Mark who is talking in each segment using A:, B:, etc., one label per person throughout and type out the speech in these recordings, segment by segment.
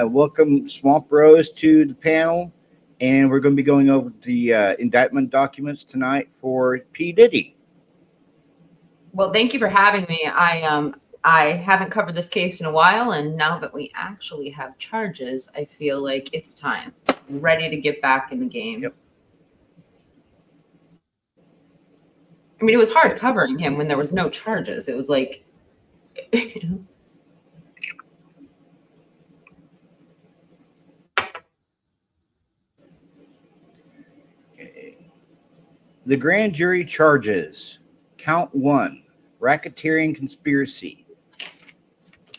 A: Welcome, Swamp Bros, to the panel, and we're going to be going over the indictment documents tonight for P. Diddy.
B: Well, thank you for having me. I haven't covered this case in a while, and now that we actually have charges, I feel like it's time. Ready to get back in the game.
A: Yep.
B: I mean, it was hard covering him when there was no charges. It was like
A: The grand jury charges: Count 1, racketeering conspiracy.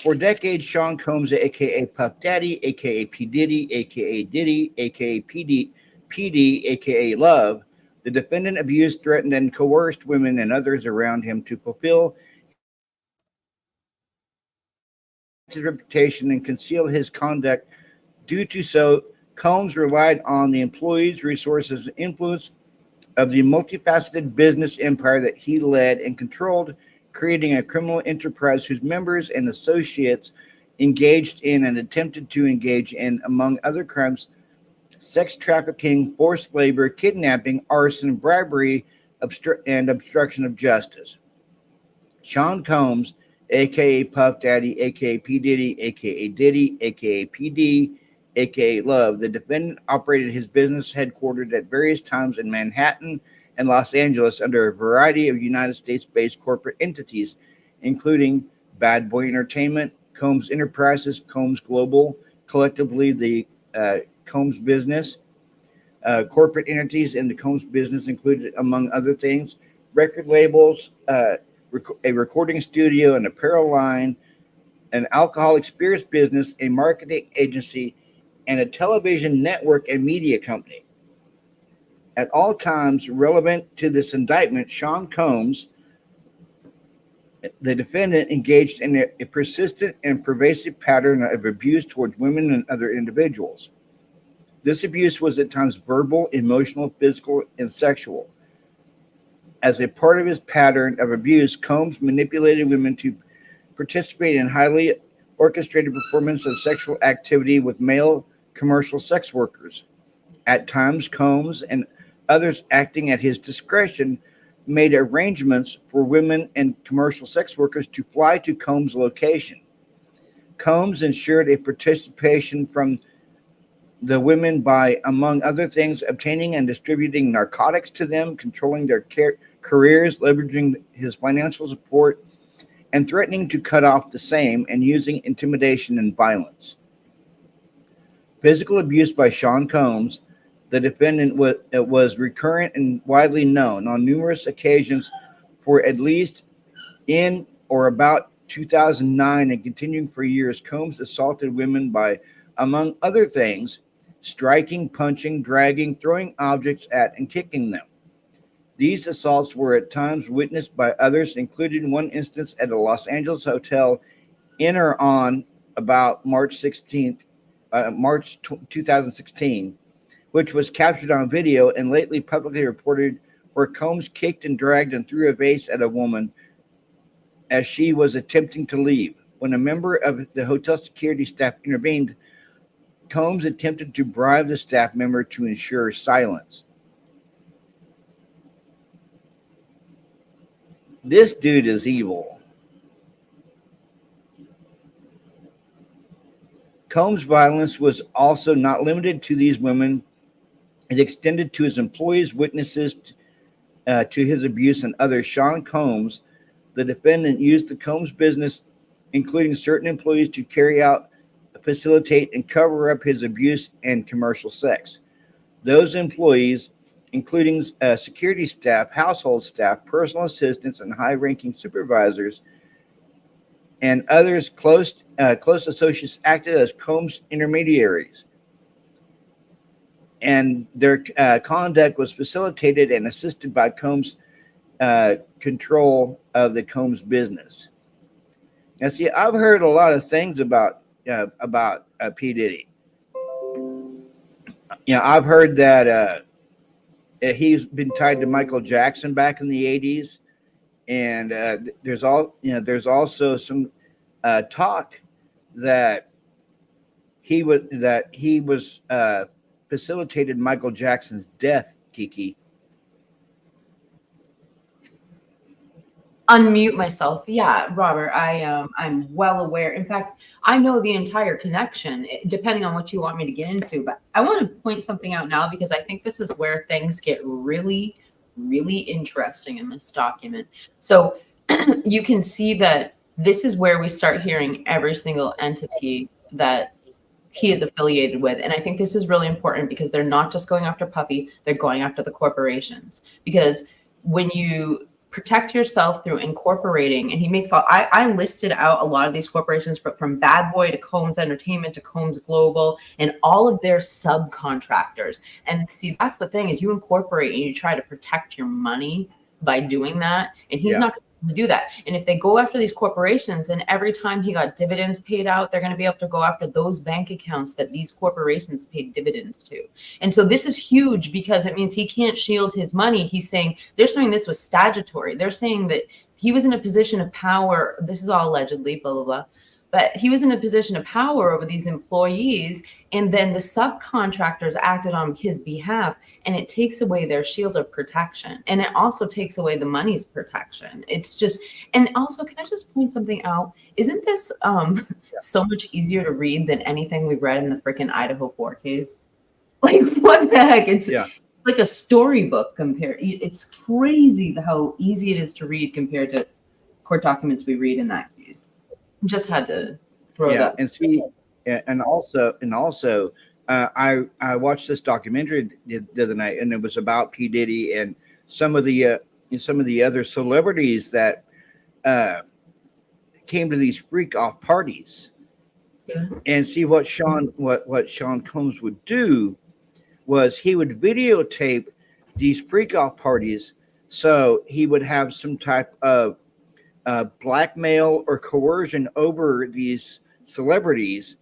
A: For decades, Sean Combs, aka Puff Daddy, aka P. Diddy, aka Diddy, aka PD, aka Love, the defendant abused, threatened, and coerced women and others around him to fulfill his reputation and conceal his conduct. Due to so, Combs relied on the employees, resources, and influence of the multifaceted business empire that he led and controlled, creating a criminal enterprise whose members and associates engaged in and attempted to engage in, among other crimes, sex trafficking, forced labor, kidnapping, arson, bribery, and obstruction of justice. Sean Combs, aka Puff Daddy, aka P. Diddy, aka Diddy, aka PD, aka Love, the defendant operated his business headquartered at various times in Manhattan and Los Angeles under a variety of United States-based corporate entities, including Bad Boy Entertainment, Combs Enterprises, Combs Global, collectively the Combs Business. Corporate entities in the Combs Business included, among other things, record labels, a recording studio, an apparel line, an alcoholic spirits business, a marketing agency, and a television network and media company. At all times relevant to this indictment, Sean Combs, the defendant, engaged in a persistent and pervasive pattern of abuse towards women and other individuals. This abuse was at times verbal, emotional, physical, and sexual. As a part of his pattern of abuse, Combs manipulated women to participate in highly orchestrated performance of sexual activity with male commercial sex workers. At times, Combs and others acting at his discretion made arrangements for women and commercial sex workers to fly to Combs' location. Combs ensured a participation from the women by, among other things, obtaining and distributing narcotics to them, controlling their careers, leveraging his financial support, and threatening to cut off the same, and using intimidation and violence. Physical abuse by Sean Combs, the defendant, was recurrent and widely known. On numerous occasions for at least in or about 2009 and continuing for years, Combs assaulted women by, among other things, striking, punching, dragging, throwing objects at, and kicking them. These assaults were at times witnessed by others, including one instance at a Los Angeles hotel in or on about March 2016, which was captured on video and lately publicly reported, where Combs kicked and dragged and threw a vase at a woman as she was attempting to leave. When a member of the hotel security staff intervened, Combs attempted to bribe the staff member to ensure silence. This dude is evil. Combs' violence was also not limited to these women. It extended to his employees, witnesses to his abuse, and others. Sean Combs, the defendant, used the Combs Business, including certain employees, to carry out, facilitate, and cover up his abuse and commercial sex. Those employees, including security staff, household staff, personal assistants, and high-ranking supervisors, and others close associates, acted as Combs intermediaries, and their conduct was facilitated and assisted by Combs' control of the Combs Business. Now, see, I've heard a lot of things about P. Diddy. I've heard that he's been tied to Michael Jackson back in the '80s, and there's also some talk that he was facilitated Michael Jackson's death, Kiki.
B: Unmute myself. Yeah, Robert, I'm well aware. In fact, I know the entire connection, depending on what you want me to get into. But I want to point something out now because I think this is where things get really, really interesting in this document. So you can see that this is where we start hearing every single entity that he is affiliated with. And I think this is really important because they're not just going after Puffy, they're going after the corporations. Because when you protect yourself through incorporating, and he makes all, I listed out a lot of these corporations from Bad Boy to Combs Entertainment to Combs Global and all of their subcontractors. And see, that's the thing is you incorporate and you try to protect your money by doing that. And he's not going to do that. And if they go after these corporations, then every time he got dividends paid out, they're going to be able to go after those bank accounts that these corporations paid dividends to. And so this is huge because it means he can't shield his money. He's saying they're saying this was statutory. They're saying that he was in a position of power. This is all allegedly, blah, blah, blah. But he was in a position of power over these employees. And then the subcontractors acted on his behalf. And it takes away their shield of protection. And it also takes away the money's protection. It's just, and also, can I just point something out? Isn't this so much easier to read than anything we've read in the freaking Idaho 4 case? Like, what the heck? It's like a storybook compared. It's crazy how easy it is to read compared to court documents we read in that case. Just had to throw that.
A: And see, and also, I watched this documentary the other night, and it was about P. Diddy and some of the other celebrities that came to these freak off parties. And see what Sean Combs would do was he would videotape these freak off parties, so he would have some type of blackmail or coercion over these celebrities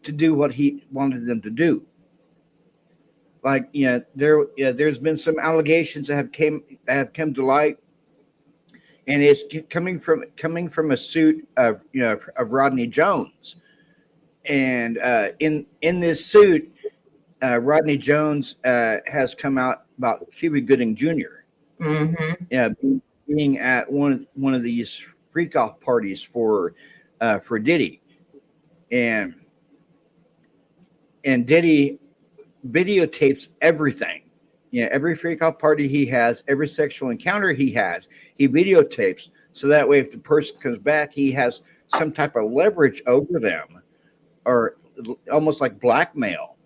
A: to do what he wanted them to do. Like, there's been some allegations that have come to light, and it's coming from a suit of Rodney Jones, and in this suit, Rodney Jones has come out about Cuba Gooding Jr. Being at one of these freak off parties for Diddy, and Diddy videotapes everything. Every freak off party he has, every sexual encounter he has, he videotapes. So that way, if the person comes back, he has some type of leverage over them, or almost like blackmail.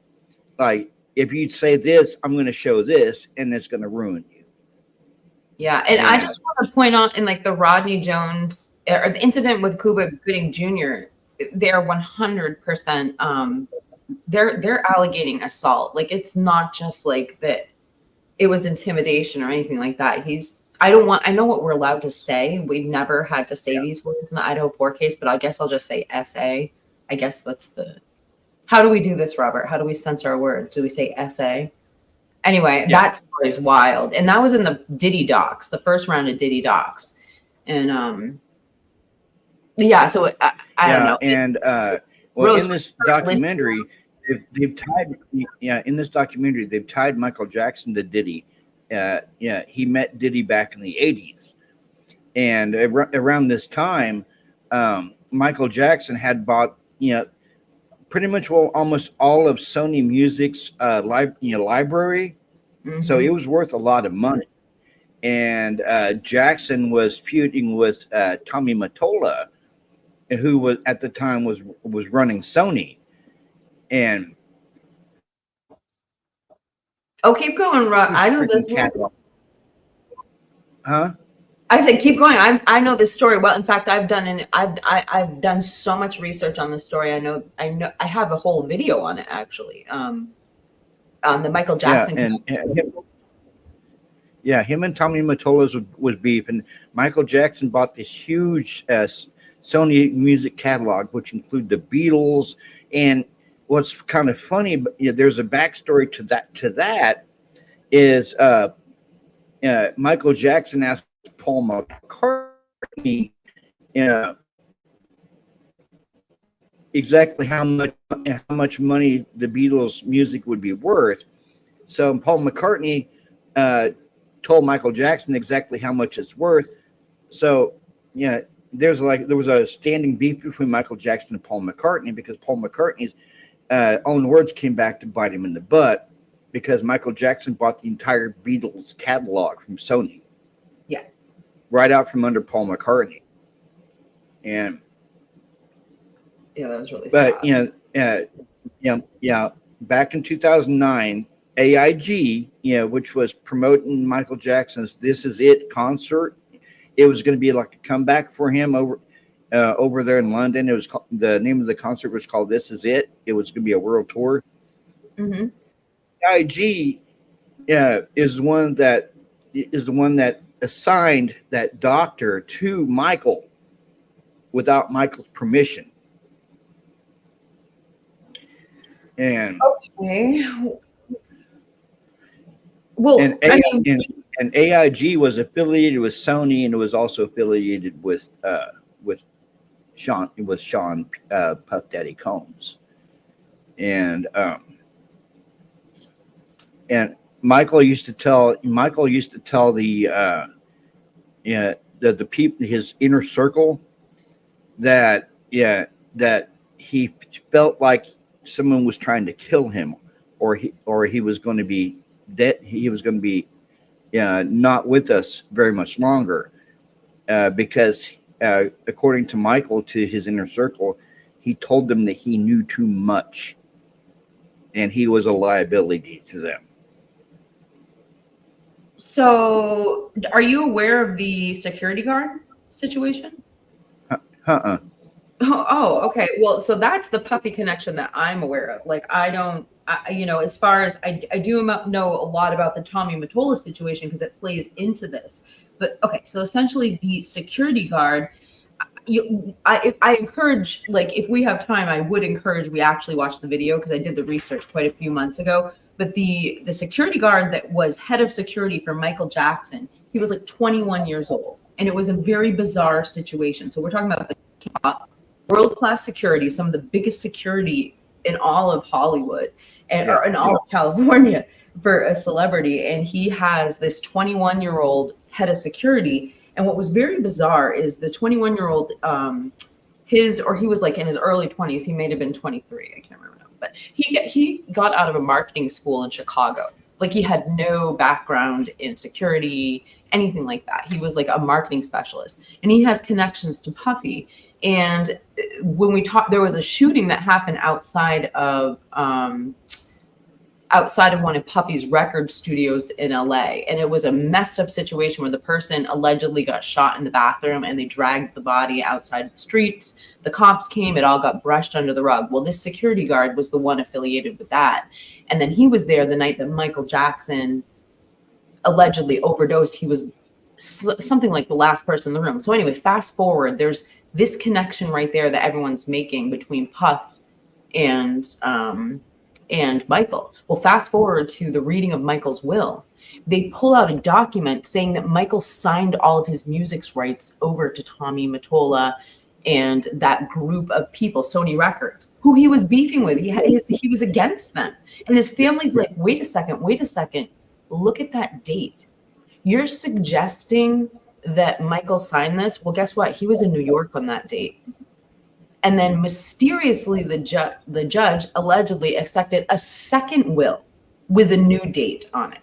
A: Like, if you say this, I'm going to show this, and it's going to ruin you.
B: Yeah, and I just want to point out in like the Rodney Jones or the incident with Cuba Gooding Jr., they're 100%. They're alleging assault. Like, it's not just like that. It was intimidation or anything like that. I know what we're allowed to say. We've never had to say these words in the Idaho 4 case, but I guess I'll just say SA. I guess that's how do we do this, Robert? How do we censor our words? Do we say SA? Anyway, that story is wild. And that was in the Diddy docs, the first round of Diddy docs. And so I don't know.
A: And in this documentary, they've tied Michael Jackson to Diddy. He met Diddy back in the 80s. And around this time, Michael Jackson had bought, pretty much almost all of Sony Music's library. So it was worth a lot of money. And Jackson was feuding with Tommy Mottola, who was at the time was running Sony. And
B: keep going, Rob. I know this one.
A: Huh?
B: I said, keep going. I know this story well. In fact, I've done so much research on this story. I know. I have a whole video on it actually. On the Michael Jackson.
A: Him and Tommy Mottola was beef, and Michael Jackson bought this huge Sony music catalog, which include the Beatles. And what's kind of funny, but there's a backstory to that is Michael Jackson asked Paul McCartney exactly how much money the Beatles' music would be worth. So Paul McCartney told Michael Jackson exactly how much it's worth. So yeah, there was a standing beef between Michael Jackson and Paul McCartney because Paul McCartney's own words came back to bite him in the butt because Michael Jackson bought the entire Beatles catalog from Sony.
B: Yeah.
A: Right out from under Paul McCartney. And
B: yeah, that was really
A: but
B: sad.
A: back in 2009, AIG, which was promoting Michael Jackson's "This Is It" concert, it was going to be like a comeback for him over there in London. It was the name of the concert was called "This Is It." It was going to be a world tour.
B: Mm-hmm.
A: AIG is the one that assigned that doctor to Michael without Michael's permission. And
B: okay. Well,
A: and AIG was affiliated with Sony, and it was also affiliated with Sean Puff Daddy Combs, and Michael used to tell the the people, his inner circle, that he felt like someone was trying to kill him, or he was going to be dead. He was going to be not with us very much longer, because according to Michael, to his inner circle, he told them that he knew too much, and he was a liability to them.
B: So, are you aware of the security guard situation? Oh, okay. Well, so that's the Puffy connection that I'm aware of. Like, as far as I do know a lot about the Tommy Mottola situation because it plays into this. But okay, so essentially the security guard, I encourage, like, if we have time, I would encourage we actually watch the video because I did the research quite a few months ago. But the security guard that was head of security for Michael Jackson, he was like 21 years old. And it was a very bizarre situation. So we're talking about the world-class security, some of the biggest security in all of Hollywood or in all of California for a celebrity. And he has this 21-year-old head of security. And what was very bizarre is the 21-year-old, he was like in his early 20s. He may have been 23. I can't remember now. But he got out of a marketing school in Chicago. Like, he had no background in security, anything like that. He was like a marketing specialist. And he has connections to Puffy. And when we talked, there was a shooting that happened outside of one of Puffy's record studios in LA. And it was a messed up situation where the person allegedly got shot in the bathroom and they dragged the body outside the streets. The cops came, it all got brushed under the rug. Well, this security guard was the one affiliated with that. And then he was there the night that Michael Jackson allegedly overdosed. He was something like the last person in the room. So anyway, fast forward, there's this connection right there that everyone's making between Puff and Michael. Well, fast forward to the reading of Michael's will. They pull out a document saying that Michael signed all of his music's rights over to Tommy Mottola and that group of people, Sony Records, who he was beefing with. He was against them. And his family's like, wait a second. Look at that date. You're suggesting that Michael signed this? Well, guess what? He was in New York on that date. And then mysteriously, the judge allegedly accepted a second will with a new date on it.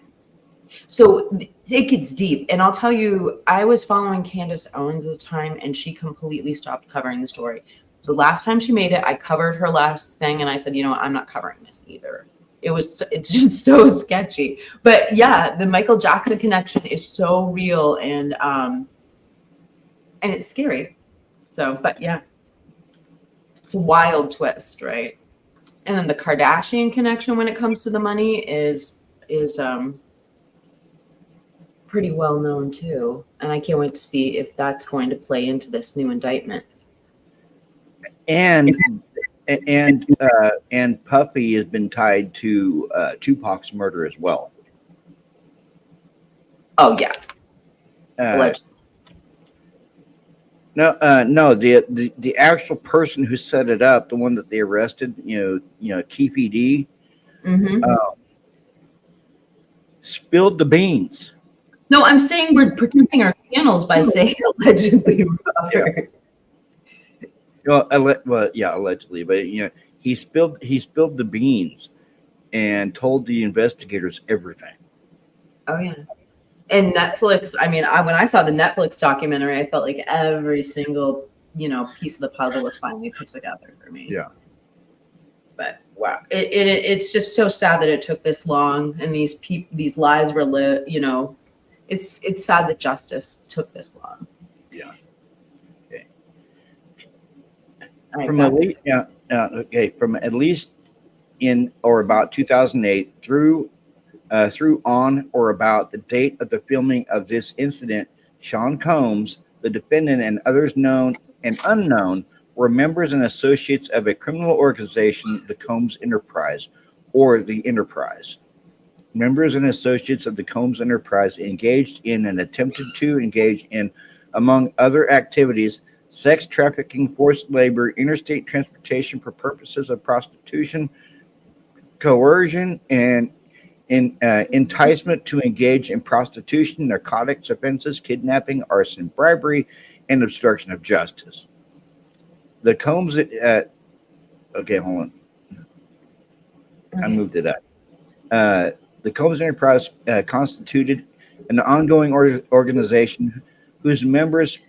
B: So it gets deep. And I'll tell you, I was following Candace Owens at the time, and she completely stopped covering the story. The last time she made it, I covered her last thing, and I said, I'm not covering this either. It's just so sketchy. But yeah, the Michael Jackson connection is so real, and it's scary. So, but yeah, it's a wild twist, right? And then the Kardashian connection when it comes to the money is pretty well known too. And I can't wait to see if that's going to play into this new indictment.
A: And Puffy has been tied to Tupac's murder as well.
B: Oh yeah.
A: No. The actual person who set it up, the one that they arrested, KPD,
B: Hmm.
A: uh, spilled the beans.
B: No, I'm saying we're protecting our channels by saying allegedly,
A: Yeah.
B: Robert.
A: Yeah, allegedly, but he spilled the beans and told the investigators everything.
B: Oh yeah. And Netflix, I mean, when I saw the Netflix documentary, I felt like every single, piece of the puzzle was finally put together for me.
A: Yeah.
B: But wow, it's just so sad that it took this long, and these lives were lit. It's sad that justice took this long.
A: Yeah. Okay.
B: All right,
A: From at
B: back to
A: least yeah. From at least in or about 2008 through on or about the date of the filming of this incident, Sean Combs, the defendant, and others known and unknown were members and associates of a criminal organization, the Combs Enterprise, or the Enterprise. Members and associates of the Combs Enterprise engaged in and attempted to engage in, among other activities, sex trafficking, forced labor, interstate transportation for purposes of prostitution, coercion, and enticement to engage in prostitution, narcotics offenses, kidnapping, arson, bribery, and obstruction of justice. The Combs, okay, hold on, I
B: okay.
A: moved it up. The Combs Enterprise constituted an ongoing organization whose members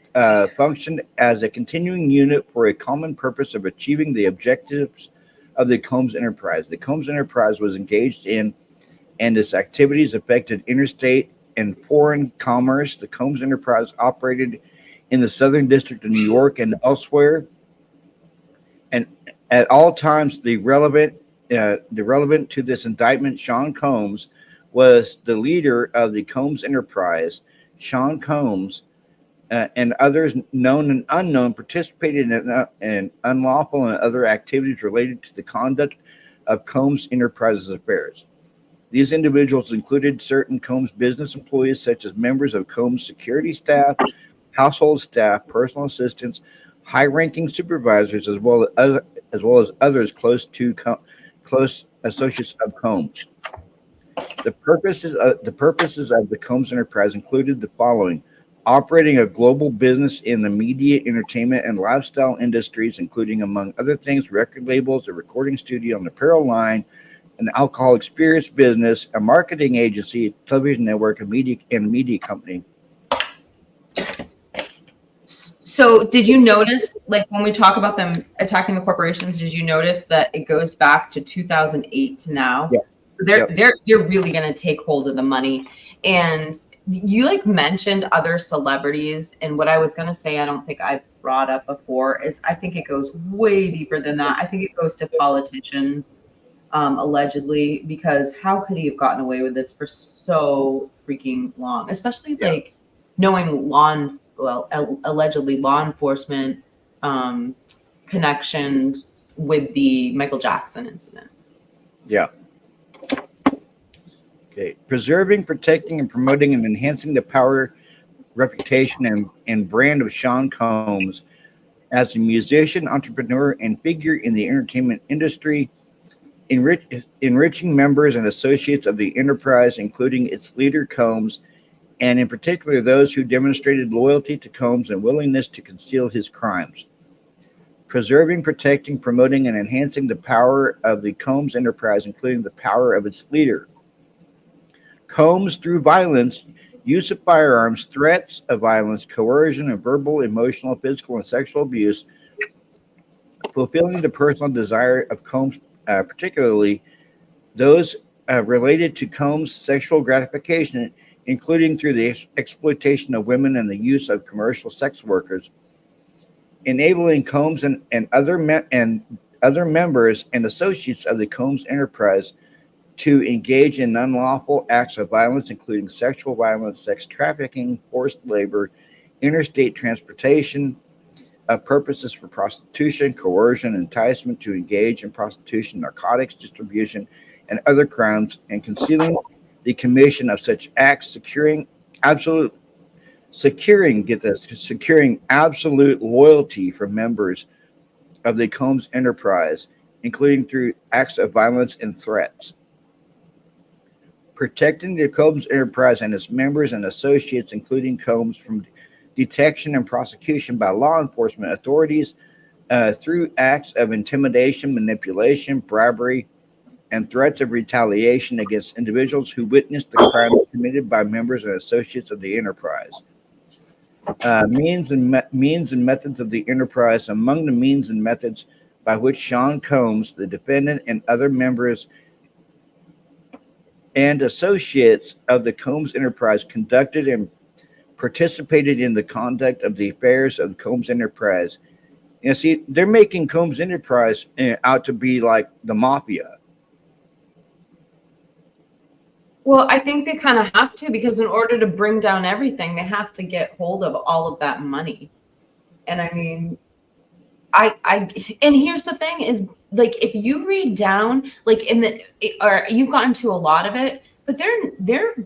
A: functioned as a continuing unit for a common purpose of achieving the objectives of the Combs Enterprise. The Combs Enterprise was engaged in and its activities affected interstate and foreign commerce. The Combs Enterprise operated in the Southern District of New York and elsewhere, and at all times, the relevant to this indictment, Sean Combs was the leader of the Combs Enterprise. Sean Combs and others, known and unknown, participated in unlawful and other activities related to the conduct of Combs Enterprises affairs. These individuals included certain Combs business employees, such as members of Combs security staff, household staff, personal assistants, high-ranking supervisors, as well as others close associates of Combs. The purposes of the Combs Enterprise included the following: operating a global business in the media, entertainment, and lifestyle industries, including, among other things, record labels, a recording studio, an apparel line, an alcoholic spirits business, a marketing agency, a television network, a media company.
B: So, did you notice, like when we talk about them attacking the corporations, did you notice that it goes back to 2008 to now?
A: Yeah.
B: They're
A: Yep.
B: they're really going to take hold of the money. And you like mentioned other celebrities, and what I was going to say, I don't think I brought up before, is I think it goes way deeper than that. I think it goes to politicians, allegedly, because how could he have gotten away with this for so freaking long, especially
A: Yeah.
B: like knowing allegedly law enforcement um, connections with the Michael Jackson incident.
A: Yeah. Okay. Preserving, protecting, and promoting and enhancing the power, reputation, and brand of Sean Combs as a musician, entrepreneur, and figure in the entertainment industry, enriching members and associates of the enterprise, including its leader Combs, and in particular those who demonstrated loyalty to Combs and willingness to conceal his crimes. Preserving, protecting, promoting, and enhancing the power of the Combs enterprise, including the power of its leader. Combs, through violence, use of firearms, threats of violence, coercion, and verbal, emotional, physical, and sexual abuse, fulfilling the personal desire of Combs, particularly those related to Combs' sexual gratification, including through the exploitation of women and the use of commercial sex workers, enabling Combs and other members and associates of the Combs enterprise to engage in unlawful acts of violence, including sexual violence, sex trafficking, forced labor, interstate transportation, purposes for prostitution, coercion, enticement to engage in prostitution, narcotics distribution, and other crimes, and concealing the commission of such acts, securing absolute securing absolute loyalty from members of the Combs enterprise, including through acts of violence and threats. Protecting the Combs enterprise and its members and associates, including Combs, from detection and prosecution by law enforcement authorities through acts of intimidation, manipulation, bribery, and threats of retaliation against individuals who witnessed the crimes committed by members and associates of the enterprise. Means and methods of the enterprise. Among the means and methods by which Sean Combs, the defendant, and other members and associates of the Combs enterprise conducted and participated in the conduct of the affairs of Combs enterprise. See, they're making Combs enterprise out to be like the mafia.
B: Well, I think they kind of have to, because in order to bring down everything, they have to get hold of all of that money. And I mean, and here's the thing is, like, if you read down, like or you've gotten to a lot of it, but they're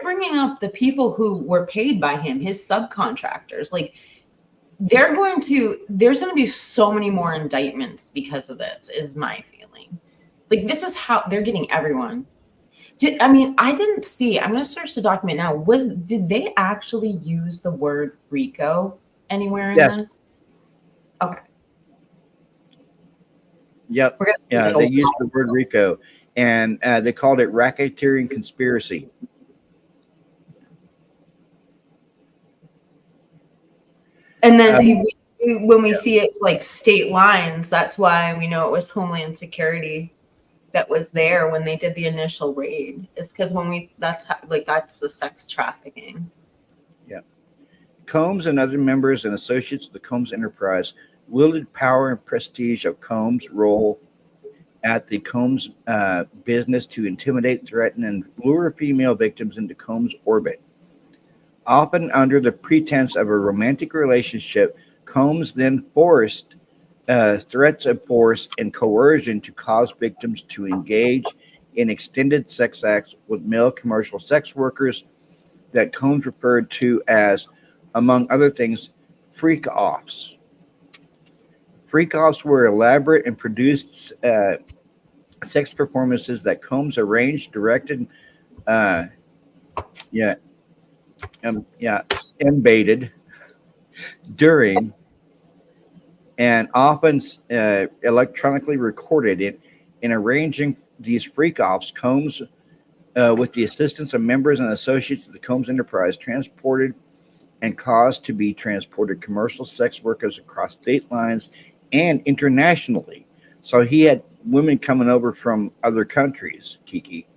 B: bringing up the people who were paid by him, his subcontractors. Like, there's going to be so many more indictments because of this, is my feeling. Like, this is how they're getting everyone. I didn't see. I'm going to search the document now. Did they actually use the word RICO anywhere in this? Okay.
A: Yep. Yeah, they used the word RICO, and they called it racketeering conspiracy.
B: And then when we see it's like state lines, that's why we know it was Homeland Security that was there when they did the initial raid. It's because that's the sex trafficking.
A: Yeah. Combs and other members and associates of the Combs enterprise wielded power and prestige of Combs' role at the Combs business to intimidate, threaten, and lure female victims into Combs' orbit. Often under the pretense of a romantic relationship, Combs then forced threats of force and coercion to cause victims to engage in extended sex acts with male commercial sex workers that Combs referred to as, among other things, freak-offs. Freak-offs were elaborate and produced sex performances that Combs arranged, directed, embated during, and often electronically recorded it. In arranging these freak-offs, Combs, with the assistance of members and associates of the Combs enterprise, transported and caused to be transported commercial sex workers across state lines and internationally. So he had women coming over from other countries, Kiki.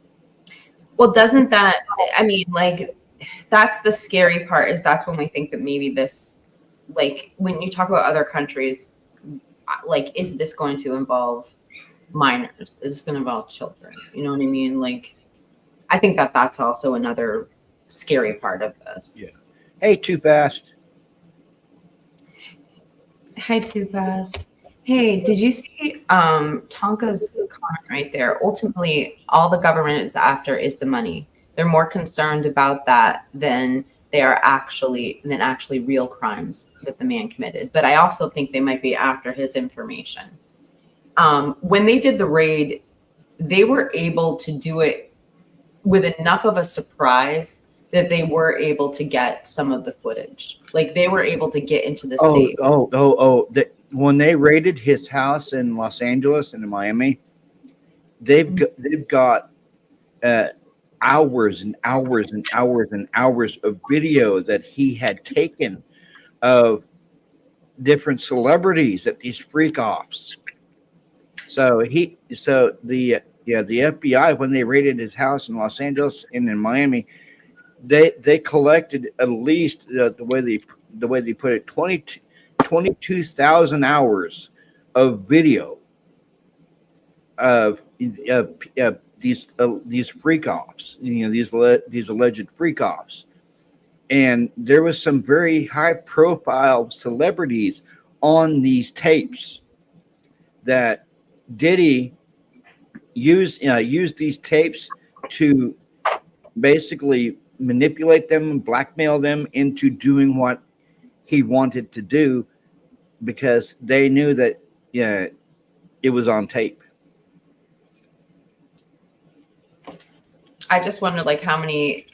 B: Well, doesn't that, that's the scary part, is that's when we think that maybe this, like, when you talk about other countries, like, is this going to involve minors? Is this going to involve children? You know what I mean? Like, I think that's also another scary part of this.
A: Yeah. Hey, Too Fast.
B: Hi, Too Fast. Hey, did you see Tonka's comment right there? Ultimately, all the government is after is the money. They're more concerned about that than actually real crimes that the man committed. But I also think they might be after his information. When they did the raid, they were able to do it with enough of a surprise that they were able to get some of the footage. Like, they were able to get into the safe.
A: When they raided his house in Los Angeles and in Miami, they've got hours and hours and hours and hours of video that he had taken of different celebrities at these freak-offs. So the FBI, when they raided his house in Los Angeles and in Miami, they collected at least the way they put it, 22,000 hours of video of these freak-offs, these alleged freak-offs. And there was some very high-profile celebrities on these tapes that Diddy used these tapes to basically manipulate them and blackmail them into doing what he wanted to do because they knew that it was on tape.
B: I just wonder, like, how many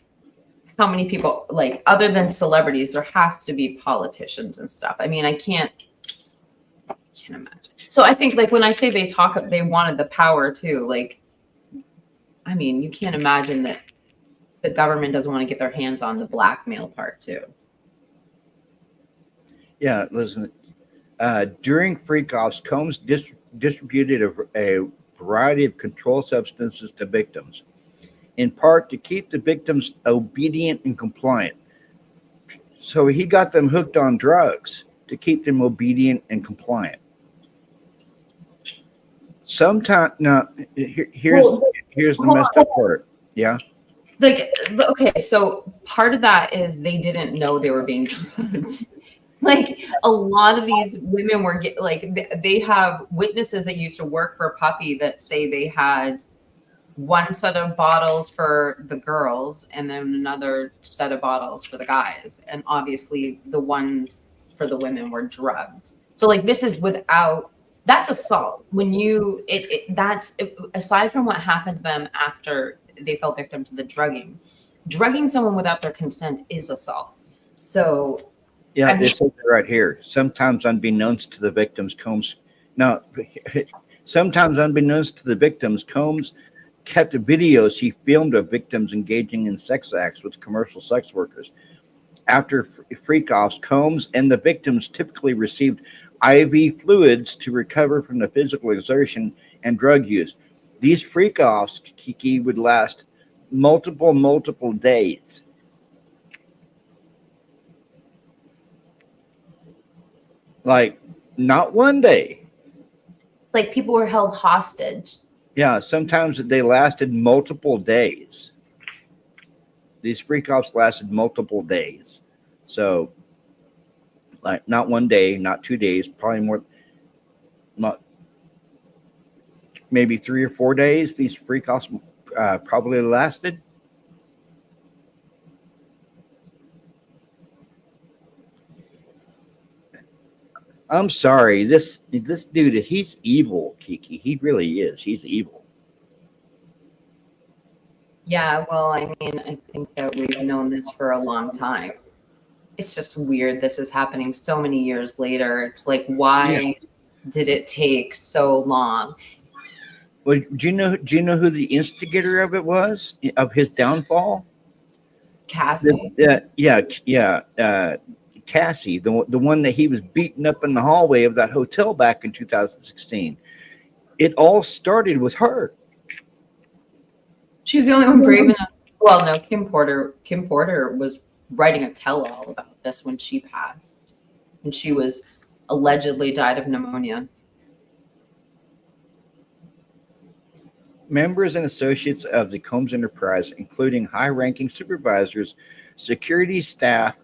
B: people, like, other than celebrities, there has to be politicians and stuff. I mean, I can't imagine. So I think, like, when I say they wanted the power too, like, I mean, you can't imagine that the government doesn't want to get their hands on the blackmail part too.
A: Yeah, listen. During freak-offs, Combs distributed a variety of controlled substances to victims, in part to keep the victims obedient and compliant. So he got them hooked on drugs to keep them obedient and compliant. Sometimes, now, here's the messed up part. Yeah.
B: Like, okay, so part of that is they didn't know they were being drugged. Like, a lot of these women were they have witnesses that used to work for Puffy that say they had one set of bottles for the girls and then another set of bottles for the guys, and obviously the ones for the women were drugged. So, like, this is that's assault. When you aside from what happened to them after they fell victim to the drugging someone without their consent is assault. So
A: yeah, I mean, it says it right here. Sometimes unbeknownst to the victims, Combs kept videos he filmed of victims engaging in sex acts with commercial sex workers. After freak-offs, Combs and the victims typically received IV fluids to recover from the physical exertion and drug use. These freak-offs, Kiki, would last multiple days. Like, not one day.
B: Like, people were held hostage.
A: Yeah, sometimes they lasted multiple days. These freak-offs lasted multiple days. So, like, not one day, not 2 days, probably more, maybe 3 or 4 days. These freak-offs probably lasted. I'm sorry, this dude he's evil, Kiki. He really is. He's evil.
B: Yeah, well, I mean, I think that we've known this for a long time. It's just weird this is happening so many years later. It's like, why did it take so long?
A: Well, do you know who the instigator of it was, of his downfall?
B: Cassie.
A: Cassie, the one that he was beating up in the hallway of that hotel back in 2016. It all started with her.
B: She was the only one brave enough. Well, no, Kim Porter was writing a tell-all about this when she passed, and she was allegedly died of pneumonia.
A: Members and associates of the Combs Enterprise, including high-ranking supervisors, security staff,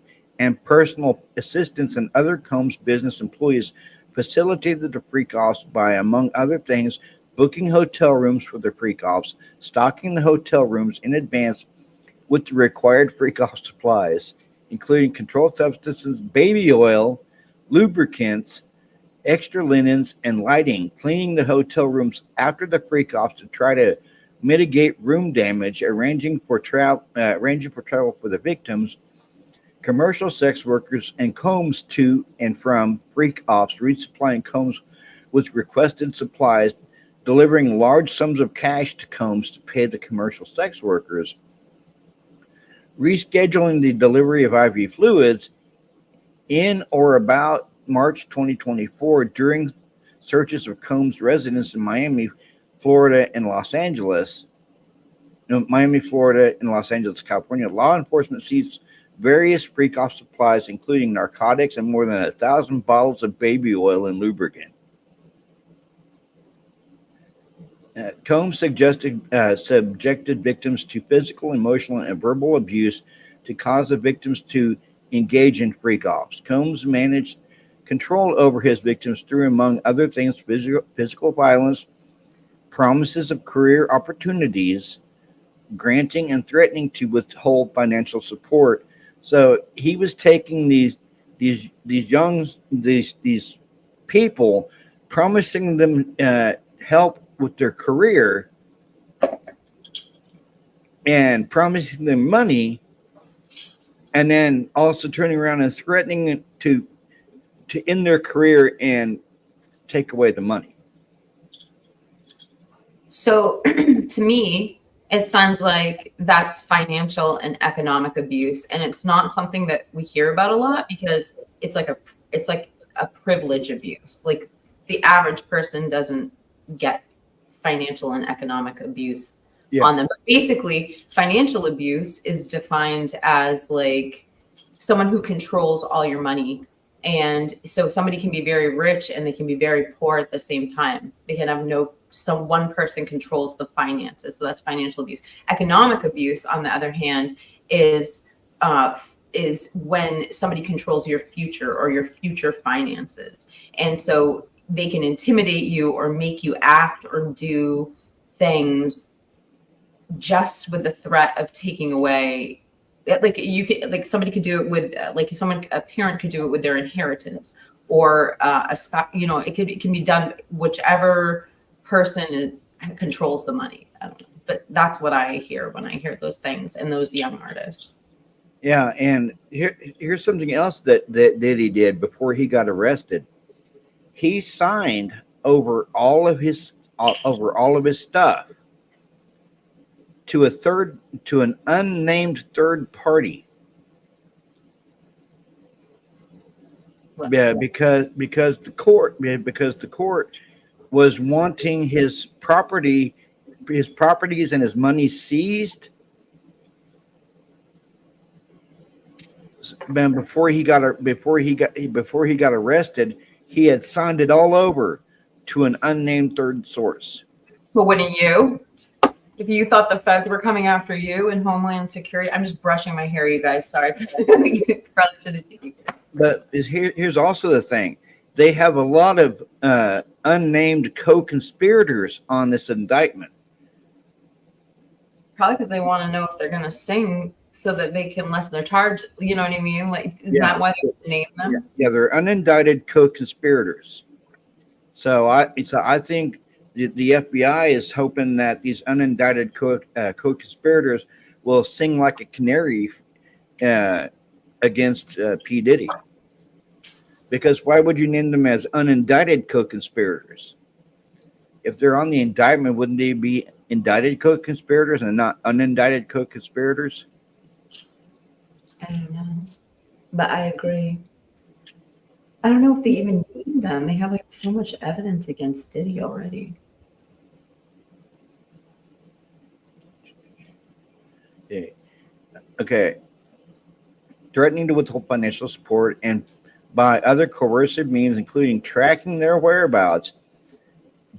A: and personal assistants and other Combs business employees, facilitated the freak-offs by, among other things, booking hotel rooms for the freak-offs, stocking the hotel rooms in advance with the required freak-off supplies, including controlled substances, baby oil, lubricants, extra linens, and lighting, cleaning the hotel rooms after the freak-offs to try to mitigate room damage, arranging for travel for the victims, commercial sex workers, and Combs to and from freak-offs, resupplying Combs with requested supplies, delivering large sums of cash to Combs to pay the commercial sex workers, rescheduling the delivery of IV fluids in or about March 2024 during searches of Combs' residence in Miami, Florida, and Los Angeles. Miami, Florida, and Los Angeles, California. Law enforcement seized various freak-off supplies, including narcotics and more than 1,000 bottles of baby oil and lubricant. Combs subjected victims to physical, emotional, and verbal abuse to cause the victims to engage in freak-offs. Combs managed control over his victims through, among other things, physical violence, promises of career opportunities, granting and threatening to withhold financial support. So he was taking these people, promising them help with their career and promising them money, and then also turning around and threatening to end their career and take away the money.
B: So to me, it sounds like that's financial and economic abuse, and it's not something that we hear about a lot because it's like a privilege abuse. Like the average person doesn't get financial and economic abuse on them. But basically, financial abuse is defined as like someone who controls all your money. And so somebody can be very rich and they can be very poor at the same time. They can have so one person controls the finances. So that's financial abuse. Economic abuse, on the other hand, is when somebody controls your future or your future finances. And so they can intimidate you or make you act or do things just with the threat of taking away. Like you could, like somebody could do it with, a parent could do it with their inheritance, or it can be done whichever person controls the money. I don't know, but that's what I hear when I hear those things and those young artists.
A: Yeah, and here's something else that he did before he got arrested. He signed over all of his stuff to an unnamed third party. Yeah, because the court was wanting his properties and his money seized. Man, before he got arrested, he had signed it all over to an unnamed third source.
B: But wouldn't you? If you thought the feds were coming after you in Homeland Security, I'm just brushing my hair, you guys. Sorry. Probably should have taken.
A: But here's also the thing. They have a lot of unnamed co-conspirators on this indictment.
B: Probably because they want to know if they're going to sing so that they can lessen their charge. You know what I mean? Like, is that why they name them?
A: Yeah, they're unindicted co-conspirators. So I think the FBI is hoping that these unindicted co-conspirators will sing like a canary against P. Diddy. Because why would you name them as unindicted co-conspirators? If they're on the indictment, wouldn't they be indicted co-conspirators and not unindicted co-conspirators?
B: I don't know. But I agree. I don't know if they even need them. They have like so much evidence against Diddy already.
A: Okay. Threatening to withhold financial support and by other coercive means, including tracking their whereabouts,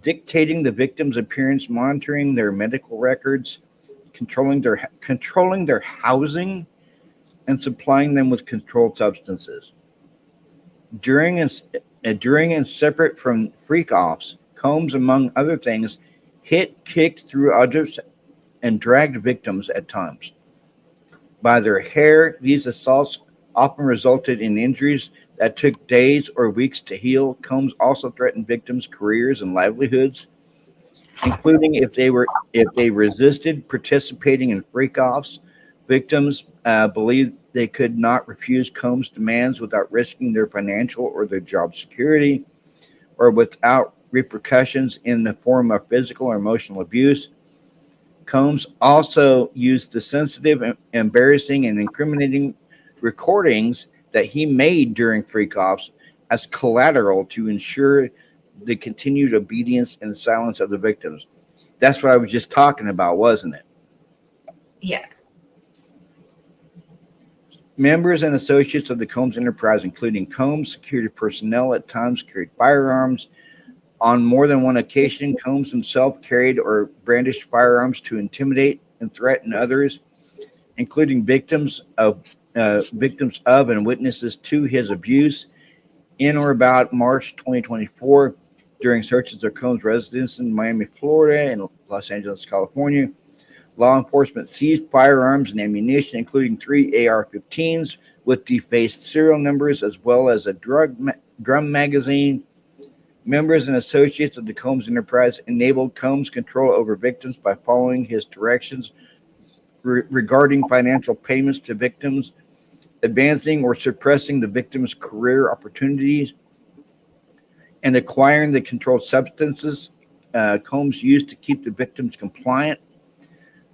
A: dictating the victim's appearance, monitoring their medical records, controlling their housing, and supplying them with controlled substances. During and separate from freak-offs, Combs, among other things, hit, kicked, threw objects, and dragged victims at times by their hair. These assaults often resulted in injuries that took days or weeks to heal. Combs also threatened victims' careers and livelihoods, including if they resisted participating in freak-offs. Victims believed they could not refuse Combs' demands without risking their financial or their job security, or without repercussions in the form of physical or emotional abuse. Combs also used the sensitive, embarrassing, and incriminating recordings that he made during freak-offs as collateral to ensure the continued obedience and silence of the victims. That's what I was just talking about, wasn't it?
B: Yeah.
A: Members and associates of the Combs enterprise, including Combs security personnel, at times carried firearms. On more than one occasion, Combs himself carried or brandished firearms to intimidate and threaten others, including victims of and witnesses to his abuse. In or about March 2024, during searches of Combs' residence in Miami, Florida, and Los Angeles, California, Law enforcement seized firearms and ammunition, including 3 AR-15s with defaced serial numbers, as well as a drum magazine. Members and associates of the Combs enterprise enabled Combs' control over victims by following his directions regarding financial payments to victims, advancing or suppressing the victim's career opportunities, and acquiring the controlled substances Combs used to keep the victims compliant.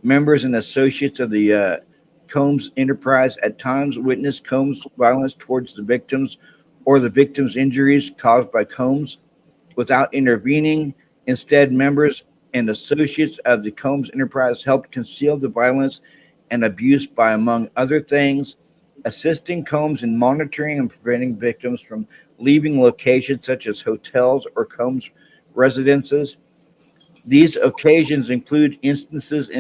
A: Members and associates of the Combs enterprise at times witnessed Combs' violence towards the victims or the victims' injuries caused by Combs without intervening. Instead, members and associates of the Combs enterprise helped conceal the violence and abuse by, among other things, assisting Combs in monitoring and preventing victims from leaving locations such as hotels or Combs residences. These occasions include instances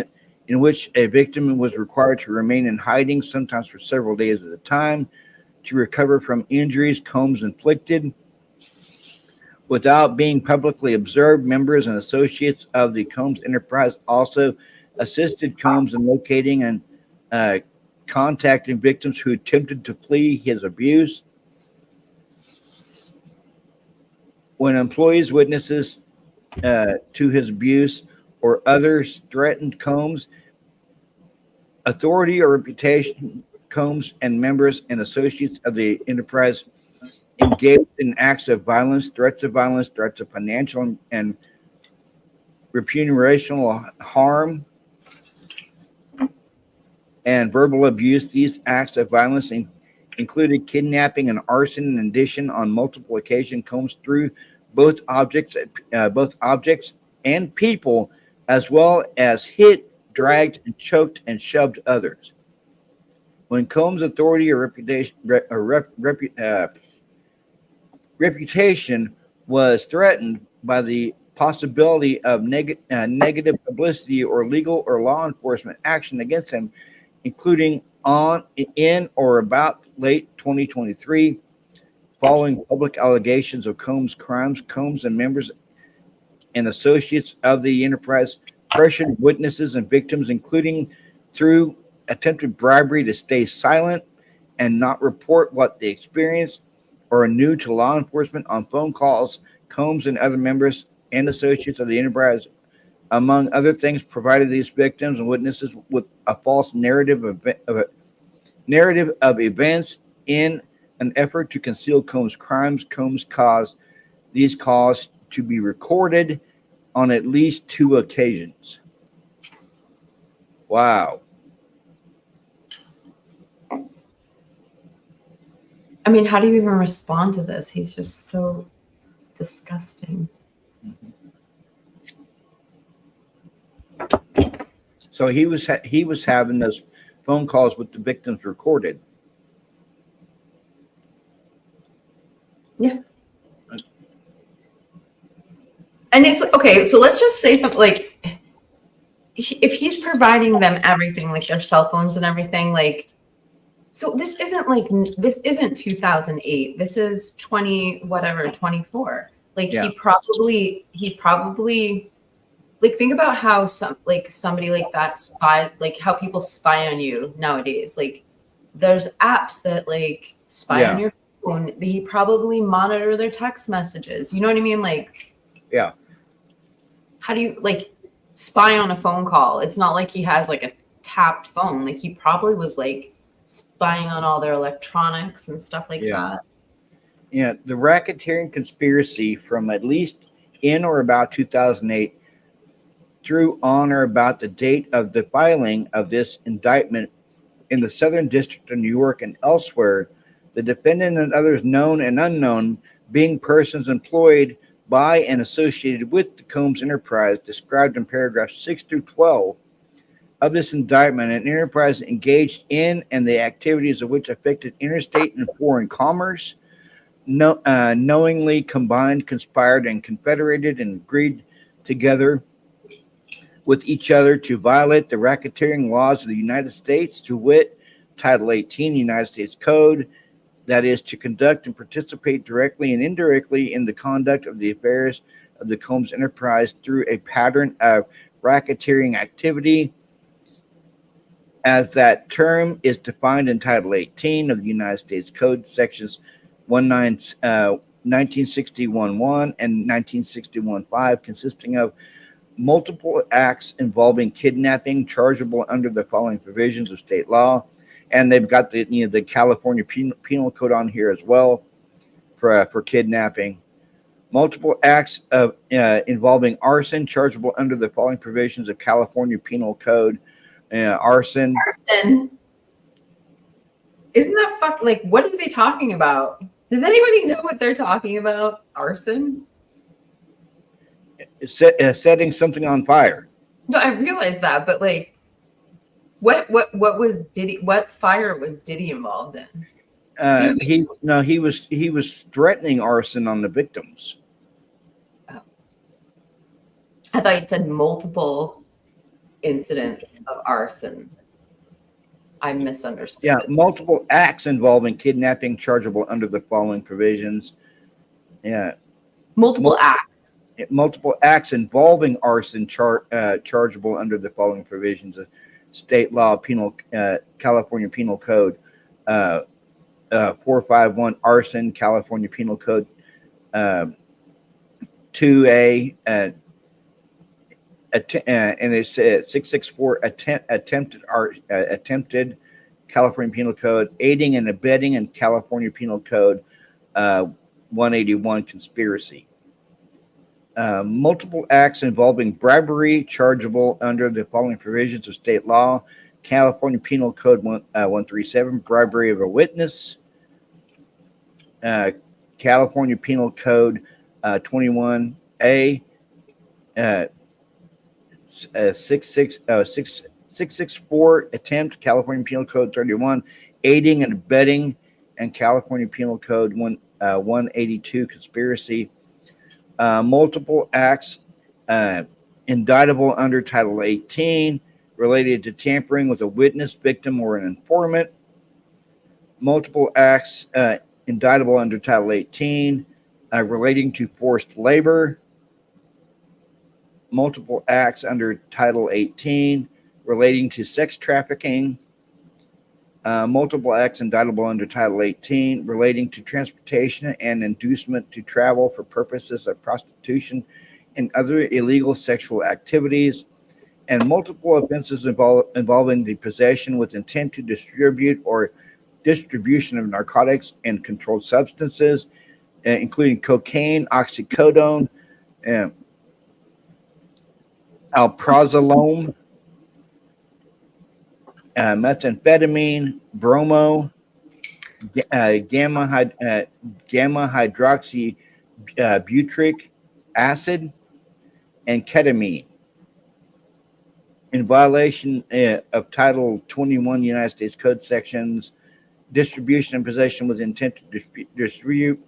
A: in which a victim was required to remain in hiding, sometimes for several days at a time, to recover from injuries Combs inflicted. Without being publicly observed, members and associates of the Combs enterprise also assisted Combs in locating and contacting victims who attempted to flee his abuse. When employees, witnesses to his abuse, or others threatened Combs, authority or reputation, Combs and members and associates of the enterprise engaged in acts of violence, threats of financial and reputational harm, and verbal abuse. These acts of violence included kidnapping and arson. In addition, on multiple occasions, Combs threw both objects and people, as well as hit, dragged, and choked and shoved others. When Combs' authority or reputation was threatened by the possibility of negative publicity or legal or law enforcement action against him, including in or about late 2023, following public allegations of Combs' crimes, Combs and members and associates of the enterprise pressured witnesses and victims, including through attempted bribery, to stay silent and not report what they experienced or are new to law enforcement on phone calls. Combs and other members and associates of the enterprise, among other things, provided these victims and witnesses with a false narrative of events in an effort to conceal Combs' crimes. Combs caused these calls to be recorded on at least 2 occasions. Wow.
B: I mean, how do you even respond to this? He's just so disgusting.
A: So he was having those phone calls with the victims recorded.
B: Yeah. And it's okay, so let's just say something like, if he's providing them everything, like their cell phones and everything, like, so this isn't 2008. This is 24. Like, yeah. he probably like, think about how somebody like that spy, like how people spy on you nowadays. Like, there's apps that like spy on your phone. He probably monitor their text messages. You know what I mean? Like,
A: yeah.
B: How do you like spy on a phone call? It's not like he has like a tapped phone. Like, he probably was like spying on all their electronics and stuff like that.
A: Yeah, the racketeering conspiracy from at least in or about 2008 through on or about the date of the filing of this indictment in the Southern District of New York and elsewhere, the defendant and others known and unknown being persons employed by and associated with the Combs enterprise, described in paragraphs 6 through 12 of this indictment, an enterprise engaged in and the activities of which affected interstate and foreign commerce, knowingly combined, conspired, and confederated and agreed together with each other to violate the racketeering laws of the United States, to wit, Title 18 United States Code, that is, to conduct and participate directly and indirectly in the conduct of the affairs of the Combs enterprise through a pattern of racketeering activity, as that term is defined in Title 18 of the United States Code, sections 1961.1 and 1961.5, consisting of multiple acts involving kidnapping, chargeable under the following provisions of state law. And they've got the California Penal Code on here as well for kidnapping. Multiple acts of involving arson, chargeable under the following provisions of California Penal Code. Arson.
B: Arson. Isn't that like, what are they talking about? Does anybody know what they're talking about? Arson?
A: Setting something on fire.
B: No, I realize that, but like, what was Diddy? What fire was Diddy involved in?
A: He was threatening arson on the victims.
B: Oh. I thought you said multiple incidents of arson. I misunderstood.
A: Yeah, multiple acts involving kidnapping, chargeable under the following provisions. Yeah,
B: multiple acts.
A: Multiple acts involving arson, chargeable under the following provisions of state law, California Penal Code. 451 arson, California Penal Code 2A, and it's 664 attempted California Penal Code, aiding and abetting, and California Penal Code 181 conspiracy. Multiple acts involving bribery, chargeable under the following provisions of state law, California Penal Code 137, bribery of a witness. California Penal Code 21A, 664 attempt, California Penal Code 31, aiding and abetting, and California Penal Code 182 conspiracy. Multiple acts indictable under Title 18 related to tampering with a witness, victim, or an informant. Multiple acts indictable under Title 18 relating to forced labor. Multiple acts under Title 18 relating to sex trafficking. Multiple acts indictable under Title 18 relating to transportation and inducement to travel for purposes of prostitution and other illegal sexual activities. And multiple offenses involving the possession with intent to distribute or distribution of narcotics and controlled substances, including cocaine, oxycodone, alprazolam, methamphetamine, bromo, gamma hydroxybutyric acid, and ketamine, in violation of Title 21 United States Code sections distribution and possession with intent to distribute,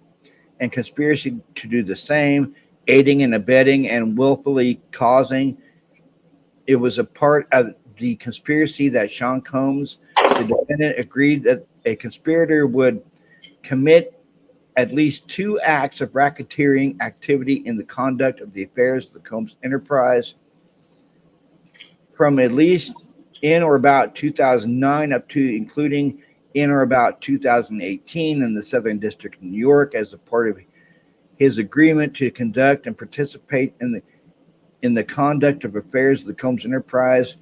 A: and conspiracy to do the same, aiding and abetting, and willfully causing. It was a part of the conspiracy that Sean Combs, the defendant, agreed that a conspirator would commit at least 2 acts of racketeering activity in the conduct of the affairs of the Combs enterprise from at least in or about 2009 up to including in or about 2018 in the Southern District of New York as a part of his agreement to conduct and participate in the conduct of affairs of the Combs enterprise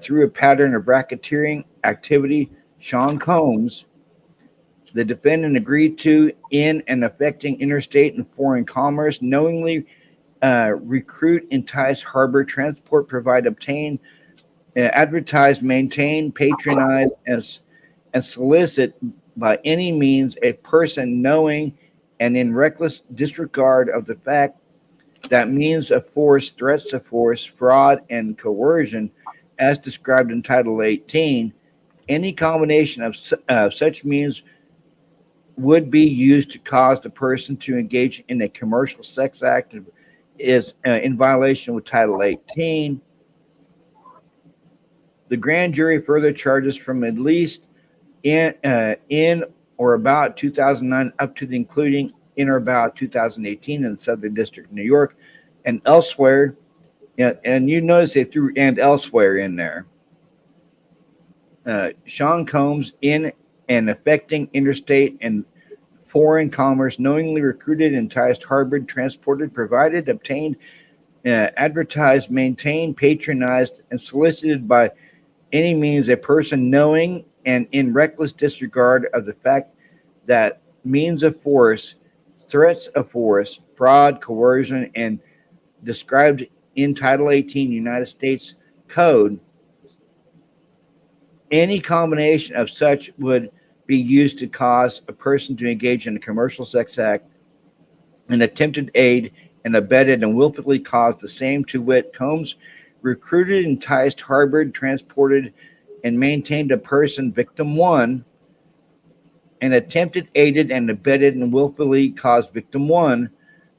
A: through a pattern of racketeering activity. Sean Combs, the defendant, agreed to in and affecting interstate and foreign commerce, knowingly recruit, entice, harbor, transport, provide, obtain, advertise, maintain, patronize, and solicit by any means a person knowing and in reckless disregard of the fact that means of force, threats of force, fraud, and coercion, as described in Title 18, any combination of such means would be used to cause the person to engage in a commercial sex act is in violation with Title 18. The grand jury further charges from at least in or about 2009 up to the including in or about 2018 in the Southern District of New York and elsewhere. And you notice they threw and elsewhere in there. Sean Combs in and affecting interstate and foreign commerce, knowingly recruited, enticed, harbored, transported, provided, obtained, advertised, maintained, patronized, and solicited by any means a person knowing and in reckless disregard of the fact that means of force, threats of force, fraud, coercion, and described in Title 18 United States Code, any combination of such would be used to cause a person to engage in a commercial sex act, an attempted aid, and abetted and willfully caused the same, to wit, Combs recruited, enticed, harbored, transported, and maintained a person, victim one, and attempted, aided, and abetted and willfully caused victim one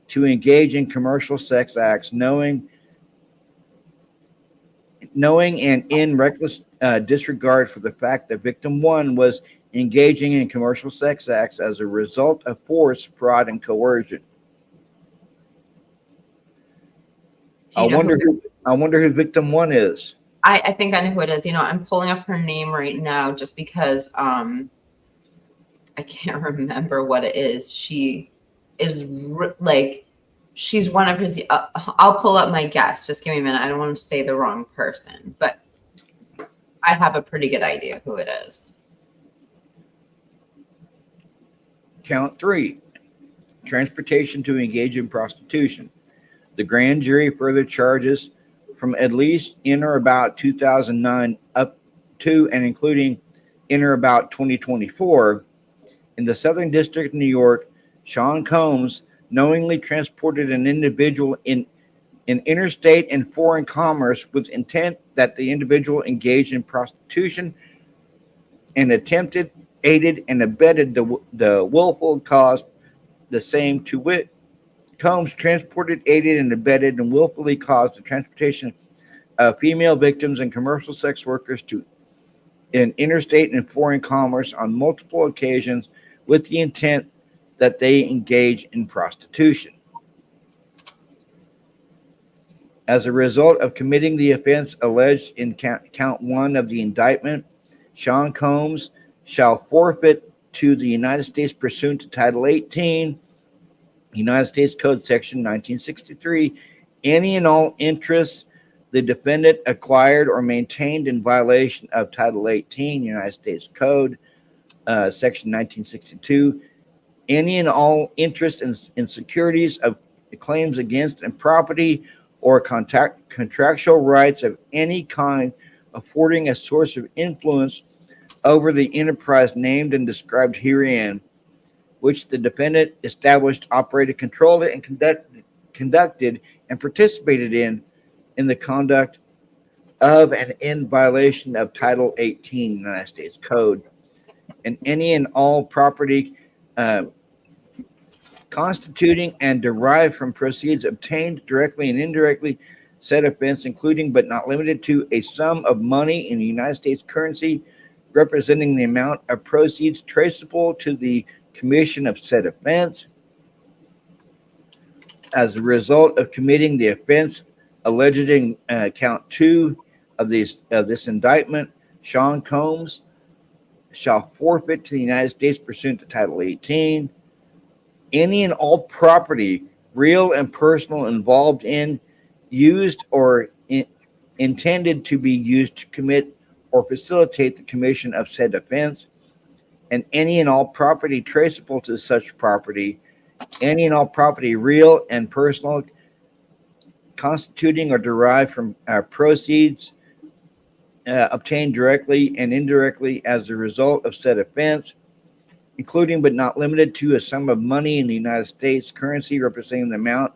A: to engage in commercial sex acts, knowing and in reckless disregard for the fact that victim one was engaging in commercial sex acts as a result of force, fraud, and coercion.
B: Do you know who?
A: I wonder who victim one is.
B: I think I know who it is. I'm pulling up her name right now just because I can't remember what it is. She is like, she's one of his. I'll pull up my guess. Just give me a minute. I don't want to say the wrong person, but I have a pretty good idea who it is.
A: Count 3, transportation to engage in prostitution. The grand jury further charges from at least in or about 2009 up to and including in or about 2024. In the Southern District of New York, Sean Combs knowingly transported an individual in interstate and foreign commerce with intent that the individual engaged in prostitution, and attempted, aided, and abetted the willful cause the same, to wit, Combs transported, aided, and abetted and willfully caused the transportation of female victims and commercial sex workers to in interstate and foreign commerce on multiple occasions with the intent that they engage in prostitution. As a result of committing the offense alleged in count 1 of the indictment, Sean Combs shall forfeit to the United States pursuant to Title 18 United States Code Section 1963 any and all interests the defendant acquired or maintained in violation of Title 18 United States Code Section 1962, any and all interest in securities of claims against and property or contractual rights of any kind affording a source of influence over the enterprise named and described herein, which the defendant established, operated, controlled, and conducted and participated in the conduct of and in violation of Title 18 United States Code, and any and all property constituting and derived from proceeds obtained directly and indirectly said offense, including but not limited to a sum of money in the United States currency representing the amount of proceeds traceable to the commission of said offense. As a result of committing the offense alleged in count 2 of this indictment, Sean Combs shall forfeit to the United States pursuant to Title 18 any and all property, real and personal, involved in, used, or intended to be used to commit or facilitate the commission of said offense, and any and all property traceable to such property, any and all property, real and personal, constituting or derived from proceeds obtained directly and indirectly as a result of said offense, including but not limited to a sum of money in the United States currency representing the amount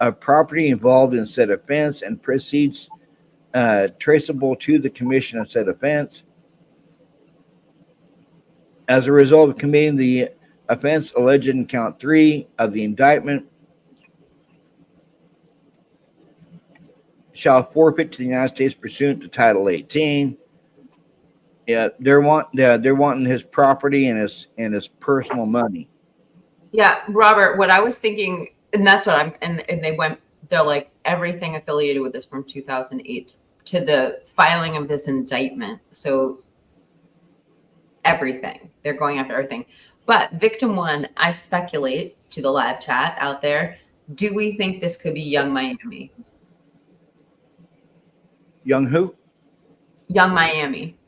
A: of property involved in said offense and proceeds traceable to the commission of said offense. As a result of committing the offense alleged in count 3 of the indictment, shall forfeit to the United States pursuant to Title 18. Yeah, they're wanting his property and his personal money.
B: Yeah, Robert, what I was thinking, and that's what and they're like everything affiliated with this from 2008 to the filing of this indictment. So everything. They're going after everything. But victim one, I speculate to the live chat out there, do we think this could be Young Miami?
A: Young who?
B: Young Miami.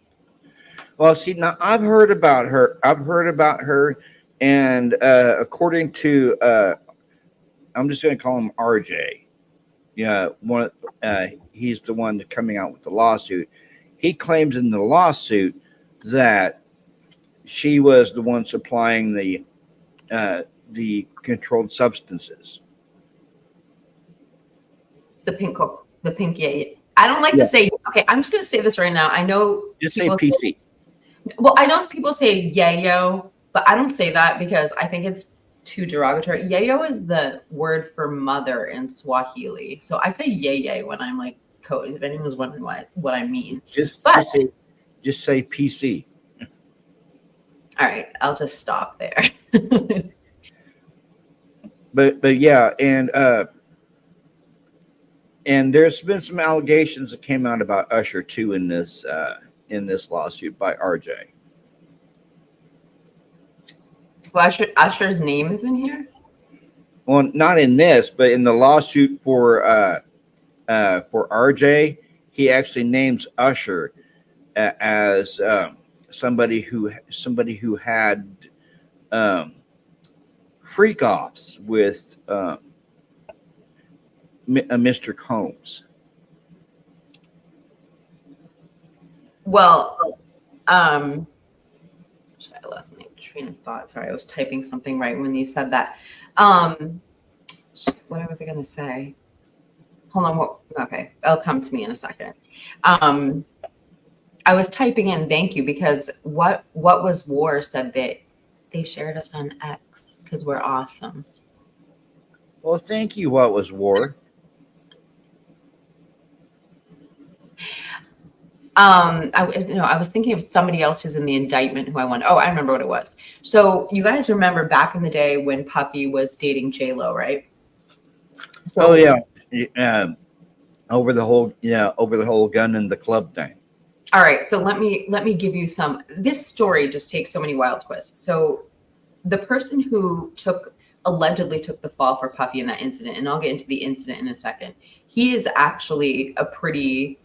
A: Well, see, now I've heard about her. And according to, I'm just going to call him RJ. Yeah, he's the one coming out with the lawsuit. He claims in the lawsuit that she was the one supplying the controlled substances.
B: The pink yay. I don't like to say, okay, I'm just going to say this right now. I know.
A: Just say PC.
B: Well, I know people say yayo, but I don't say that because I think it's too derogatory. Yayo is the word for mother in Swahili. So I say yay when I'm like, code, if anyone's wondering what I mean.
A: Just say PC.
B: All right, I'll just stop there.
A: but yeah, and there's been some allegations that came out about Usher too in this lawsuit by RJ.
B: Well, Usher's name is in here.
A: Well, not in this, but in the lawsuit for RJ, he actually names Usher as somebody who had freak offs with Mr. Combs.
B: Well, I lost my train of thought. Sorry, I was typing something right when you said that. What was I going to say? Hold on. Okay, it'll come to me in a second. I was typing in thank you because what was War said that they shared us on X because we're awesome.
A: Well, thank you. What was War?
B: I was thinking of somebody else who's in the indictment who I went, I remember what it was. So you guys remember back in the day when Puffy was dating J-Lo, right? So,
A: over the whole gun in the club thing.
B: All right, so let me give you some. This story just takes so many wild twists. So the person who allegedly took the fall for Puffy in that incident, and I'll get into the incident in a second, he is actually a pretty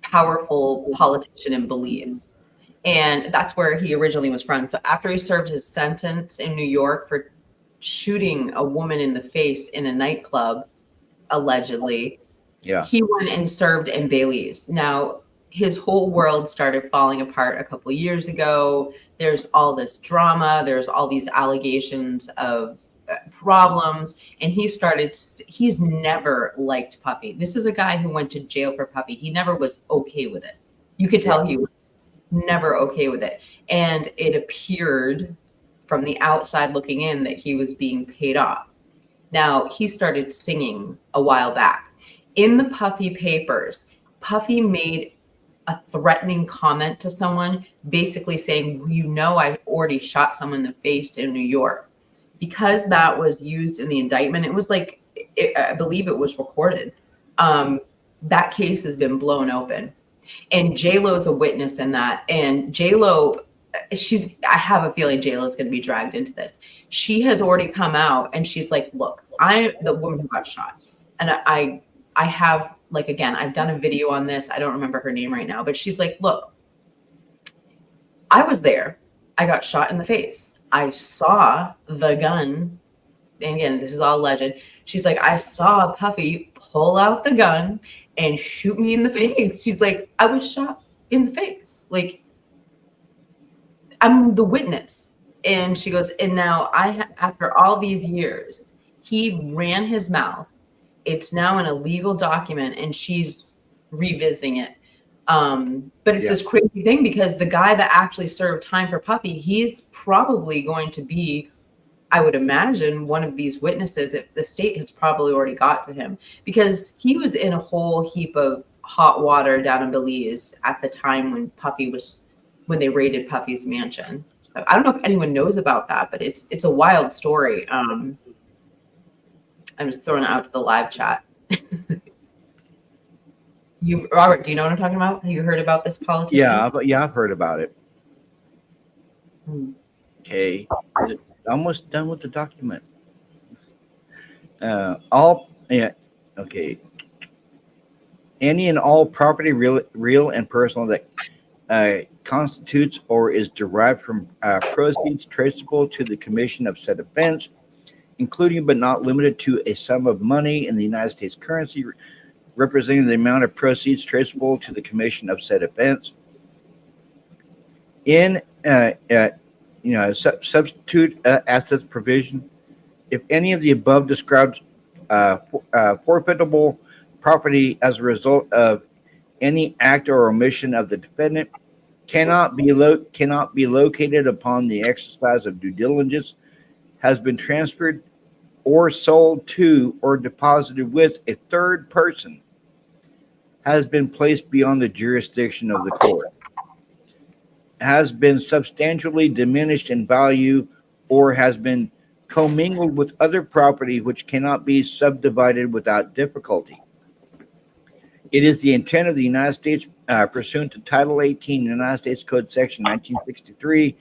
B: powerful politician in Belize. And that's where he originally was from. So after he served his sentence in New York for shooting a woman in the face in a nightclub, allegedly, he went and served in Belize. Now, his whole world started falling apart a couple of years ago. There's all this drama. There's all these allegations of problems. And he's never liked Puffy. This is a guy who went to jail for Puffy. He never was okay with it. You could tell he was never okay with it. And it appeared from the outside looking in that he was being paid off. Now, he started singing a while back. In the Puffy papers, Puffy made a threatening comment to someone, basically saying, I already shot someone in the face in New York. Because that was used in the indictment, it was like, I believe it was recorded. That case has been blown open. And J-Lo is a witness in that. And J-Lo, I have a feeling J-Lo is going to be dragged into this. She has already come out and she's like, look, I'm the woman who got shot. And I have, like, again, I've done a video on this. I don't remember her name right now, but she's like, look, I was there. I got shot in the face. I saw the gun. And again, this is all alleged. She's like, I saw Puffy pull out the gun and shoot me in the face. She's like, I was shot in the face. Like, I'm the witness. And she goes, and now after all these years, he ran his mouth. It's now an illegal document and she's revisiting it. But it's this crazy thing because the guy that actually served time for Puffy, he's probably going to be, I would imagine, one of these witnesses. If the state has probably already got to him because he was in a whole heap of hot water down in Belize at the time when they raided Puffy's mansion. I don't know if anyone knows about that, but it's a wild story. I'm just throwing it out to the live chat. Robert, do you know what I'm talking about? Have you heard about this politician?
A: Yeah, I've heard about it. Okay, almost done with the document. All yeah, okay. Any and all property, real and personal, that constitutes or is derived from proceeds traceable to the commission of said offense, including but not limited to a sum of money in the United States currency representing the amount of proceeds traceable to the commission of said offense. In substitute assets provision, if any of the above described forfeitable property as a result of any act or omission of the defendant cannot be located upon the exercise of due diligence, has been transferred or sold to or deposited with a third person, has been placed beyond the jurisdiction of the court, has been substantially diminished in value, or has been commingled with other property which cannot be subdivided without difficulty. It is the intent of the United States, pursuant to Title 18 United States Code Section 1963,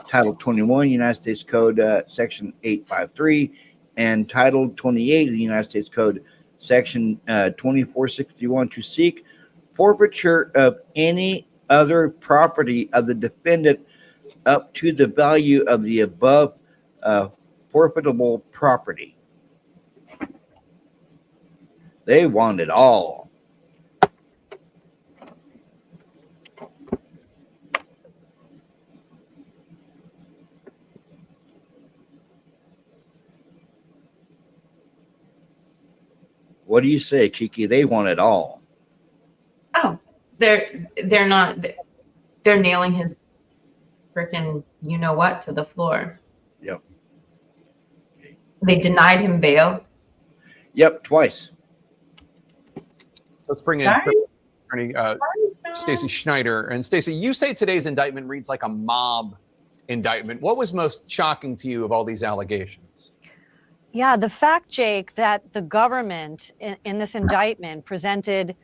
A: Title 21 United States Code Section 853, and Title 28 of the United States Code Section 2461, to seek forfeiture of any other property of the defendant up to the value of the above forfeitable property. They want it all. What do you say, Kiki? They want it all.
B: Oh, they're not. They're nailing his freaking you know what to the floor.
A: Yep.
B: They denied him bail.
A: Yep, twice.
C: Let's bring in Attorney Stacey Schneider. And Stacey, you say today's indictment reads like a mob indictment. What was most shocking to you of all these allegations?
D: Yeah, the fact, Jake, that the government in this indictment presented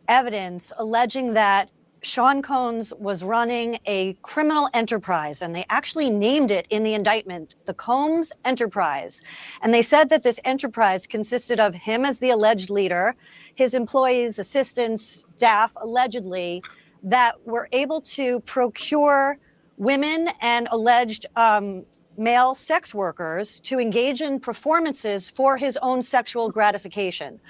D: evidence alleging that Sean Combs was running a criminal enterprise, and they actually named it in the indictment, the Combs Enterprise. And they said that this enterprise consisted of him as the alleged leader, his employees, assistants, staff, allegedly, that were able to procure women and alleged male sex workers to engage in performances for his own sexual gratification.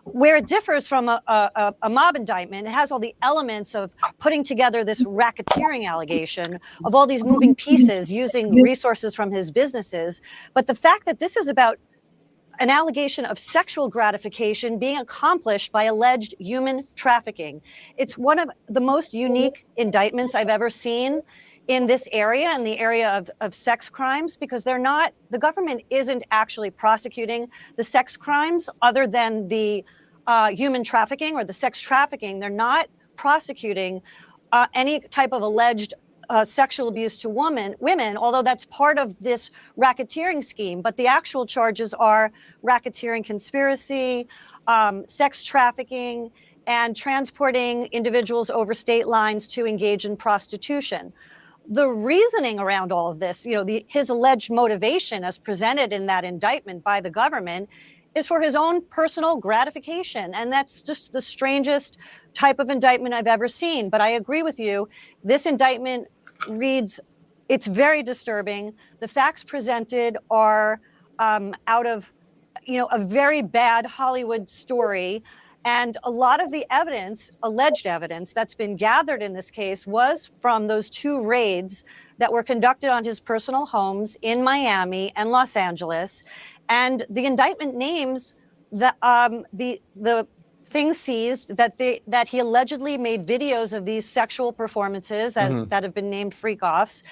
D: Where it differs from a mob indictment, it has all the elements of putting together this racketeering allegation of all these moving pieces using resources from his businesses. But the fact that this is about an allegation of sexual gratification being accomplished by alleged human trafficking, it's one of the most unique indictments I've ever seen in this area, in the area of sex crimes, because the government isn't actually prosecuting the sex crimes other than the human trafficking or the sex trafficking. They're not prosecuting any type of alleged sexual abuse to women, although that's part of this racketeering scheme. But the actual charges are racketeering conspiracy, sex trafficking, and transporting individuals over state lines to engage in prostitution. The reasoning around all of this, his alleged motivation as presented in that indictment by the government is for his own personal gratification. And that's just the strangest type of indictment I've ever seen. But I agree with you. This indictment it's very disturbing. The facts presented are out of, a very bad Hollywood story. And a lot of the alleged evidence that's been gathered in this case was from those two raids that were conducted on his personal homes in Miami and Los Angeles. And the indictment names the things seized that he allegedly made videos of these sexual performances that have been named freak-offs.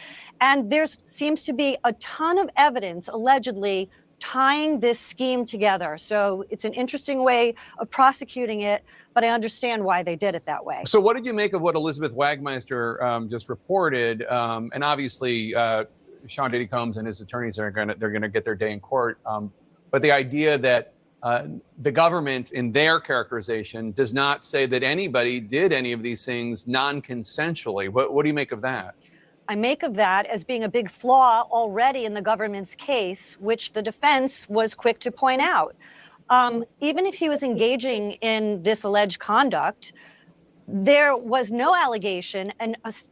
D: And there seems to be a ton of evidence allegedly tying this scheme together. So it's an interesting way of prosecuting it, but I understand why they did it that way.
C: So what did you make of what Elizabeth Wagmeister just reported? And obviously, Sean Diddy Combs and his attorneys they're going to get their day in court. But the idea that the government, in their characterization, does not say that anybody did any of these things non-consensually. What do you make of that?
D: I make of that as being a big flaw already in the government's case, which the defense was quick to point out. Even if he was engaging in this alleged conduct, there was no allegation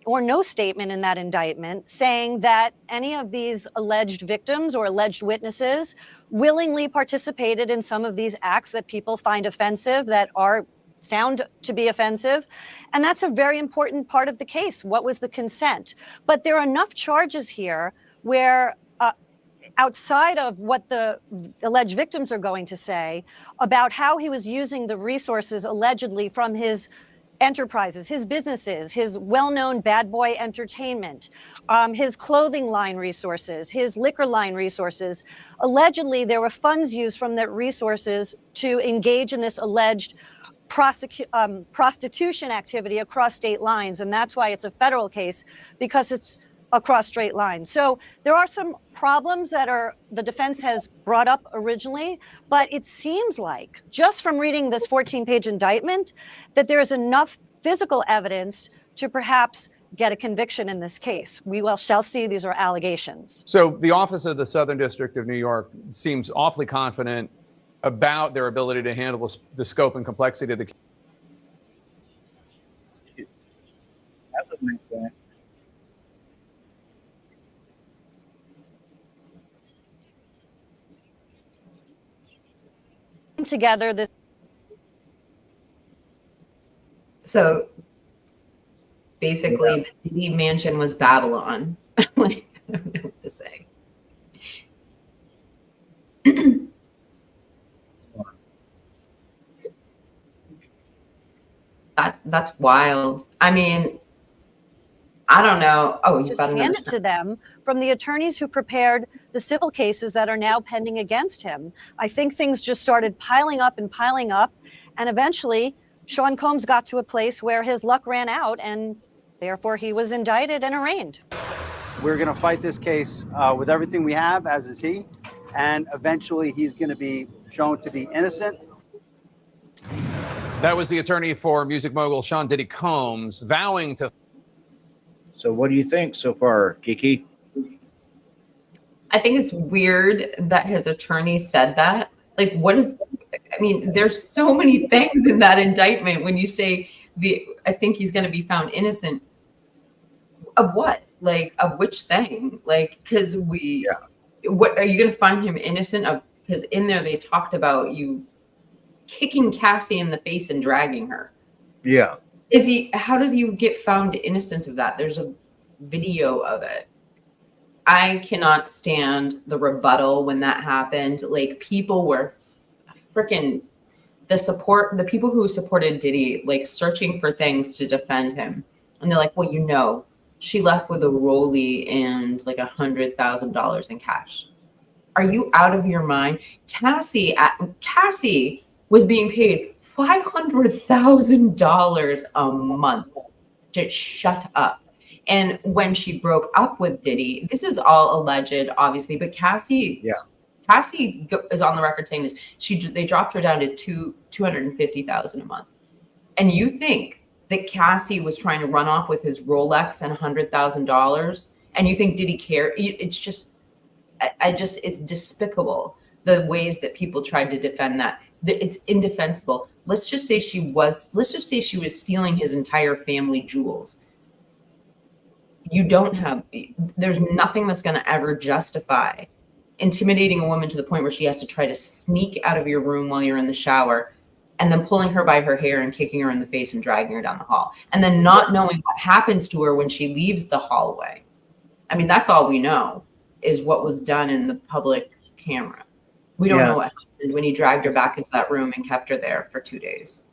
D: or no statement in that indictment saying that any of these alleged victims or alleged witnesses willingly participated in some of these acts that people find offensive, that are sound to be offensive. And that's a very important part of the case. What was the consent? But there are enough charges here where outside of what the alleged victims are going to say about how he was using the resources allegedly from his enterprises, his businesses, his well-known Bad Boy Entertainment, his clothing line resources, his liquor line resources. Allegedly, there were funds used from that resources to engage in this alleged prostitution activity across state lines. And that's why it's a federal case, because it's across straight lines. So there are some problems that the defense has brought up originally, but it seems like just from reading this 14-page indictment that there's enough physical evidence to perhaps get a conviction in this case. Shall see. These are allegations.
C: So the Office of the Southern District of New York seems awfully confident about their ability to handle the scope and complexity of the case.
A: That would make sense.
D: Together this.
B: So basically, the Diddy mansion was Babylon. Like, I don't know what to say. That's wild. I mean, I don't know. Oh, you
D: Just
B: got
D: hand it to them from the attorneys who prepared the civil cases that are now pending against him. I think things just started piling up, and eventually Sean Combs got to a place where his luck ran out, and therefore he was indicted and arraigned.
E: We're going to fight this case with everything we have, as is he, and eventually he's going to be shown to be innocent.
C: That was the attorney for music mogul Sean Diddy Combs vowing to.
A: So what do you think so far, Kiki?
B: I think it's weird that his attorney said that. Like, I mean, there's so many things in that indictment when you say I think he's going to be found innocent of what? Like, of which thing? Like, because what are you going to find him innocent of? Because in there they talked about you kicking Cassie in the face and dragging her.
A: Yeah.
B: How does you get found innocent of that? There's a video of it. I cannot stand the rebuttal when that happened. Like, people were freaking the people who supported Diddy, like, searching for things to defend him. And they're like, well, she left with a rollie and like $100,000 in cash. Are you out of your mind? Cassie was being paid $500,000 a month. Just shut up. And when she broke up with Diddy, this is all alleged, obviously, but Cassie is on the record saying this. They dropped her down to $250,000 a month. And you think that Cassie was trying to run off with his Rolex and $100,000, and you think Diddy cared? It's just, it's despicable the ways that people tried to defend that. It's indefensible. Let's just say she was stealing his entire family jewels. There's nothing that's going to ever justify intimidating a woman to the point where she has to try to sneak out of your room while you're in the shower, and then pulling her by her hair and kicking her in the face and dragging her down the hall, and then not knowing what happens to her when she leaves the hallway. I mean, that's all we know is what was done in the public camera. We don't know what happened when he dragged her back into that room and kept her there for 2 days.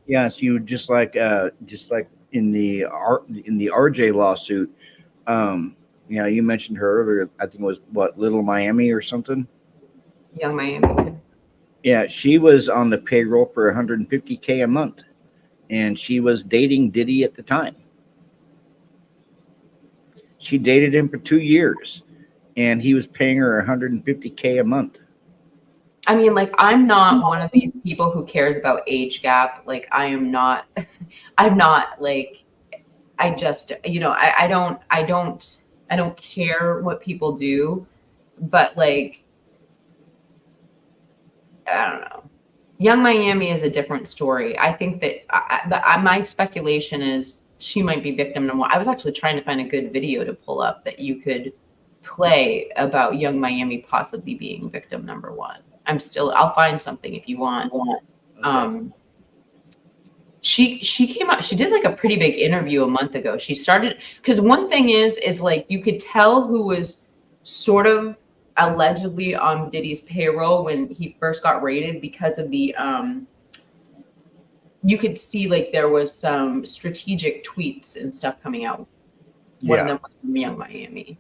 A: Yes, you just like in the RJ lawsuit. You mentioned her earlier. I think it was Little Miami or something.
B: Young Miami.
A: Yeah, she was on the payroll for $150K a month, and she was dating Diddy at the time. She dated him for 2 years, and he was paying her $150K a month.
B: I mean, like, I'm not one of these people who cares about age gap. Like, I'm not like, I just, I don't care what people do, but like, I don't know. Young Miami is a different story. I think that my speculation is she might be victim number one. I was actually trying to find a good video to pull up that you could play about Young Miami possibly being victim number one. I'll find something if you want. She came out, she did like a pretty big interview a month ago. She started, because one thing is like you could tell who was sort of allegedly on Diddy's payroll when he first got raided because of the you could see like there was some strategic tweets and stuff coming out. One of them was from Young Miami.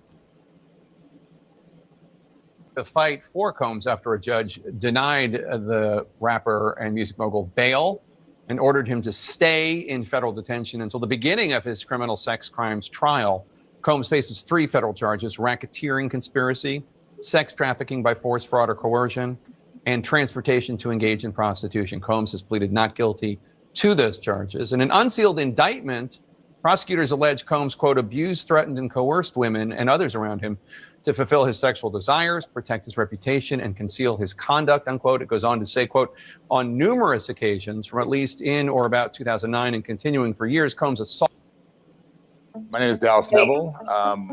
C: The fight for Combs after a judge denied the rapper and music mogul bail and ordered him to stay in federal detention until the beginning of his criminal sex crimes trial. Combs faces 3 federal charges: racketeering conspiracy, sex trafficking by force, fraud, or coercion, and transportation to engage in prostitution. Combs has pleaded not guilty to those charges. In an unsealed indictment, prosecutors allege Combs, quote, abused, threatened, and coerced women and others around him to fulfill his sexual desires, protect his reputation, and conceal his conduct, unquote. It goes on to say, quote, on numerous occasions from at least in or about 2009 and continuing for years, Combs assaulted.
F: My name is Dallas Neville.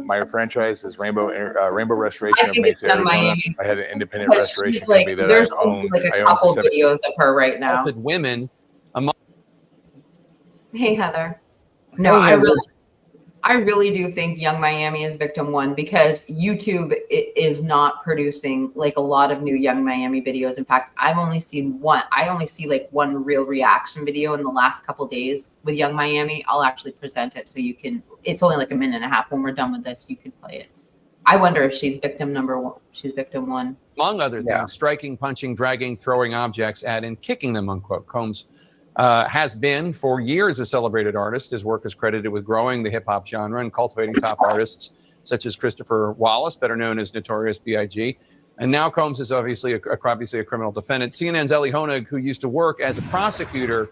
F: My franchise is Rainbow Restoration of Mesa, Arizona.
B: Miami.
F: I had an independent restoration
B: Like,
F: company that
B: there's
F: I
B: only
F: own.
B: like a
F: I
B: couple
F: own 7
B: videos of her right now.
C: Women among.
B: Hey, Heather. No,
A: Hey, Heather.
B: I really do think Young Miami is victim one because YouTube is not producing like a lot of new Young Miami videos. In fact, I've only seen one. I only see like one real reaction video in the last couple days with Young Miami. I'll actually present it so you can. It's only like a minute and a half. When we're done with this, you can play it. I wonder if she's victim number one. She's victim one.
C: Among other things, striking, punching, dragging, throwing objects at, and kicking them, unquote. Combs has been for years a celebrated artist. His work is credited with growing the hip hop genre and cultivating top artists such as Christopher Wallace, better known as Notorious B.I.G. And now Combs is obviously a criminal defendant. CNN's Ellie Honig, who used to work as a prosecutor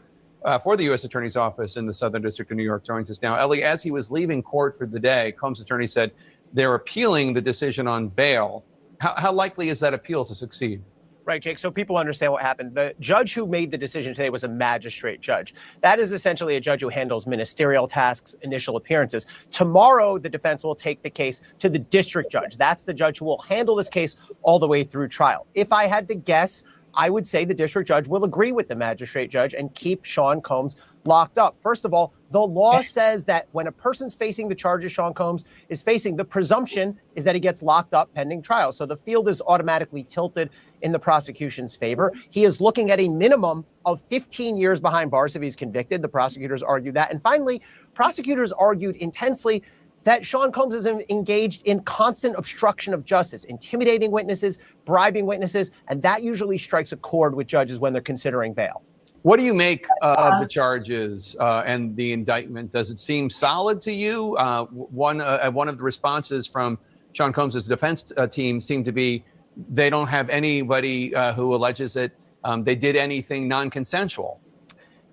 C: for the U.S. Attorney's Office in the Southern District of New York, joins us now. Ellie, as he was leaving court for the day, Combs' attorney said they're appealing the decision on bail. How likely is that appeal to succeed?
G: Right, Jake. So people understand what happened. The judge who made the decision today was a magistrate judge. That is essentially a judge who handles ministerial tasks, initial appearances. Tomorrow, the defense will take the case to the district judge. That's the judge who will handle this case all the way through trial. If I had to guess, I would say the district judge will agree with the magistrate judge and keep Sean Combs locked up. First of all, the law says that when a person's facing the charges Sean Combs is facing, the presumption is that he gets locked up pending trial. So the field is automatically tilted in the prosecution's favor. He is looking at a minimum of 15 years behind bars if he's convicted. The prosecutors argue that. And finally, prosecutors argued intensely that Sean Combs is engaged in constant obstruction of justice, intimidating witnesses, bribing witnesses, and that usually strikes a chord with judges when they're considering bail.
C: What do you make of the charges and the indictment? Does it seem solid to you? One of the responses from Sean Combs' defense team seemed to be they don't have anybody who alleges that they did anything non-consensual.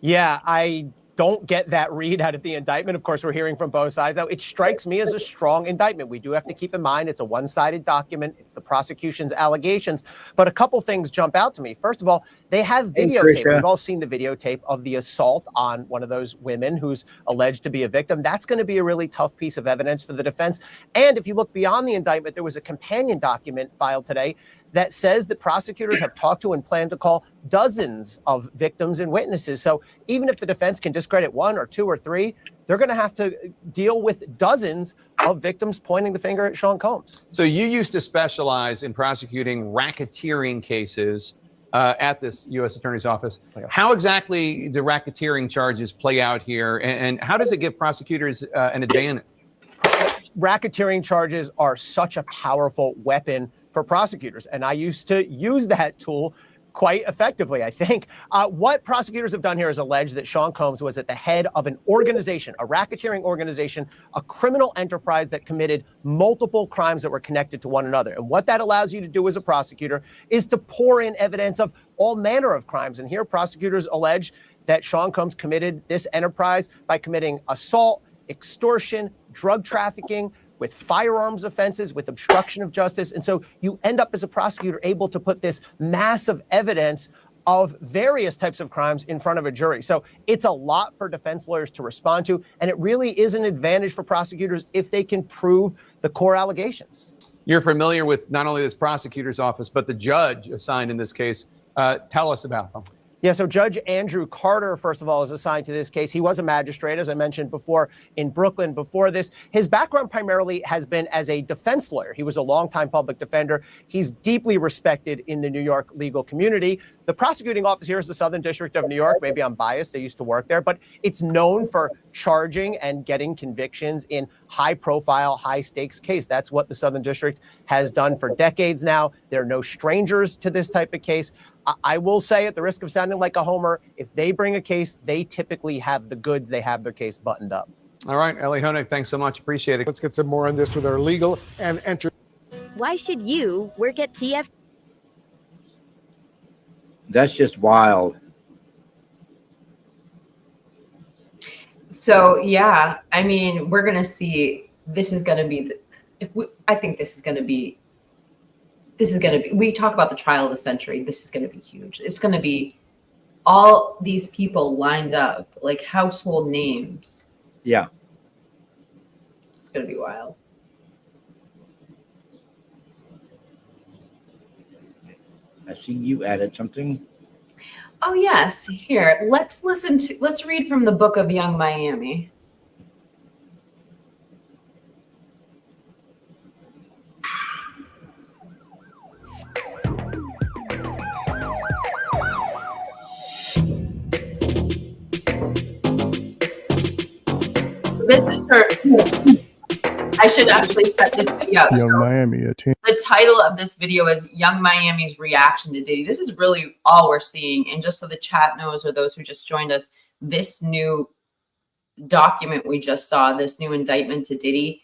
G: Yeah, I don't get that read out of the indictment. Of course, we're hearing from both sides. Now, it strikes me as a strong indictment. We do have to keep in mind it's a one-sided document. It's the prosecution's allegations. But a couple things jump out to me. First of all, they have videotape. We've all seen the videotape of the assault on one of those women who's alleged to be a victim. That's going to be a really tough piece of evidence for the defense. And if you look beyond the indictment, there was a companion document filed today that says that prosecutors have talked to and plan to call dozens of victims and witnesses. So even if the defense can discredit 1 or 2 or 3, they're going to have to deal with dozens of victims pointing the finger at Sean Combs.
C: So you used to specialize in prosecuting racketeering cases at this U.S. Attorney's Office. How exactly do racketeering charges play out here, and how does it give prosecutors an advantage?
G: Racketeering charges are such a powerful weapon for prosecutors, and I used to use that tool quite effectively, I think. What prosecutors have done here is allege that Sean Combs was at the head of an organization, a racketeering organization, a criminal enterprise that committed multiple crimes that were connected to one another. And what that allows you to do as a prosecutor is to pour in evidence of all manner of crimes. And here prosecutors allege that Sean Combs committed this enterprise by committing assault, extortion, drug trafficking, with firearms offenses, with obstruction of justice. And so you end up as a prosecutor able to put this massive evidence of various types of crimes in front of a jury. So it's a lot for defense lawyers to respond to. And it really is an advantage for prosecutors if they can prove the core allegations.
C: You're familiar with not only this prosecutor's office, but the judge assigned in this case. Tell us about them.
G: Yeah, so Judge Andrew Carter, first of all, is assigned to this case. He was a magistrate, as I mentioned before, in Brooklyn before this. His background primarily has been as a defense lawyer. He was a longtime public defender. He's deeply respected in the New York legal community. The prosecuting office here is the Southern District of New York. Maybe I'm biased. I used to work there, but it's known for charging and getting convictions in high-profile, high-stakes case. That's what the Southern District has done for decades now. They're no strangers to this type of case. I will say, at the risk of sounding like a homer, if they bring a case, they typically have the goods. They have their case buttoned up.
C: All right, Ellie Honig, thanks so much. Appreciate it.
H: Let's get some more on this with our legal and
I: Why should you work at TF?
A: That's just wild.
B: So yeah, I mean, we're gonna see. This is gonna be. I think this is gonna be. This is gonna be. We talk about the trial of the century. This is gonna be huge. It's gonna be all these people lined up, like household names.
A: Yeah.
B: It's gonna be wild.
A: I see you added something.
B: Oh yes, here. Let's read from the book of Young Miami. This is her. I should actually set this video up.
H: Young Miami.
B: The title of this video is Young Miami's Reaction to Diddy. This is really all we're seeing. And just so the chat knows, or those who just joined us, this new document we just saw, this new indictment to Diddy,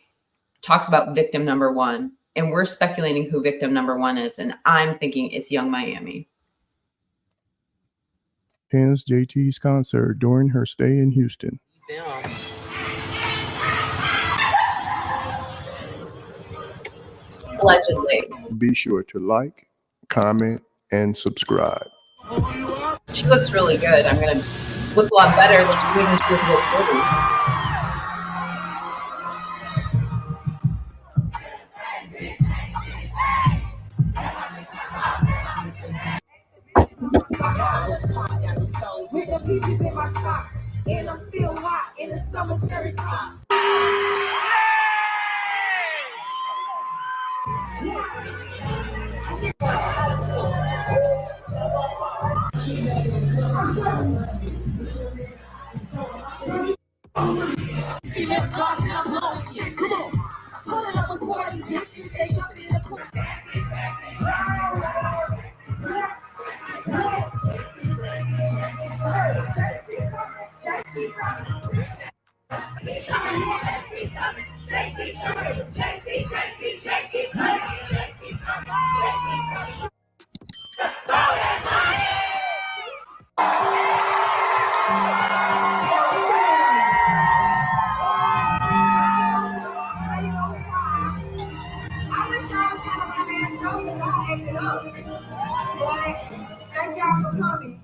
B: talks about victim number one. And we're speculating who victim number one is. And I'm thinking it's Young Miami.
H: Attends JT's concert during her stay in Houston.
B: Allegedly.
H: Be sure to like, comment, and subscribe.
B: She looks really good. Looks a lot better than she did when she was with Diddy.
J: With the pieces in my sock, and I'm still hot in the cemetery top. Thank y'all for coming.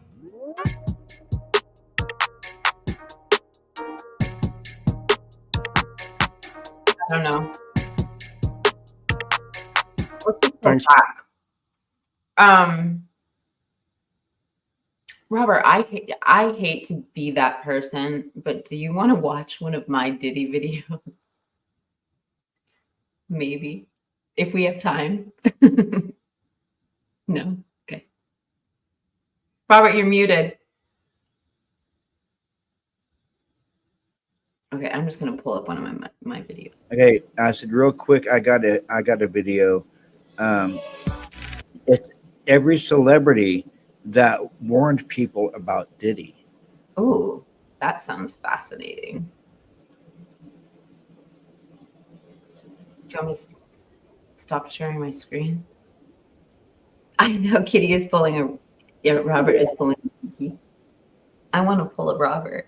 B: I don't know. Let's just go
H: Thanks.
B: back. Robert, I hate to be that person, but do you want to watch one of my Diddy videos? Maybe, if we have time. No? Okay. Robert, you're muted. Okay, I'm just gonna pull up one of my videos.
A: Okay, I said real quick. I got a video. It's every celebrity that warned people about Diddy.
B: Oh, that sounds fascinating. Do you want me to stop sharing my screen? I know Kitty is pulling a. Yeah, Robert is pulling a Kiki. I want to pull a Robert.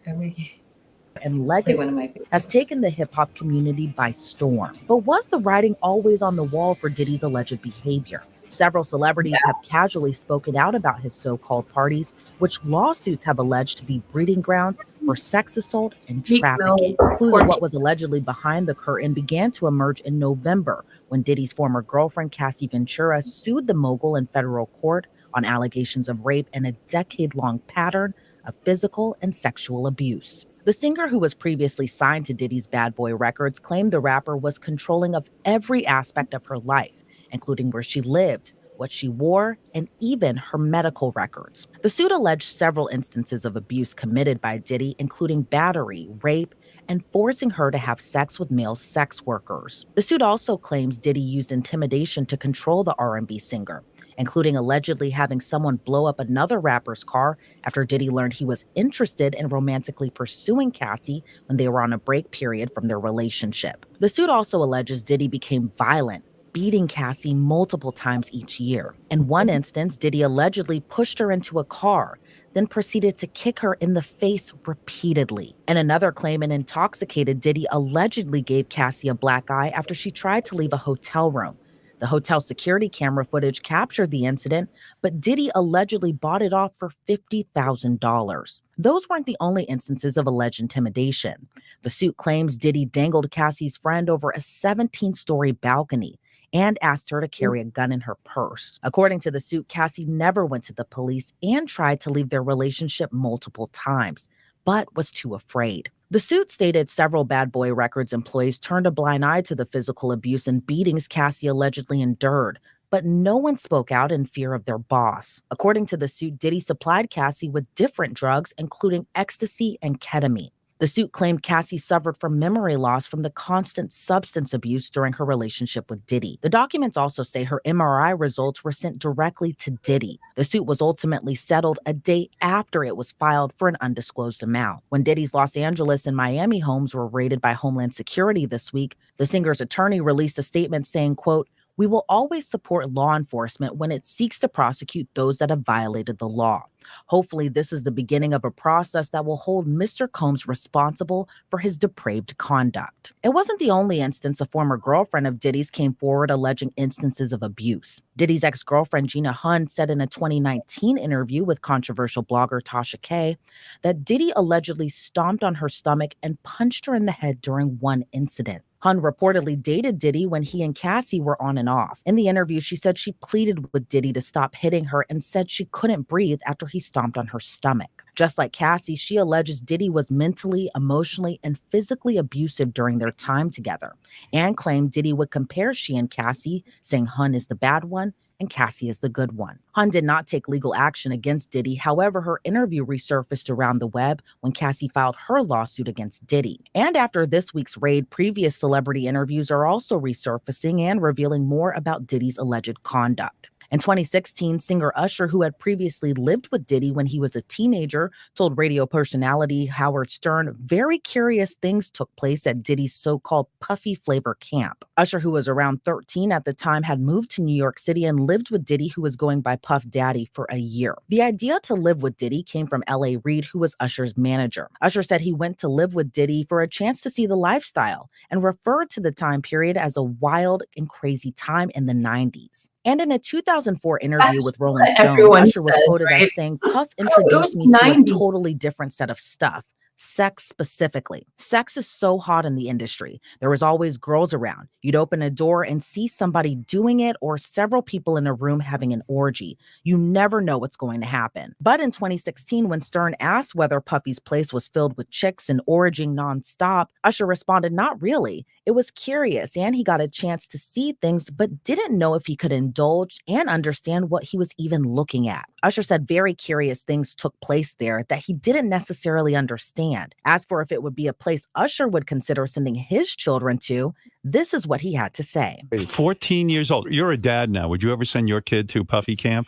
K: and
B: Like
K: legacy
B: one of my favorites.
K: has taken the hip hop community by storm. But was the writing always on the wall for Diddy's alleged behavior? Several celebrities have casually spoken out about his so-called parties, which lawsuits have alleged to be breeding grounds for sex assault and
B: Meek
K: trafficking.
B: Mill,
K: Clues of
B: Courtney.
K: what was allegedly behind the curtain began to emerge in November when Diddy's former girlfriend, Cassie Ventura, sued the mogul in federal court on allegations of rape and a decade-long pattern of physical and sexual abuse. The singer, who was previously signed to Diddy's Bad Boy Records, claimed the rapper was controlling of every aspect of her life, including where she lived, what she wore, and even her medical records. The suit alleged several instances of abuse committed by Diddy, including battery, rape, and forcing her to have sex with male sex workers. The suit also claims Diddy used intimidation to control the R&B singer, including allegedly having someone blow up another rapper's car after Diddy learned he was interested in romantically pursuing Cassie when they were on a break period from their relationship. The suit also alleges Diddy became violent, beating Cassie multiple times each year. In one instance, Diddy allegedly pushed her into a car, then proceeded to kick her in the face repeatedly. In another claim, an intoxicated Diddy allegedly gave Cassie a black eye after she tried to leave a hotel room. The hotel security camera footage captured the incident, but Diddy allegedly bought it off for $50,000. Those weren't the only instances of alleged intimidation. The suit claims Diddy dangled Cassie's friend over a 17-story balcony and asked her to carry a gun in her purse. According to the suit, Cassie never went to the police and tried to leave their relationship multiple times, but was too afraid. The suit stated several Bad Boy Records employees turned a blind eye to the physical abuse and beatings Cassie allegedly endured, but no one spoke out in fear of their boss. According to the suit, Diddy supplied Cassie with different drugs, including ecstasy and ketamine. The suit claimed Cassie suffered from memory loss from the constant substance abuse during her relationship with Diddy. The documents also say her MRI results were sent directly to Diddy. The suit was ultimately settled a day after it was filed for an undisclosed amount. When Diddy's Los Angeles and Miami homes were raided by Homeland Security this week, the singer's attorney released a statement saying, quote, "We will always support law enforcement when it seeks to prosecute those that have violated the law. Hopefully, this is the beginning of a process that will hold Mr. Combs responsible for his depraved conduct." It wasn't the only instance a former girlfriend of Diddy's came forward alleging instances of abuse. Diddy's ex-girlfriend Gina Hunn said in a 2019 interview with controversial blogger Tasha K that Diddy allegedly stomped on her stomach and punched her in the head during one incident. Hunn reportedly dated Diddy when he and Cassie were on and off. In the interview, she said she pleaded with Diddy to stop hitting her and said she couldn't breathe after he stomped on her stomach. Just like Cassie, she alleges Diddy was mentally, emotionally, and physically abusive during their time together, and claimed Diddy would compare she and Cassie, saying Hunn is the bad one and Cassie is the good one. Hunn did not take legal action against Diddy. However, her interview resurfaced around the web when Cassie filed her lawsuit against Diddy. And after this week's raid, previous celebrity interviews are also resurfacing and revealing more about Diddy's alleged conduct. In 2016, singer Usher, who had previously lived with Diddy when he was a teenager, told radio personality Howard Stern very curious things took place at Diddy's so-called Puffy Flavor camp. Usher, who was around 13 at the time, had moved to New York City and lived with Diddy, who was going by Puff Daddy, for a year. The idea to live with Diddy came from L.A. Reid, who was Usher's manager. Usher said he went to live with Diddy for a chance to see the lifestyle and referred to the time period as a wild and crazy time in the 90s. And in a 2004 interview with Rolling Stone, Usher was quoted as saying, "Puff introduced me to a totally different set of stuff. Sex specifically. Sex is so hot in the industry. There was always girls around. You'd open a door and see somebody doing it or several people in a room having an orgy. You never know what's going to happen." But in 2016, when Stern asked whether Puffy's place was filled with chicks and orgying nonstop, Usher responded, "Not really. It was curious and he got a chance to see things, but didn't know if he could indulge and understand what he was even looking at." Usher said very curious things took place there that he didn't necessarily understand. As for if it would be a place Usher would consider sending his children to, this is what he had to say.
L: 14 years old. You're a dad now. Would you ever send your kid to Puffy camp?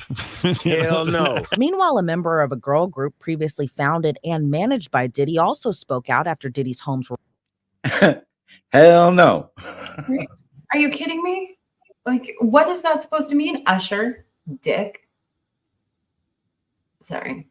K: Hell no. Meanwhile, a member of a girl group previously founded and managed by Diddy also spoke out after Diddy's homes were...
A: Hell no.
B: Are you kidding me? Like, what is that supposed to mean, Usher? Dick. Sorry.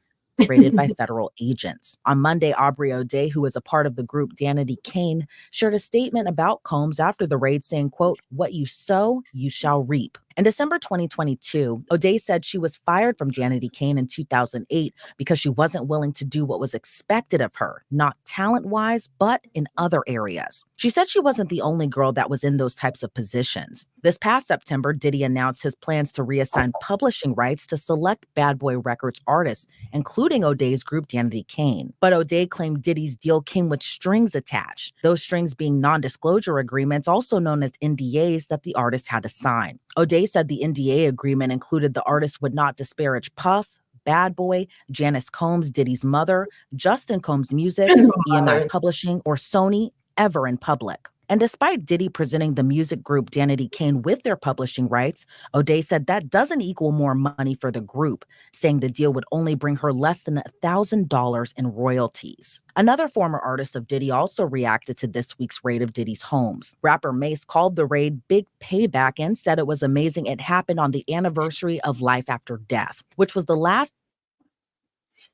K: raided by federal agents. On Monday, Aubrey O'Day, who is a part of the group Danity Kane, shared a statement about Combs after the raid saying, quote, "What you sow, you shall reap." In December 2022, O'Day said she was fired from Danity Kane in 2008 because she wasn't willing to do what was expected of her, not talent-wise, but in other areas. She said she wasn't the only girl that was in those types of positions. This past September, Diddy announced his plans to reassign publishing rights to select Bad Boy Records artists, including O'Day's group Danity Kane. But O'Day claimed Diddy's deal came with strings attached, those strings being non-disclosure agreements, also known as NDAs, that the artist had to sign. O'Day said the NDA agreement included the artist would not disparage Puff, Bad Boy, Janice Combs, Diddy's mother, Justin Combs Music, EMI Publishing, or Sony ever in public. And despite Diddy presenting the music group Danity Kane with their publishing rights, O'Day said that doesn't equal more money for the group, saying the deal would only bring her less than $1,000 in royalties. Another former artist of Diddy also reacted to this week's raid of Diddy's homes. Rapper Mace called the raid big payback and said it was amazing it happened on the anniversary of Life After Death, which was the last.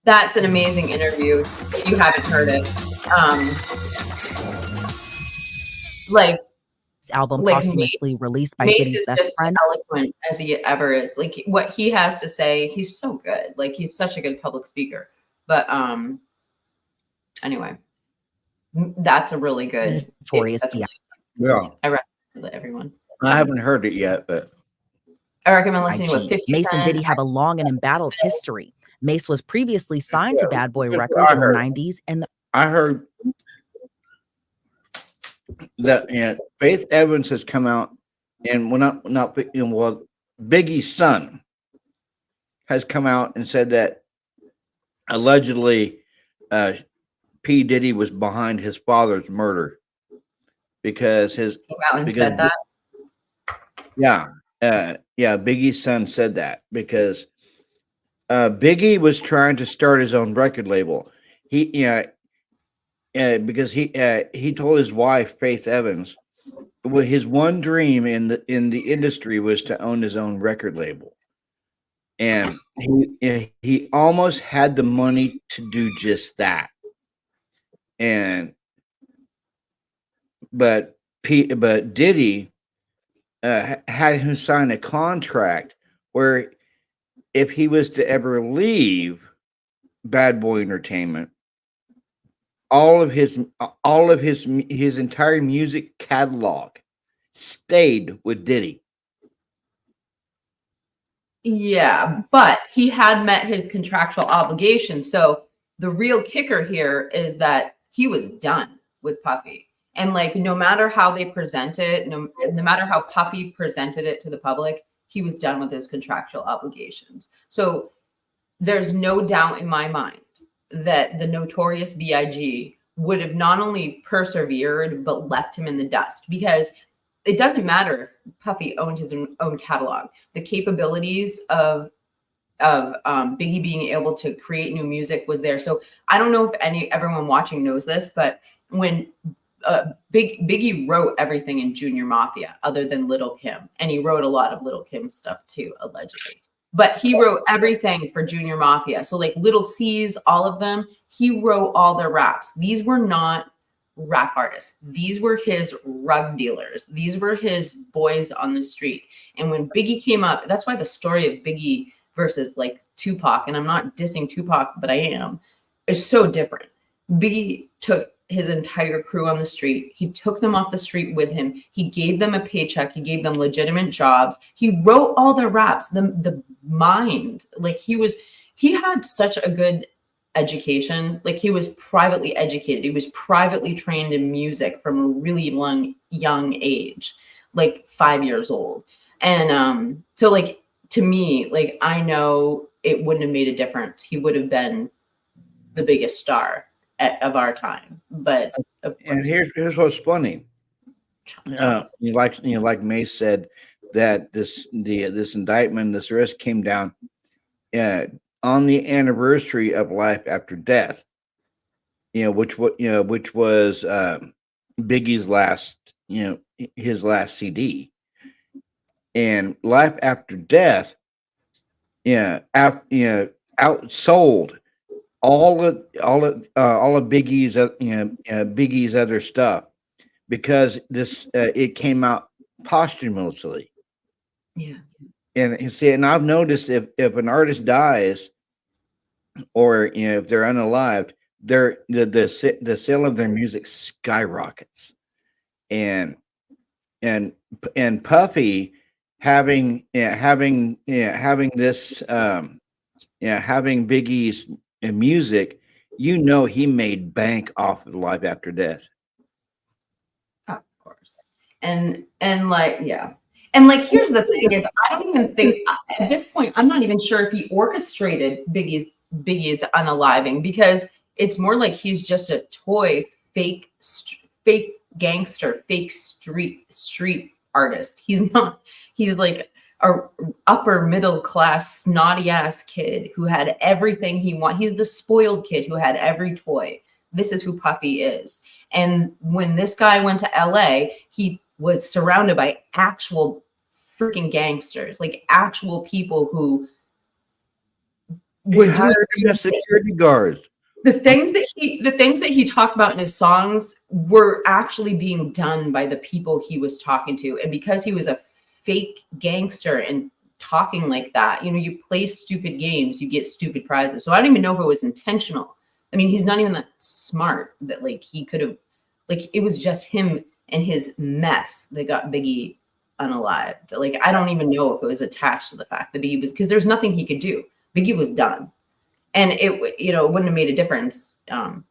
B: That's an amazing interview if you haven't heard it.
K: Album posthumously released by
B: Mace
K: Diddy's
B: is
K: best
B: just
K: friend.
B: eloquent as he ever is. Like what he has to say, he's so good. Like he's such a good public speaker. But anyway, that's a really good.
K: Notorious
A: Yeah,
B: I recommend it to everyone.
A: I haven't heard it yet, but
B: I recommend listening to
K: IG.
B: 50
K: Mace and
B: Cent.
K: Diddy have a long and embattled history. Mace was previously signed to Bad Boy
A: that's what
K: Records
A: I
K: in the
A: heard.
K: 90s, and
A: I heard that Faith Evans has come out, and Biggie's son has come out and said that allegedly P. Diddy was behind his father's murder because
B: Came out and said that.
A: Biggie's son said that because Biggie was trying to start his own record label. Because he told his wife Faith Evans, his one dream in the industry was to own his own record label, and he almost had the money to do just that. But Diddy had him sign a contract where if he was to ever leave Bad Boy Entertainment, all of his entire music catalog stayed with Diddy.
B: Yeah, but he had met his contractual obligations. So the real kicker here is that he was done with Puffy. And like, no matter how they present it, no matter how Puffy presented it to the public, he was done with his contractual obligations. So there's no doubt in my mind that the notorious B.I.G. would have not only persevered, but left him in the dust, because it doesn't matter if Puffy owned his own catalog. The capabilities of Biggie being able to create new music was there. So I don't know if everyone watching knows this, but when Biggie wrote everything in Junior Mafia other than Little Kim, and he wrote a lot of Little Kim stuff too, allegedly. But he wrote everything for Junior Mafia. So like Little C's, all of them, he wrote all their raps. These were not rap artists. These were his rug dealers. These were his boys on the street. And when Biggie came up, that's why the story of Biggie versus like Tupac, and I'm not dissing Tupac, but I am, is so different. Biggie took his entire crew on the street. He took them off the street with him. He gave them a paycheck. He gave them legitimate jobs. He wrote all their raps. The mind, like he had such a good education. Like he was privately educated. He was privately trained in music from a really young age, like 5 years old. And so like, to me, like, I know it wouldn't have made a difference. He would have been the biggest star of our time. But
A: and here's what's funny. Like Mace said, that this indictment, this arrest came down on the anniversary of Life After Death. Which was Biggie's last, his last CD. And Life After Death, outsold all of Biggie's other stuff, because this it came out posthumously.
B: Yeah.
A: And you see, and I've noticed if an artist dies, or if they're unalived, the sale of their music skyrockets. And and Puffy having this having Biggie's music, he made bank off of life after death.
B: Of course. And like, yeah. And like, here's the thing is, I don't even think at this point, I'm not even sure if he orchestrated Biggie's unaliving, because it's more like he's just a toy, fake gangster, fake street artist. He's not, he's like a upper middle class snotty ass kid who had everything he wanted. He's the spoiled kid who had every toy. This is who Puffy is. And when this guy went to LA, he was surrounded by actual freaking gangsters, like actual people who were doing
A: security guards.
B: The things that he talked about in his songs were actually being done by the people he was talking to. And because he was a fake gangster and talking like that, you play stupid games, you get stupid prizes. So I don't even know if it was intentional. I mean, he's not even that smart that like he could have, like, it was just him and his mess that got Biggie unalived. Like, I don't even know if it was attached to the fact that Biggie was, because there's nothing he could do. Biggie was done. And it wouldn't have made a difference. I'm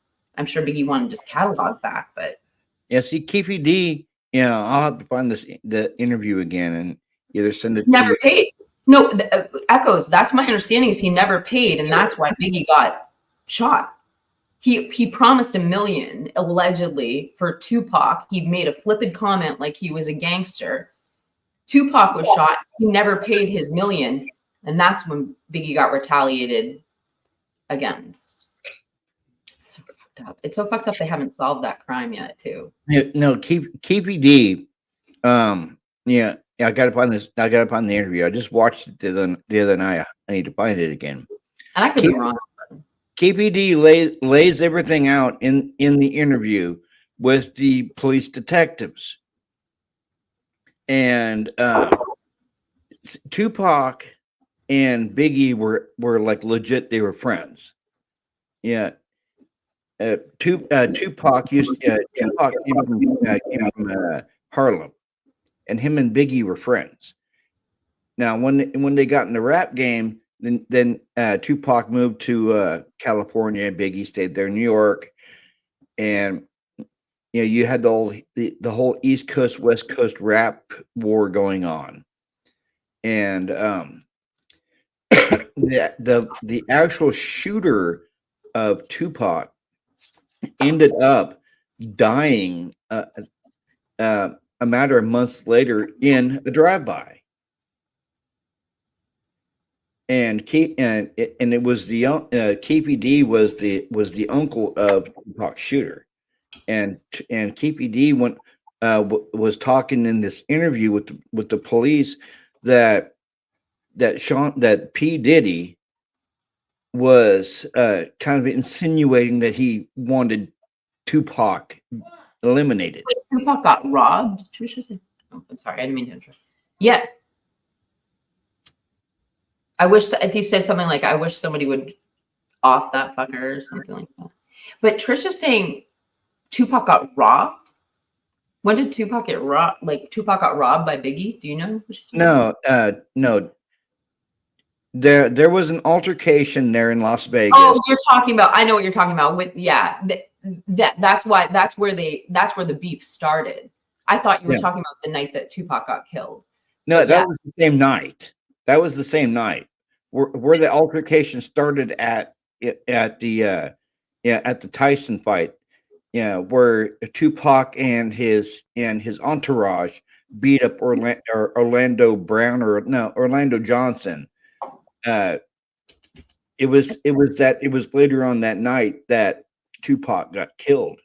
B: sure Biggie wanted his catalog back, but
A: yeah, see, Keefy D, I'll have to find the interview again and either send it.
B: Never paid. No, Echoes. That's my understanding, is he never paid, and that's why Biggie got shot. He promised $1 million allegedly for Tupac. He made a flippant comment like he was a gangster. Tupac was shot. He never paid his $1 million, and that's when Biggie got retaliated against. It's so fucked up. It's so fucked up they haven't solved that crime yet, too.
A: Yeah, no, Keefy D. I got to find this. I got to find the interview. I just watched it the other night. I need to find it again.
B: And I could be wrong.
A: Keefy D lays everything out in the interview with the police detectives, and Tupac and Biggie were like legit. They were friends. Yeah. Tupac came from Harlem, and him and Biggie were friends. Now, when they got in the rap game, then Tupac moved to California. Biggie stayed there in New York, and you had the whole East Coast West Coast rap war going on, and the actual shooter of Tupac ended up dying a matter of months later in a drive-by. And it was the KPD was the uncle of Tupac's shooter, and KPD was talking in this interview with the police that P. Diddy was kind of insinuating that he wanted Tupac eliminated.
B: Wait, Tupac got robbed? Oh, I'm sorry, I didn't mean to interrupt. Yeah. I wish, if he said something like, I wish somebody would off that fucker or something like that. But Trisha's saying Tupac got robbed? When did Tupac get robbed? Like, Tupac got robbed by Biggie? Do you know?
A: No. There was an altercation there in Las Vegas.
B: Oh, you're talking about, I know what you're talking about. That's where the beef started. I thought you were talking about the night that Tupac got killed.
A: No, that was the same night. That was the same night where the altercation started at the Tyson fight. Yeah, where Tupac and his entourage beat up Orlando Johnson. It was later on that night that Tupac got killed.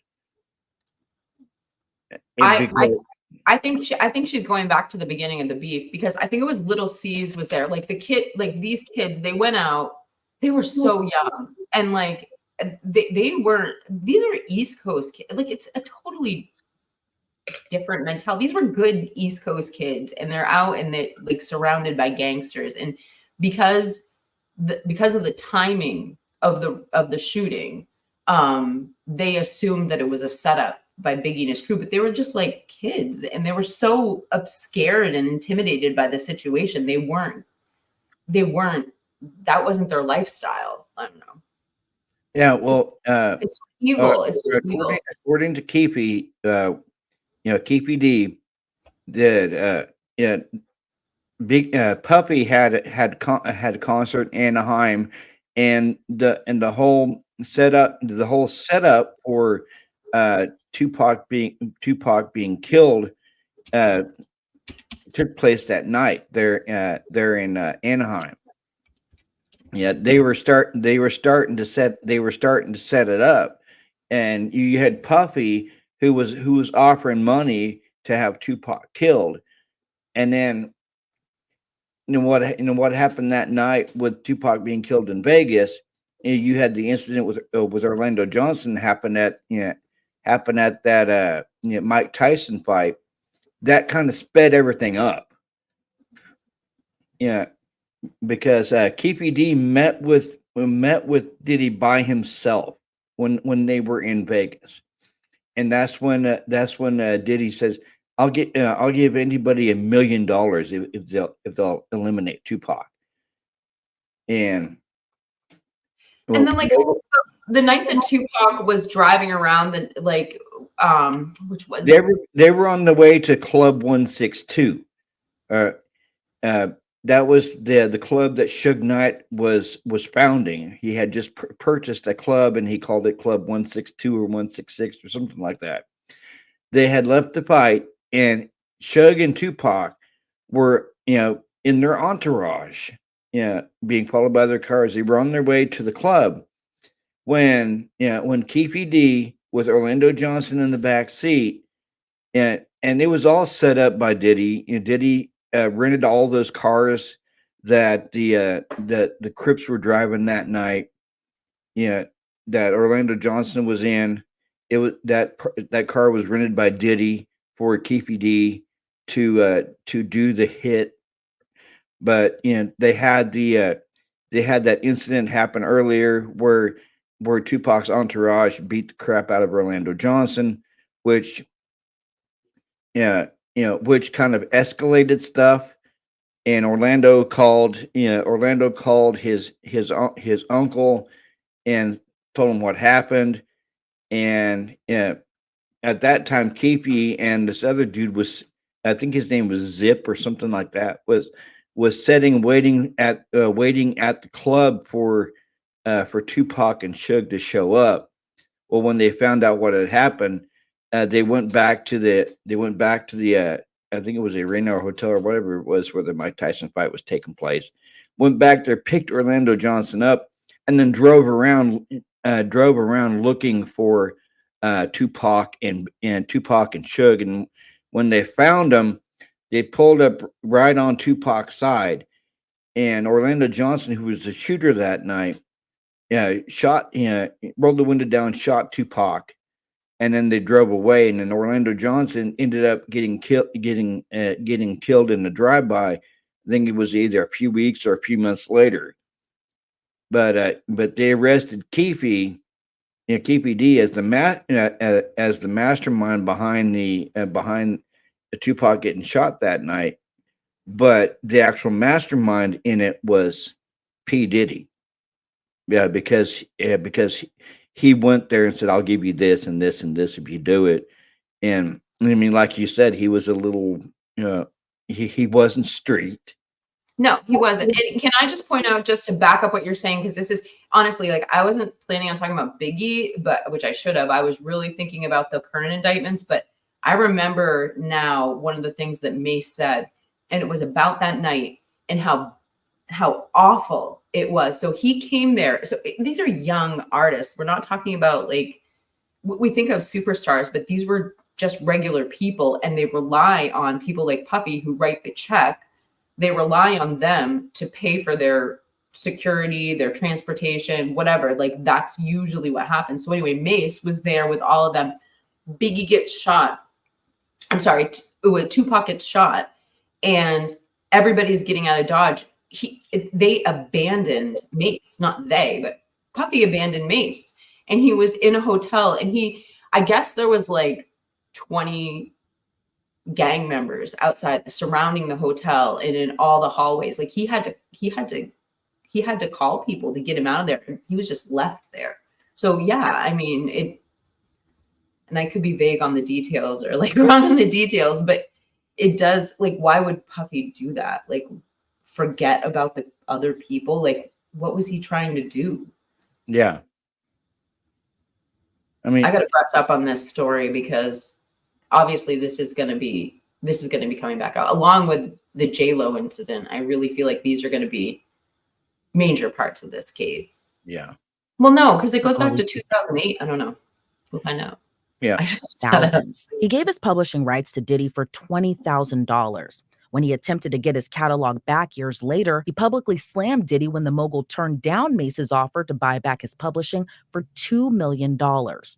B: I think she's going back to the beginning of the beef, because I think it was Little C's was there. Like these kids, they went out, they were so young, and like they weren't. These are East Coast kids. Like, it's a totally different mentality. These were good East Coast kids, and they're out and they like surrounded by gangsters. And because of the timing of the shooting, they assumed that it was a setup by Biggie and his crew, but they were just like kids, and they were so scared and intimidated by the situation. They weren't. That wasn't their lifestyle. I don't know.
A: Yeah, well,
B: It's evil. It's evil.
A: according to Keefe, Keefe D did, Big Puffy had a concert in Anaheim, and the whole setup for Tupac being killed took place that night there in Anaheim. Yeah, they were starting to set it up, and you had Puffy who was offering money to have Tupac killed, and then what happened that night with Tupac being killed in Vegas. You had the incident with Orlando Johnson happen at that Mike Tyson fight. That kind of sped everything up. Yeah, because Keefe D met with Diddy by himself when they were in Vegas, and that's when Diddy says, I'll give anybody $1 million if they'll eliminate Tupac. And
B: then like the night that Tupac was driving around, which was
A: they were on the way to Club 162. That was the club that Suge Knight was founding. He had just purchased a club, and he called it Club 162 or 166 or something like that. They had left the fight, and Suge and Tupac were, in their entourage, being followed by their cars. They were on their way to the club when Keefe D with Orlando Johnson in the back seat, and it was all set up by Diddy. Diddy rented all those cars that the Crips were driving that night. That Orlando Johnson was in. It was that car was rented by Diddy for Keefe D to do the hit. But they had that incident happen earlier where Tupac's entourage beat the crap out of Orlando Johnson, which kind of escalated stuff. And Orlando called his uncle and told him what happened. And at that time, Keefe and this other dude was, I think his name was Zip or something like that, was waiting at the club for Tupac and Suge to show up. Well, when they found out what had happened, they went back to the I think it was the Arena or hotel or whatever it was where the Mike Tyson fight was taking place. Went back there, picked Orlando Johnson up, and then drove around looking for Tupac and Suge. And when they found him, they pulled up right on Tupac's side. And Orlando Johnson, who was the shooter that night, rolled the window down, shot Tupac, and then they drove away. And then Orlando Johnson ended up getting killed in the drive-by. I think it was either a few weeks or a few months later. But they arrested Keefe D as the mastermind behind the Tupac getting shot that night. But the actual mastermind in it was P. Diddy. Yeah, because he went there and said, I'll give you this and this and this if you do it. And I mean, like you said, he was a little, he wasn't street.
B: No, he wasn't. And can I just point out, just to back up what you're saying, because this is honestly, like, I wasn't planning on talking about Biggie, but which I should have. I was really thinking about the current indictments, but I remember now one of the things that Mace said, and it was about that night and how awful it was. So he came there. So these are young artists. We're not talking about, like, we think of superstars, but these were just regular people, and they rely on people like Puffy who write the check. They rely on them to pay for their security, their transportation, whatever. Like that's usually what happens. So anyway, Mace was there with all of them. Biggie gets shot. I'm sorry, Tupac gets shot, and everybody's getting out of Dodge. They abandoned Mace, not they, but Puffy abandoned Mace, and he was in a hotel, and I guess there was like 20 gang members outside surrounding the hotel and in all the hallways. Like he had to call people to get him out of there. He was just left there. So yeah, I mean, and I could be vague on the details or like wrong on the details, but it does, like, why would Puffy do that? Like, forget about the other people? Like, what was he trying to do?
A: Yeah. I mean,
B: I got to brush up on this story because obviously this is going to be coming back out along with the J-Lo incident. I really feel like these are going to be major parts of this case.
A: Yeah.
B: Well, no, because it goes back to 2008. I don't know. We'll find out.
A: Yeah.
K: Thousands. He gave his publishing rights to Diddy for $20,000. When he attempted to get his catalog back years later, he publicly slammed Diddy when the mogul turned down Mace's offer to buy back his publishing for $2 million.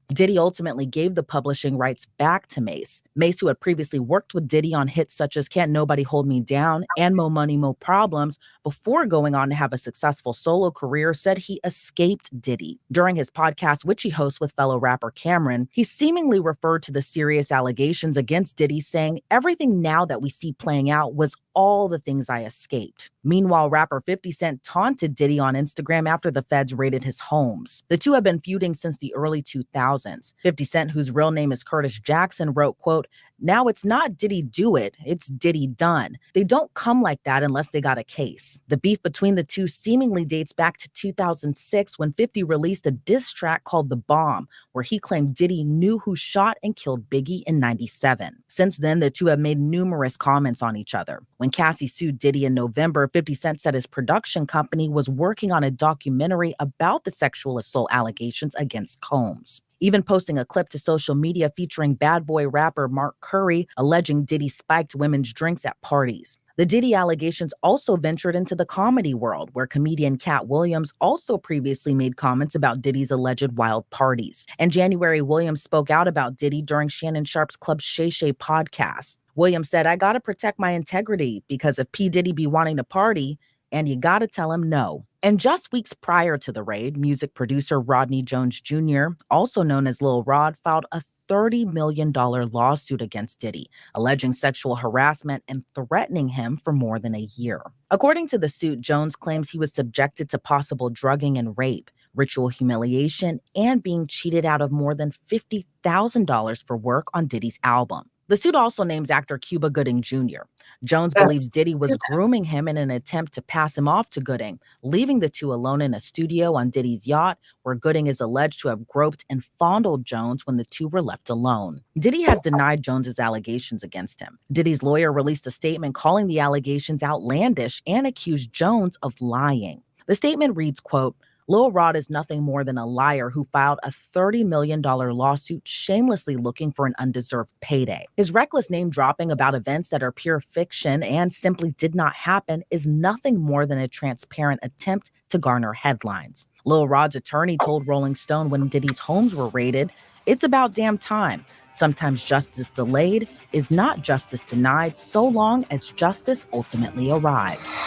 K: Diddy ultimately gave the publishing rights back to Mace. Mace, who had previously worked with Diddy on hits such as Can't Nobody Hold Me Down and Mo Money, Mo Problems, before going on to have a successful solo career, said he escaped Diddy. During his podcast, which he hosts with fellow rapper Cameron, he seemingly referred to the serious allegations against Diddy, saying, "Everything now that we see playing out was all the things I escaped." Meanwhile, rapper 50 Cent taunted Diddy on Instagram after the feds raided his homes. The two have been feuding since the early 2000s. 50 Cent, whose real name is Curtis Jackson, wrote, quote, "Now it's not Diddy do it, it's Diddy done. They don't come like that unless they got a case." The beef between the two seemingly dates back to 2006 when 50 released a diss track called The Bomb, where he claimed Diddy knew who shot and killed Biggie in '97. Since then, the two have made numerous comments on each other. When Cassie sued Diddy in November, 50 Cent said his production company was working on a documentary about the sexual assault allegations against Combs, even posting a clip to social media featuring bad boy rapper Mark Curry alleging Diddy spiked women's drinks at parties. The Diddy allegations also ventured into the comedy world, where comedian Cat Williams also previously made comments about Diddy's alleged wild parties. In January, Williams spoke out about Diddy during Shannon Sharp's Club Shay Shay podcast. Williams said, "I gotta protect my integrity because if P. Diddy be wanting to party, and you gotta tell him no." And just weeks prior to the raid, music producer Rodney Jones Jr., also known as Lil Rod, filed a $30 million lawsuit against Diddy, alleging sexual harassment and threatening him for more than a year. According to the suit, Jones claims he was subjected to possible drugging and rape, ritual humiliation, and being cheated out of more than $50,000 for work on Diddy's album. The suit also names actor Cuba Gooding Jr. Jones believes Diddy was grooming him in an attempt to pass him off to Gooding, leaving the two alone in a studio on Diddy's yacht, where Gooding is alleged to have groped and fondled Jones when the two were left alone. Diddy has denied Jones's allegations against him. Diddy's lawyer released a statement calling the allegations outlandish and accused Jones of lying. The statement reads, quote, "Lil Rod is nothing more than a liar who filed a $30 million lawsuit shamelessly looking for an undeserved payday. His reckless name dropping about events that are pure fiction and simply did not happen is nothing more than a transparent attempt to garner headlines." Lil Rod's attorney told Rolling Stone when Diddy's homes were raided, "It's about damn time. Sometimes justice delayed is not justice denied so long as justice ultimately arrives."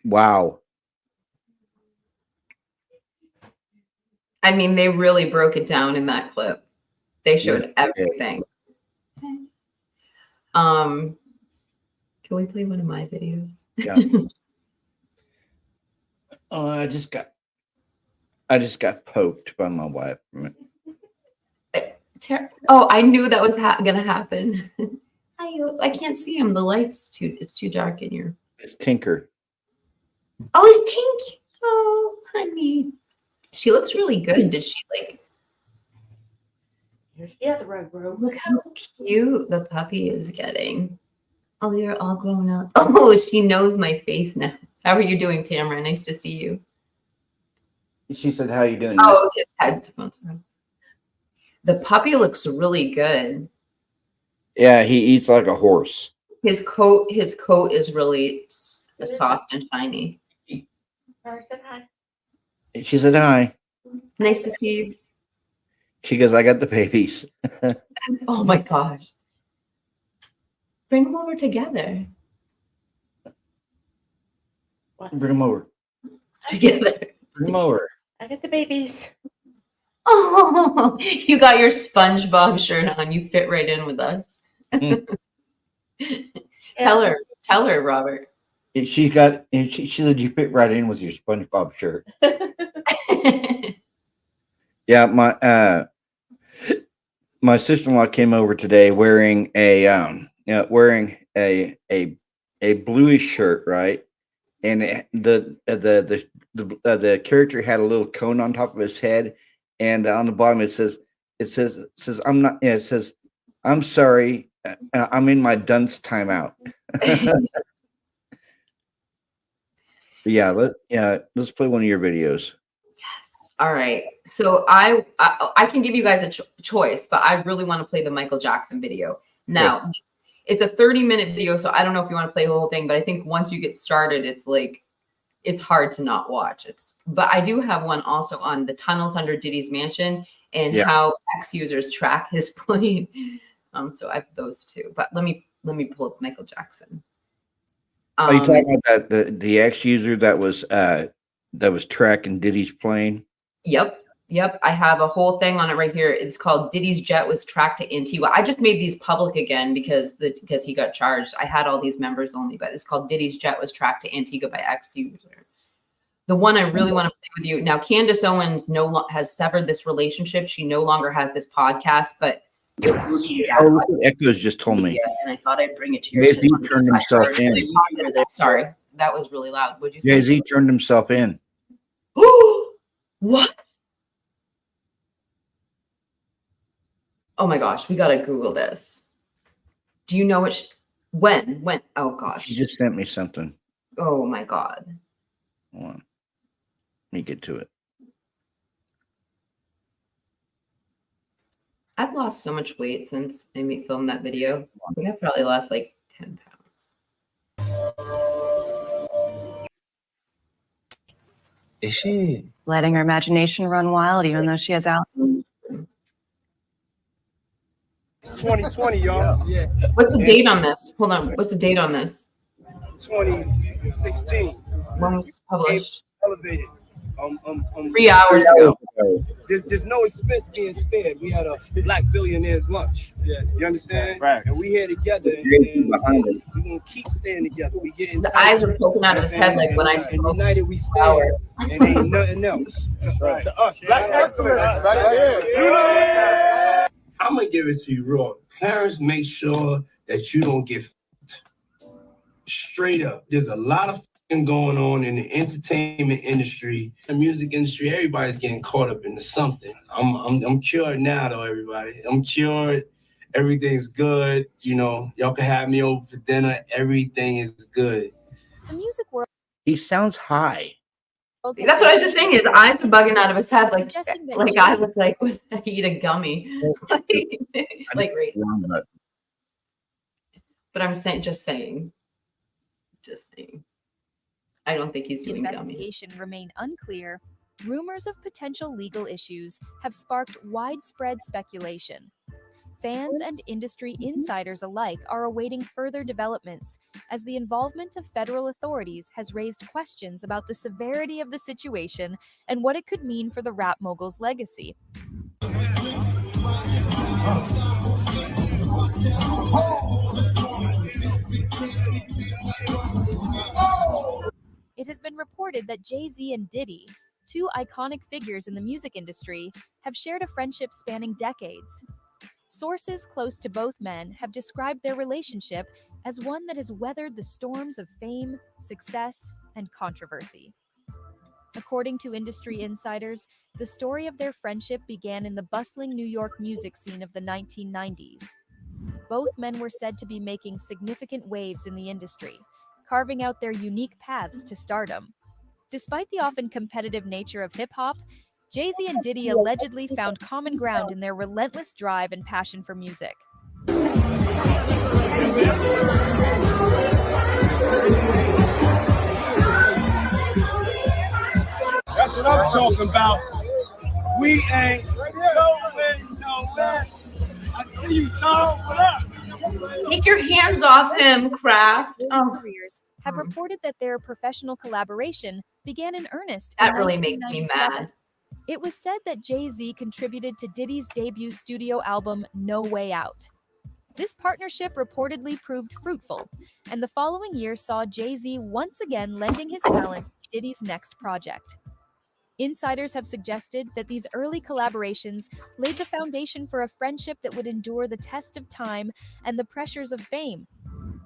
A: Wow.
B: I mean, they really broke it down in that clip. They showed everything. Okay. Can we play one of my videos?
A: Yeah. Oh, I just got poked by my wife.
B: Oh, I knew that was gonna happen. I can't see him. The light's it's too dark in here.
A: It's Tinker.
B: Oh, it's Tink. Oh, honey. She looks really good. Did she like?
M: Yeah, the right bro.
B: Look how cute the puppy is getting. Oh, you're all grown up. Oh, she knows my face now. How are you doing, Tamara? Nice to see you.
A: She said, "How you doing?"
B: Oh, his headphones. The puppy looks really good.
A: Yeah, he eats like a horse.
B: His coat is really just soft and shiny.
A: She said hi.
B: Nice to see you.
A: She goes, I got the babies.
B: Oh my gosh. Bring them over together.
A: Bring them over.
B: Together.
A: Bring them over.
M: I got the babies.
B: Oh, you got your SpongeBob shirt on. You fit right in with us. Tell her, Robert.
A: She said you fit right in with your SpongeBob shirt. Yeah, my sister-in-law came over today wearing a bluish shirt, right? And the character had a little cone on top of his head, and on the bottom it says I'm sorry, I'm in my dunce timeout. Let's play one of your videos.
B: Yes. All right. So I can give you guys a choice, but I really want to play the Michael Jackson video. Now, it's a 30-minute video, so I don't know if you want to play the whole thing, but I think once you get started, it's hard to not watch. But I do have one also on the tunnels under Diddy's mansion and how ex-users track his plane. So I have those two. But let me pull up Michael Jackson.
A: Are you talking about the ex-user that was tracking Diddy's plane?
B: Yep. I have a whole thing on it right here. It's called Diddy's jet was tracked to Antigua. I just made these public again because he got charged. I had all these members only, but it's called Diddy's jet was tracked to Antigua by ex-user. The one I really want to play with you now. Candace Owens has severed this relationship. She no longer has this podcast, but.
A: Echoes just told me.
B: Yeah, and I thought I'd bring it to your
A: Jay-Z
B: attention.
A: turned himself in.
B: Sorry, that was really loud. Would you say?
A: Jay-Z turned himself in.
B: What? Oh my gosh, we gotta Google this. Do you know when? Oh gosh.
A: She just sent me something.
B: Oh my God.
A: Hold on. Let me get to it.
B: I've lost so much weight since I filmed that video. I think I've probably lost like 10 pounds.
N: Is she
O: letting her imagination run wild, even though she has out?
P: It's 2020, y'all. Yeah.
B: What's the date on this? Hold on. What's the date on this?
P: 2016.
B: When was this published?
P: Elevated.
B: 3 hours ago.
P: There's no expense being spared. We had a black billionaire's lunch. Yeah. You understand? Right. And we here together. And we're gonna keep staying together. We getting
B: his eyes are poking out of his head like when I smoke.
P: United we stand, and ain't nothing else. Right. To us. Black excellence. Right here. I'm gonna give it to you raw. Parents, make sure that you don't get straight up. There's a lot of going on in the entertainment industry, the music industry. Everybody's getting caught up into something. I'm cured now, though. Everybody, I'm cured. Everything's good. You know, y'all can have me over for dinner. Everything is good.
I: The music world.
A: He sounds high.
B: That's what I was just saying. His eyes are bugging out of his head, like I look like when I eat a gummy, like right. But I'm saying, just saying. I don't think he's doing
Q: investigation
B: gummies.
Q: Remain unclear. Rumors of potential legal issues have sparked widespread speculation. Fans and industry insiders alike are awaiting further developments, as the involvement of federal authorities has raised questions about the severity of the situation and what it could mean for the rap mogul's legacy. It has been reported that Jay-Z and Diddy, two iconic figures in the music industry, have shared a friendship spanning decades. Sources close to both men have described their relationship as one that has weathered the storms of fame, success, and controversy. According to industry insiders, the story of their friendship began in the bustling New York music scene of the 1990s. Both men were said to be making significant waves in the industry, carving out their unique paths to stardom. Despite the often competitive nature of hip-hop, Jay-Z and Diddy allegedly found common ground in their relentless drive and passion for music.
P: That's what I'm talking about. We ain't going nowhere. I see you, Tom. What up?
B: Take your hands off him, Kraft. Oh,
Q: Careers have reported that their professional collaboration began in earnest
B: that
Q: in
B: really makes me
Q: 1997.
B: mad.
Q: It was said that Jay-Z contributed to Diddy's debut studio album, No Way Out. This partnership reportedly proved fruitful, and the following year saw Jay-Z once again lending his talents to Diddy's next project. Insiders have suggested that these early collaborations laid the foundation for a friendship that would endure the test of time and the pressures of fame.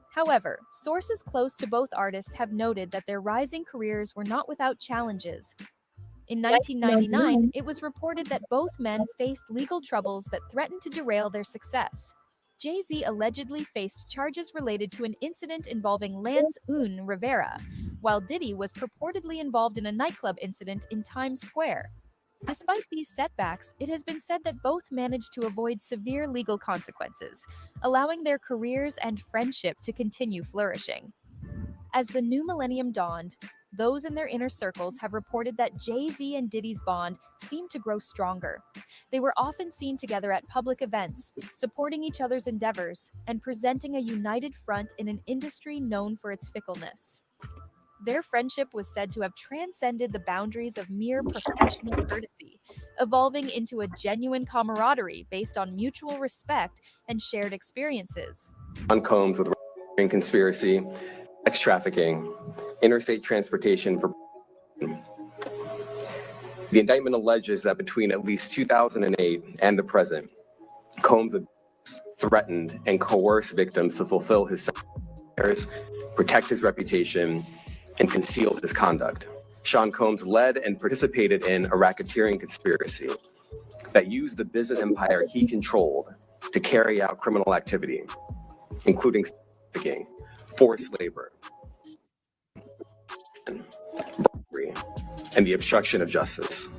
Q: However, sources close to both artists have noted that their rising careers were not without challenges. In 1999, it was reported that both men faced legal troubles that threatened to derail their success. Jay-Z allegedly faced charges related to an incident involving Lance Rivera, while Diddy was purportedly involved in a nightclub incident in Times Square. Despite these setbacks, it has been said that both managed to avoid severe legal consequences, allowing their careers and friendship to continue flourishing. As the new millennium dawned, those in their inner circles have reported that Jay-Z and Diddy's bond seemed to grow stronger. They were often seen together at public events, supporting each other's endeavors, and presenting a united front in an industry known for its fickleness. Their friendship was said to have transcended the boundaries of mere professional courtesy, evolving into a genuine camaraderie based on mutual respect and shared experiences.
M: On Combs with conspiracy, sex trafficking, interstate transportation for. The indictment alleges that between at least 2008 and the present, Combs threatened and coerced victims to fulfill his desires, protect his reputation, and conceal his conduct. Sean Combs led and participated in a racketeering conspiracy that used the business empire he controlled to carry out criminal activity, including trafficking, forced labor, bribery, and the obstruction of justice.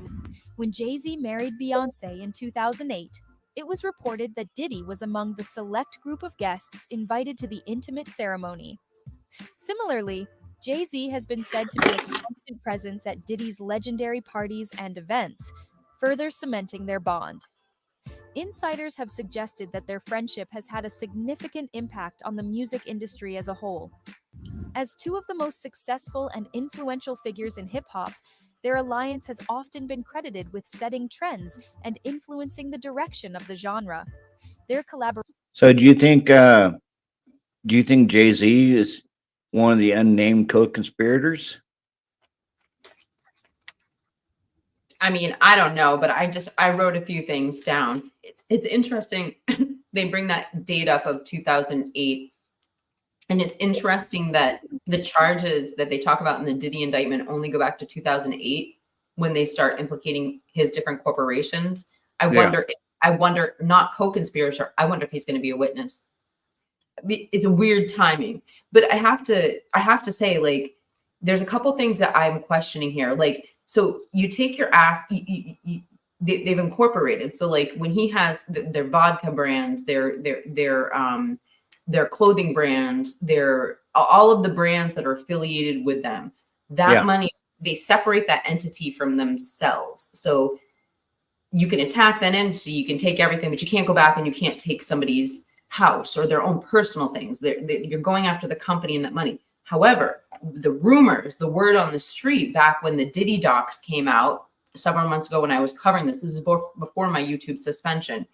Q: When Jay-Z married Beyoncé in 2008, it was reported that Diddy was among the select group of guests invited to the intimate ceremony. Similarly, Jay-Z has been said to be a constant presence at Diddy's legendary parties and events, further cementing their bond. Insiders have suggested that their friendship has had a significant impact on the music industry as a whole. As two of the most successful and influential figures in hip-hop, their alliance has often been credited with setting trends and influencing the direction of the genre. Their collaboration.
A: So do you think Jay-Z is one of the unnamed co-conspirators?
B: I mean, I don't know, but I wrote a few things down. It's interesting. They bring that date up of 2008. And it's interesting that the charges that they talk about in the Diddy indictment only go back to 2008 when they start implicating his different corporations. I wonder, not co-conspirator, I wonder if he's going to be a witness. It's a weird timing, but I have to say, like, there's a couple things that I'm questioning here. Like, so you take your ass, they've incorporated. So like when he has their vodka brands, their clothing brands, their all of the brands that are affiliated with them, that money, they separate that entity from themselves. So you can attack that entity, you can take everything, but you can't go back and you can't take somebody's house or their own personal things. You're going after the company and that money. However, the rumors, the word on the street back when the Diddy docs came out several months ago when I was covering this is before my YouTube suspension.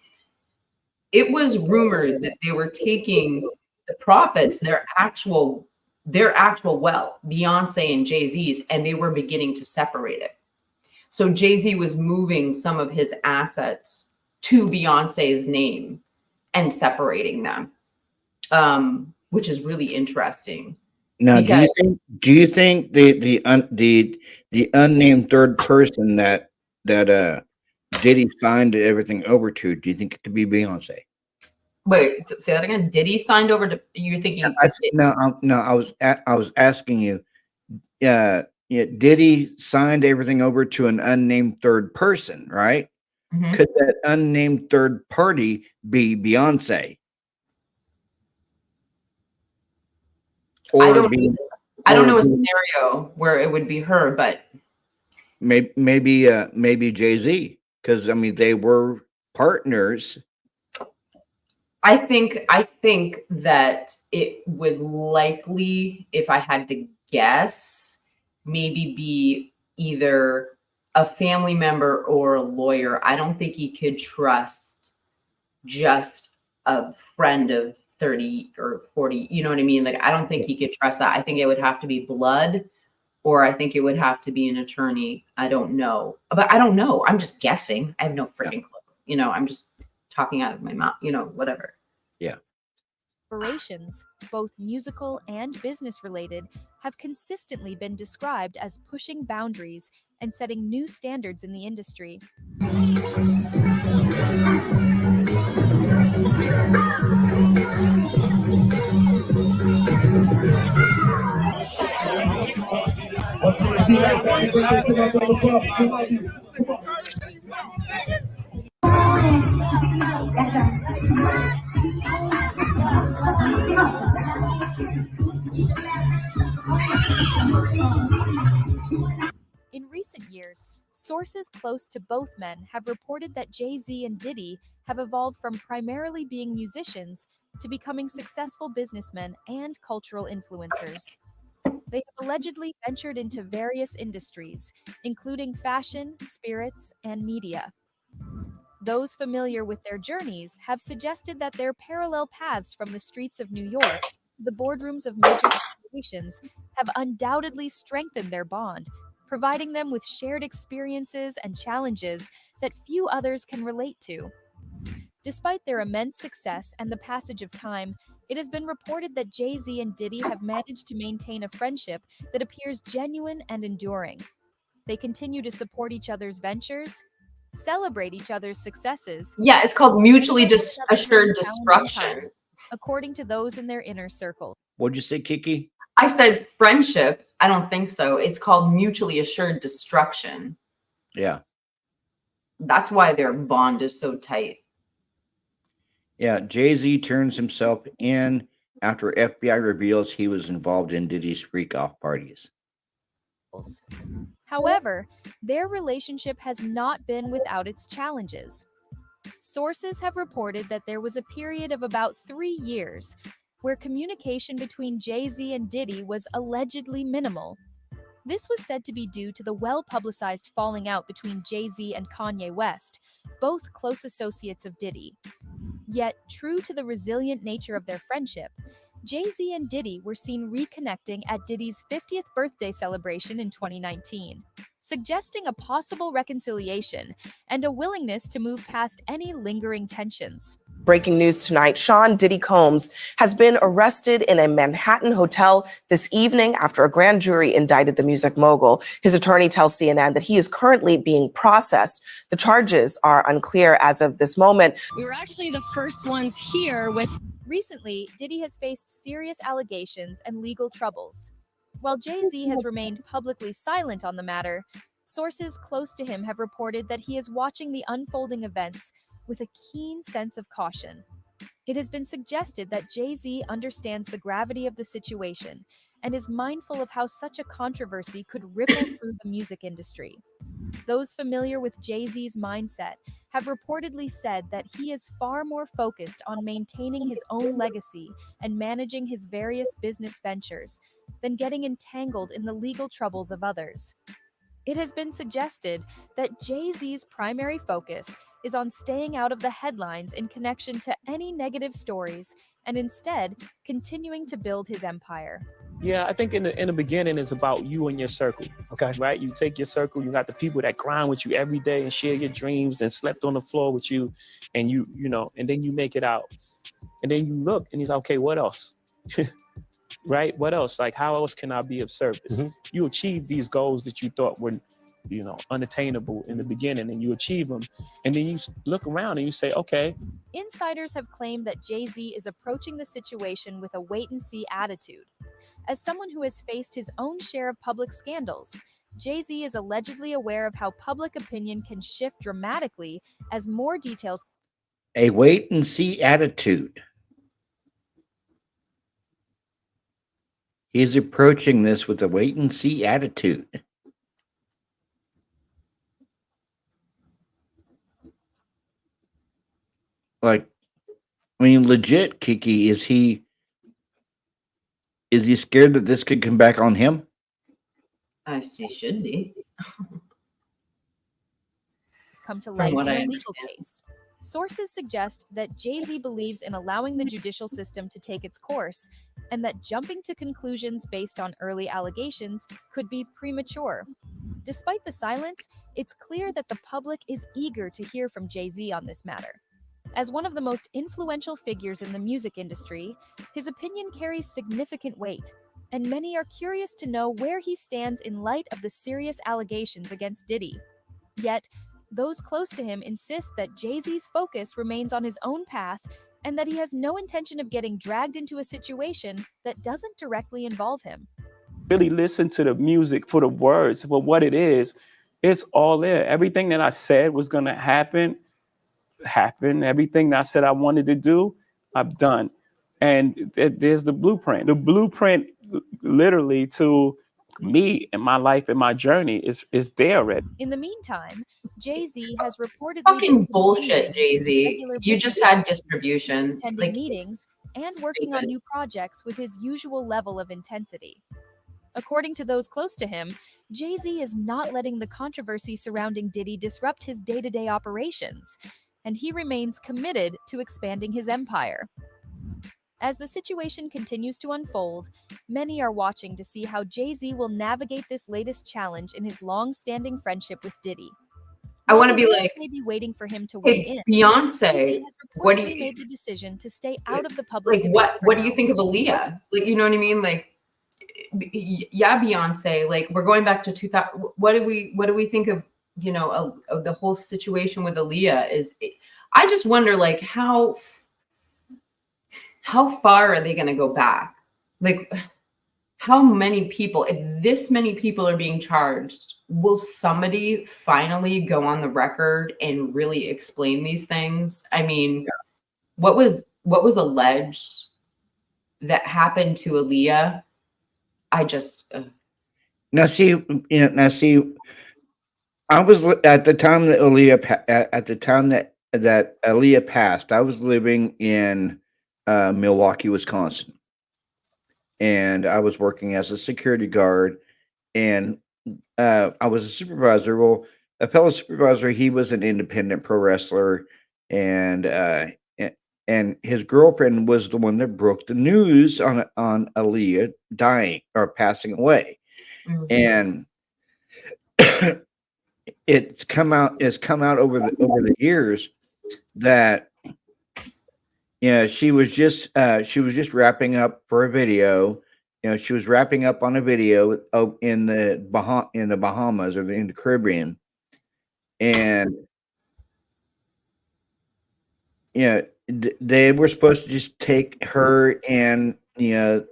B: It was rumored that they were taking the profits, their actual wealth, Beyonce and Jay-Z's, and they were beginning to separate it. So Jay-Z was moving some of his assets to Beyonce's name and separating them, which is really interesting.
A: Now, do you think the unnamed third person that Diddy signed everything over to, do you think it could be Beyonce?
B: Wait, say that again. Diddy signed over to? You're thinking?
A: I was asking you. Diddy signed everything over to an unnamed third person, right?
B: Mm-hmm.
A: Could that unnamed third party be Beyonce?
B: I don't know a scenario where it would be her, but
A: maybe Jay-Z, because I mean they were partners.
B: I think that it would likely, if I had to guess, maybe be either a family member or a lawyer. I don't think he could trust just a friend of 30 or 40. You know what I mean? Like, I don't think he could trust that. I think it would have to be blood, or I think it would have to be an attorney. I don't know. But I don't know. I'm just guessing. I have no freaking clue. You know, I'm just talking out of my mouth, you know, whatever.
A: Yeah.
Q: Operations, both musical and business related, have consistently been described as pushing boundaries and setting new standards in the industry. In recent years, sources close to both men have reported that Jay-Z and Diddy have evolved from primarily being musicians to becoming successful businessmen and cultural influencers. They have allegedly ventured into various industries, including fashion, spirits, and media. Those familiar with their journeys have suggested that their parallel paths from the streets of New York to the boardrooms of major corporations have undoubtedly strengthened their bond, providing them with shared experiences and challenges that few others can relate to. Despite their immense success and the passage of time, it has been reported that Jay-Z and Diddy have managed to maintain a friendship that appears genuine and enduring. They continue to support each other's ventures, celebrate each other's successes.
B: Yeah, it's called mutually
Q: and each other during
B: assured
Q: challenging
B: destruction.
Q: times, according to those in their inner circle.
A: What'd you say, Kiki?
B: I said friendship. I don't think so. It's called mutually assured destruction.
A: Yeah.
B: That's why their bond is so tight.
A: Yeah. Jay-Z turns himself in after FBI reveals he was involved in Diddy's freak off parties.
Q: However, their relationship has not been without its challenges. Sources have reported that there was a period of about 3 years where communication between Jay-Z and Diddy was allegedly minimal. This was said to be due to the well-publicized falling out between Jay-Z and Kanye West, both close associates of Diddy. Yet, true to the resilient nature of their friendship, Jay-Z and Diddy were seen reconnecting at Diddy's 50th birthday celebration in 2019, suggesting a possible reconciliation and a willingness to move past any lingering tensions.
R: Breaking news tonight, Sean Diddy Combs has been arrested in a Manhattan hotel this evening after a grand jury indicted the music mogul. His attorney tells CNN that he is currently being processed. The charges are unclear as of this moment.
S: We were actually the first ones here with...
Q: Recently, Diddy has faced serious allegations and legal troubles. While Jay-Z has remained publicly silent on the matter, sources close to him have reported that he is watching the unfolding events with a keen sense of caution. It has been suggested that Jay-Z understands the gravity of the situation and is mindful of how such a controversy could ripple through the music industry. Those familiar with Jay-Z's mindset have reportedly said that he is far more focused on maintaining his own legacy and managing his various business ventures than getting entangled in the legal troubles of others. It has been suggested that Jay-Z's primary focus is on staying out of the headlines in connection to any negative stories and instead continuing to build his empire.
T: Yeah, I think in the beginning it's about you and your circle. Okay. Right? You take your circle, you got the people that grind with you every day and share your dreams and slept on the floor with you, and you know, and then you make it out. And then you look and he's like, okay, what else? Right? What else? Like, how else can I be of service? Mm-hmm. You achieve these goals that you thought were, you know, unattainable in the beginning, and you achieve them. And then you look around and you say, okay.
Q: Insiders have claimed that Jay-Z is approaching the situation with a wait-and-see attitude. As someone who has faced his own share of public scandals, Jay-Z is allegedly aware of how public opinion can shift dramatically as more details.
A: A wait-and-see attitude. He's approaching this with a wait-and-see attitude. like, I mean, legit, Kiki, is he scared that this could come back on him?
B: She should be.
Q: Come to
B: From
Q: light
B: what
Q: in
B: I
Q: a legal
B: understand.
Q: case. Sources suggest that Jay-Z believes in allowing the judicial system to take its course, and that jumping to conclusions based on early allegations could be premature. Despite the silence, it's clear that the public is eager to hear from Jay-Z on this matter. As one of the most influential figures in the music industry, his opinion carries significant weight, and many are curious to know where he stands in light of the serious allegations against Diddy. Yet, those close to him insist that Jay-Z's focus remains on his own path and that he has no intention of getting dragged into a situation that doesn't directly involve him.
T: Really listen to the music for the words, for what it is. It's all there. Everything that I said was going to happen, happened. Everything that I said I wanted to do, I've done. And there's the blueprint. The blueprint literally to me and my life and my journey is there already.
Q: In the meantime, Jay-Z has reportedly
B: Fucking
Q: been
B: bullshit, Jay-Z.
Q: regular
B: You just
Q: business,
B: had distribution.
Q: attending
B: Like,
Q: meetings, and working on new projects with his usual level of intensity. According to those close to him, Jay-Z is not letting the controversy surrounding Diddy disrupt his day-to-day operations, and he remains committed to expanding his empire. As the situation continues to unfold, many are watching to see how Jay-Z will navigate this latest challenge in his long-standing friendship with Diddy.
B: I
Q: While
B: want to
Q: the
B: be
Q: world
B: like,
Q: may be waiting for him to weigh
B: hey,
Q: in,
B: Beyonce,
Q: Jay-Z has
B: what do
Q: reportedly
B: you
Q: made the decision to stay out of the public
B: like?
Q: debate
B: What
Q: for
B: what do
Q: now.
B: you think of Aaliyah? Like, you know what I mean? Like, yeah, Beyonce. Like, we're going back to 2000. What do we think of, you know, of the whole situation with Aaliyah? I just wonder, like, how far are they going to go back? Like, how many people, if this many people are being charged, will somebody finally go on the record and really explain these things? I mean, what was alleged that happened to Aaliyah? I just
A: Now see, I was at the time that Aaliyah passed. I was living in Milwaukee, Wisconsin, and I was working as a security guard, and I was a supervisor. Well, a fellow supervisor, he was an independent pro wrestler, and his girlfriend was the one that broke the news on Aaliyah dying or passing away, and it's come out over the years that she was just wrapping up for a video. She was wrapping up on a video in the Bahamas or in the Caribbean, and they were supposed to just take her and the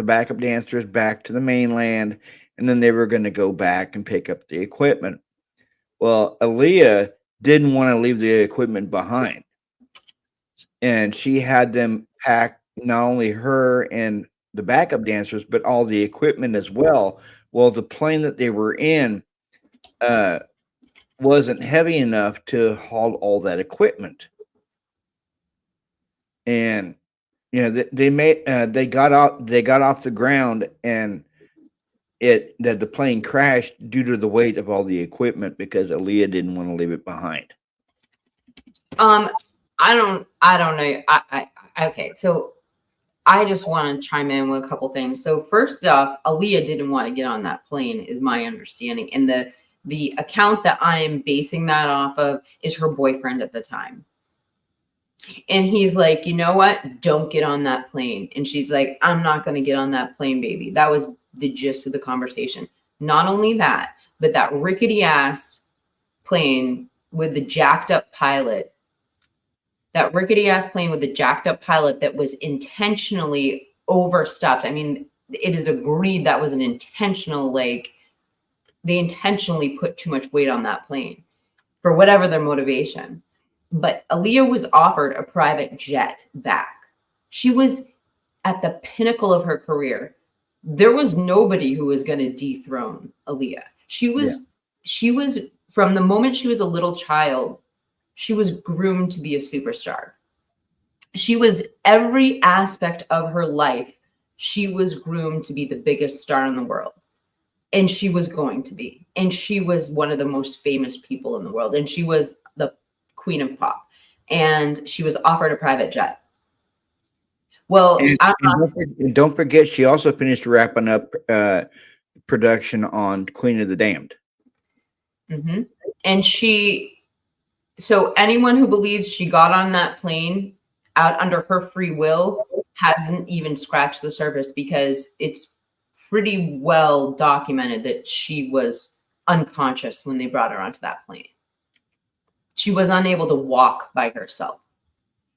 A: backup dancers back to the mainland, and then they were going to go back and pick up the equipment. Well, Aaliyah didn't want to leave the equipment behind, and she had them pack not only her and the backup dancers, but all the equipment as well. Well, the plane that they were in wasn't heavy enough to haul all that equipment, and they got off the ground, and the plane crashed due to the weight of all the equipment because Aaliyah didn't want to leave it behind.
B: I don't know. Okay, so I just want to chime in with a couple things. So first off, Aaliyah didn't want to get on that plane, is my understanding, and the account that I am basing that off of is her boyfriend at the time. And he's like, you know what? Don't get on that plane. And she's like, I'm not going to get on that plane, baby. That was the gist of the conversation. Not only that, but that rickety ass plane with the jacked up pilot, that was intentionally overstuffed. I mean, it is agreed that was an intentional, like, they intentionally put too much weight on that plane for whatever their motivation. But Aaliyah was offered a private jet back. She was at the pinnacle of her career. There was nobody who was going to dethrone Aaliyah. She was from the moment she was a little child, She was groomed to be a superstar. She was every aspect of her life. She was groomed to be the biggest star in the world. And she was going to be. And she was one of the most famous people in the world. And she was the queen of pop. And she was offered a private jet. Well,
A: and don't forget, she also finished wrapping up production on Queen of the Damned.
B: Mm-hmm. And so anyone who believes she got on that plane out under her free will hasn't even scratched the surface, because it's pretty well documented that she was unconscious when they brought her onto that plane. She was unable to walk by herself.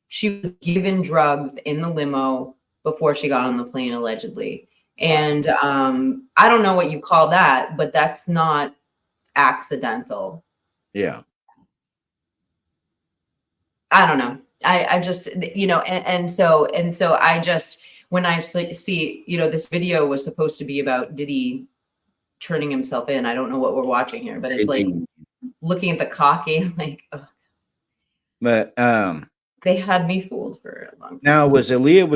B: She was given drugs in the limo before she got on the plane, allegedly. And I don't know what you call that, but that's not accidental.
A: Yeah.
B: I don't know. I just, you know, and so I just, when I see, you know, this video was supposed to be about Diddy turning himself in. I don't know what we're watching here, but it's like looking at the cocky, like, ugh.
A: But
B: They had me fooled for a long time.
A: now, was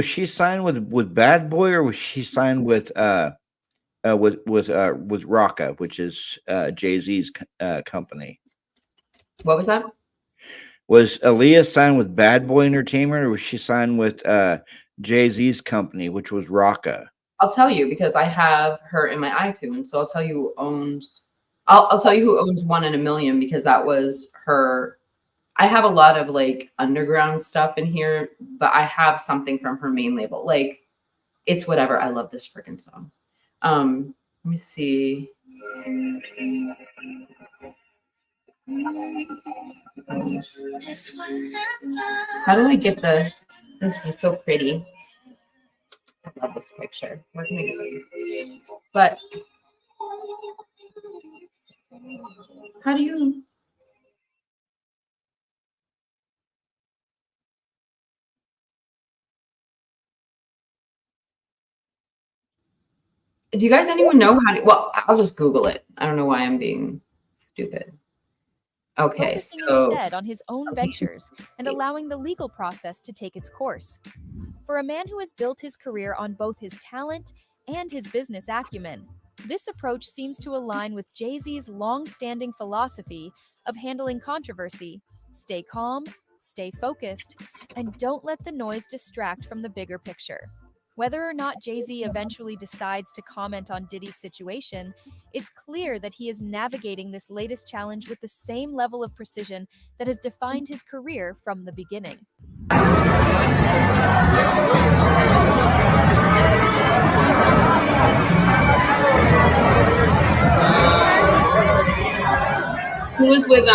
A: she signed with Bad Boy, or was she signed with Rocka, which is Jay-Z's company?
B: What was that?
A: Was Aaliyah signed with Bad Boy Entertainment, or was she signed with Jay-Z's company, which was Rocka?
B: I'll tell you, because I have her in my iTunes. So I'll tell you who owns. I'll tell you who owns 1 in a Million, because that was her. I have a lot of like underground stuff in here, but I have something from her main label. Like, it's whatever. I love this freaking song. Let me see. How do I get the? This is so pretty. I love this picture. Where can I get this? But how do you? Do you guys anyone know how to? Well, I'll just Google it. I don't know why I'm being stupid. Okay,
Q: Focusing
B: so
Q: instead on his own ventures and allowing the legal process to take its course. For a man who has built his career on both his talent and his business acumen, this approach seems to align with Jay-Z's long-standing philosophy of handling controversy: stay calm, stay focused, and don't let the noise distract from the bigger picture. Whether or not Jay-Z eventually decides to comment on Diddy's situation, it's clear that he is navigating this latest challenge with the same level of precision that has defined his career from the beginning.
B: who's with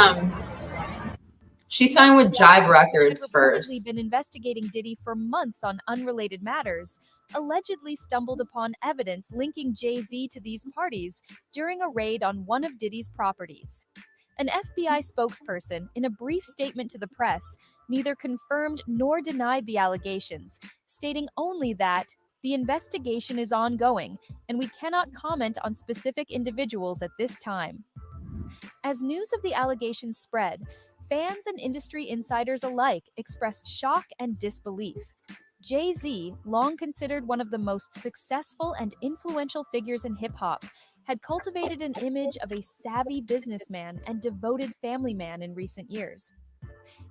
B: She signed with Jive Records
Q: Had
B: first.
Q: reportedly been investigating Diddy for months on unrelated matters, allegedly stumbled upon evidence linking Jay-Z to these parties during a raid on one of Diddy's properties. An FBI spokesperson, in a brief statement to the press, neither confirmed nor denied the allegations, stating only that the investigation is ongoing and we cannot comment on specific individuals at this time. As news of the allegations spread, fans and industry insiders alike expressed shock and disbelief. Jay-Z, long considered one of the most successful and influential figures in hip-hop, had cultivated an image of a savvy businessman and devoted family man in recent years.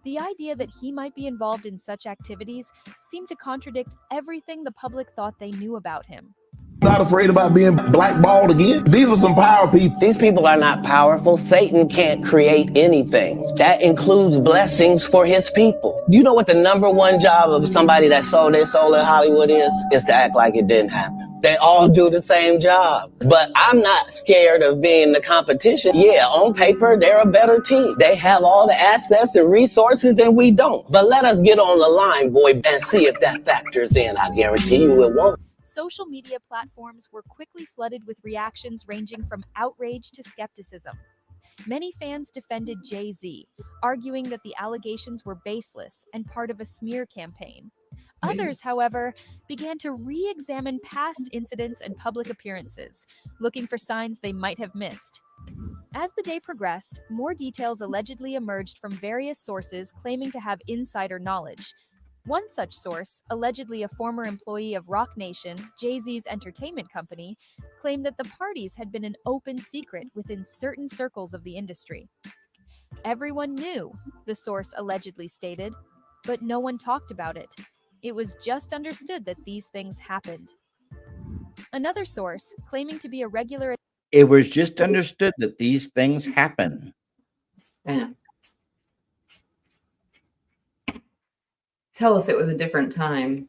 Q: The idea that he might be involved in such activities seemed to contradict everything the public thought they knew about him.
U: Not afraid about being blackballed again? These are some power people.
V: These people are not powerful. Satan can't create anything. That includes blessings for his people. You know what the #1 job of somebody that sold their soul in Hollywood is? Is to act like it didn't happen. They all do the same job. But I'm not scared of being the competition. Yeah, on paper, they're a better team. They have all the assets and resources and we don't. But let us get on the line, boy, and see if that factors in. I guarantee you it won't.
Q: Social media platforms were quickly flooded with reactions ranging from outrage to skepticism. Many fans defended Jay-Z, arguing that the allegations were baseless and part of a smear campaign. Others, however, began to re-examine past incidents and public appearances, looking for signs they might have missed. As the day progressed, more details allegedly emerged from various sources claiming to have insider knowledge. One such source, allegedly a former employee of Roc Nation, Jay-Z's entertainment company, claimed that the parties had been an open secret within certain circles of the industry. Everyone knew, the source allegedly stated, but no one talked about it. It was just understood that these things happened. Another source, claiming to be a regular...
A: It was just understood that these things happen.
B: I know. Tell us it was a different time.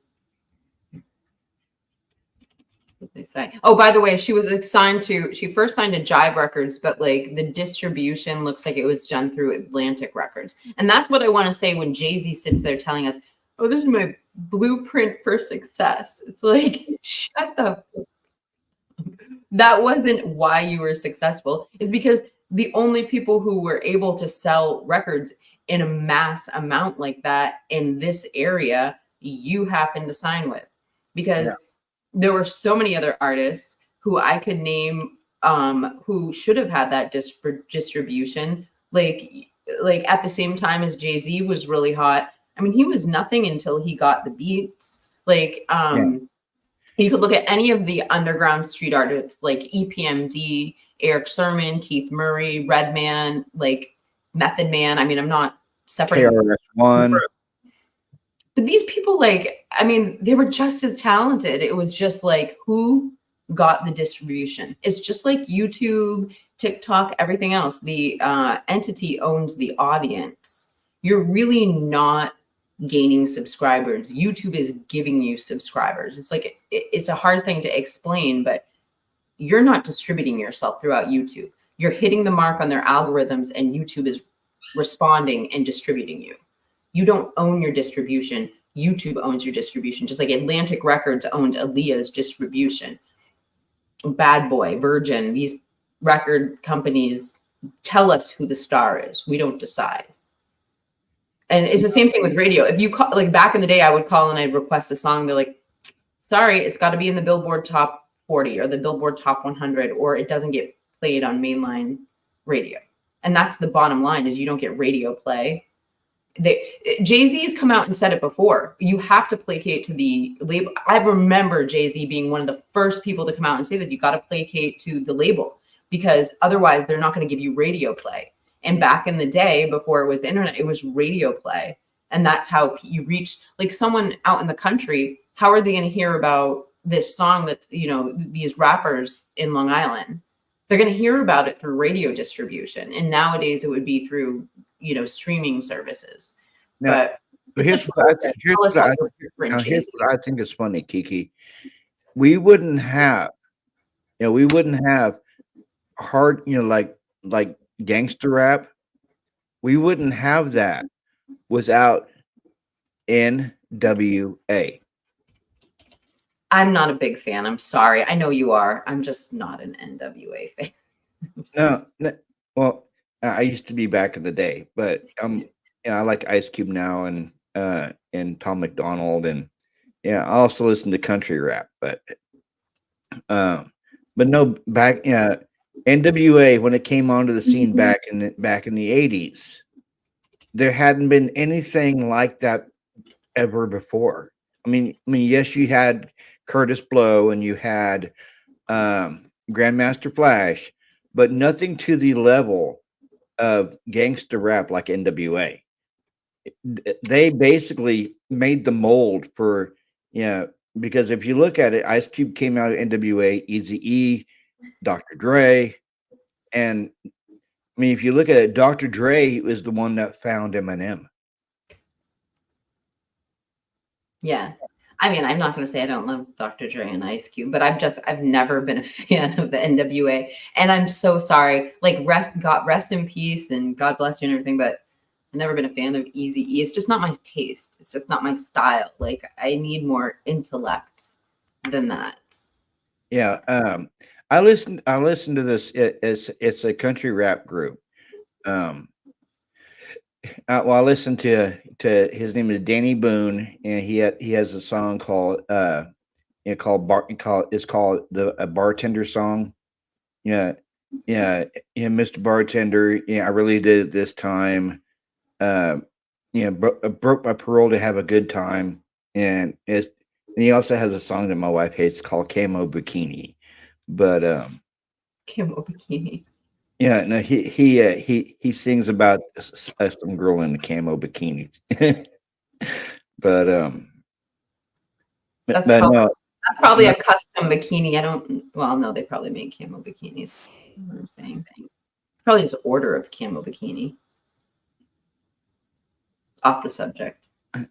B: What they say. Oh, by the way, she was assigned to, she first signed to Jive Records, but like the distribution looks like it was done through Atlantic Records. And that's what I want to say when Jay-Z sits there telling us, oh, this is my blueprint for success. It's like, shut the that wasn't why you were successful. It's because the only people who were able to sell records in a mass amount like that in this area, you happened to sign with. Because there were so many other artists who I could name who should have had that distribution. Like at the same time as Jay-Z was really hot. I mean, he was nothing until he got the beats. Like, you could look at any of the underground street artists like EPMD, Eric Sermon, Keith Murray, Redman, like Method Man. I mean, I'm not separating.
A: KRS-One.
B: But these people, like, I mean, they were just as talented. It was just like, who got the distribution? It's just like YouTube, TikTok, everything else. The entity owns the audience. You're really not gaining subscribers. YouTube is giving you subscribers. It's like, it's a hard thing to explain, but you're not distributing yourself throughout YouTube. You're hitting the mark on their algorithms and YouTube is responding and distributing you. You don't own your distribution. YouTube owns your distribution, just like Atlantic Records owned Aaliyah's distribution. Bad Boy, Virgin, these record companies tell us who the star is. We don't decide. And it's the same thing with radio. If you call, like back in the day, I would call and I'd request a song. They're like, sorry, it's got to be in the Billboard Top 40 or the Billboard Top 100, or it doesn't get played on mainline radio. And that's the bottom line, is you don't get radio play. Jay-Z's come out and said it before. You have to placate to the label. I remember Jay-Z being one of the first people to come out and say that you got to placate to the label, because otherwise they're not going to give you radio play. And back in the day, before it was the internet, it was radio play. And that's how you reach, like, someone out in the country. How are they going to hear about this song that, you know, these rappers in Long Island? They're going to hear about it through radio distribution. And nowadays it would be through, you know, streaming services.
A: Now,
B: But
A: here's what I think is funny, Kiki. We wouldn't have hard, you know, like gangster rap. We wouldn't have that without NWA.
B: I'm not a big fan. I'm sorry. I know you are. I'm just not an NWA fan.
A: No, well, I used to be back in the day, but you know, I like Ice Cube now and Tom McDonald, and yeah, I also listen to country rap, but no, back NWA, when it came onto the scene back in the 80s, there hadn't been anything like that ever before. I mean, yes, you had Curtis Blow and you had Grandmaster Flash, but nothing to the level of gangster rap like NWA. They basically made the mold for, you know, because if you look at it, Ice Cube came out of NWA, Eazy-E, Dr. Dre, and I mean, if you look at it, Dr. Dre was the one that found Eminem.
B: Yeah. I mean, I'm not going to say I don't love Dr. Dre and Ice Cube, but I've never been a fan of the NWA. And I'm so sorry. Like, rest in peace and God bless you and everything, but I've never been a fan of Eazy-E. It's just not my taste. It's just not my style. Like, I need more intellect than that.
A: Yeah. I listened to this. It's a country rap group. Well, I listened to his name is Danny Boone, and he has a song called it's called a bartender song. Yeah, yeah, yeah, Mr. Bartender. Yeah, I really did it this time. Uh, broke my parole to have a good time, and he also has a song that my wife hates called Camo Bikini, but
B: Camo Bikini.
A: yeah, no, he sings about some girl in a camo bikini, but
B: That's
A: but
B: probably
A: no,
B: a custom bikini. I don't. Well, no, they probably make camo bikinis. You know what I'm saying? Probably just order a camo bikini. Off the subject.
A: but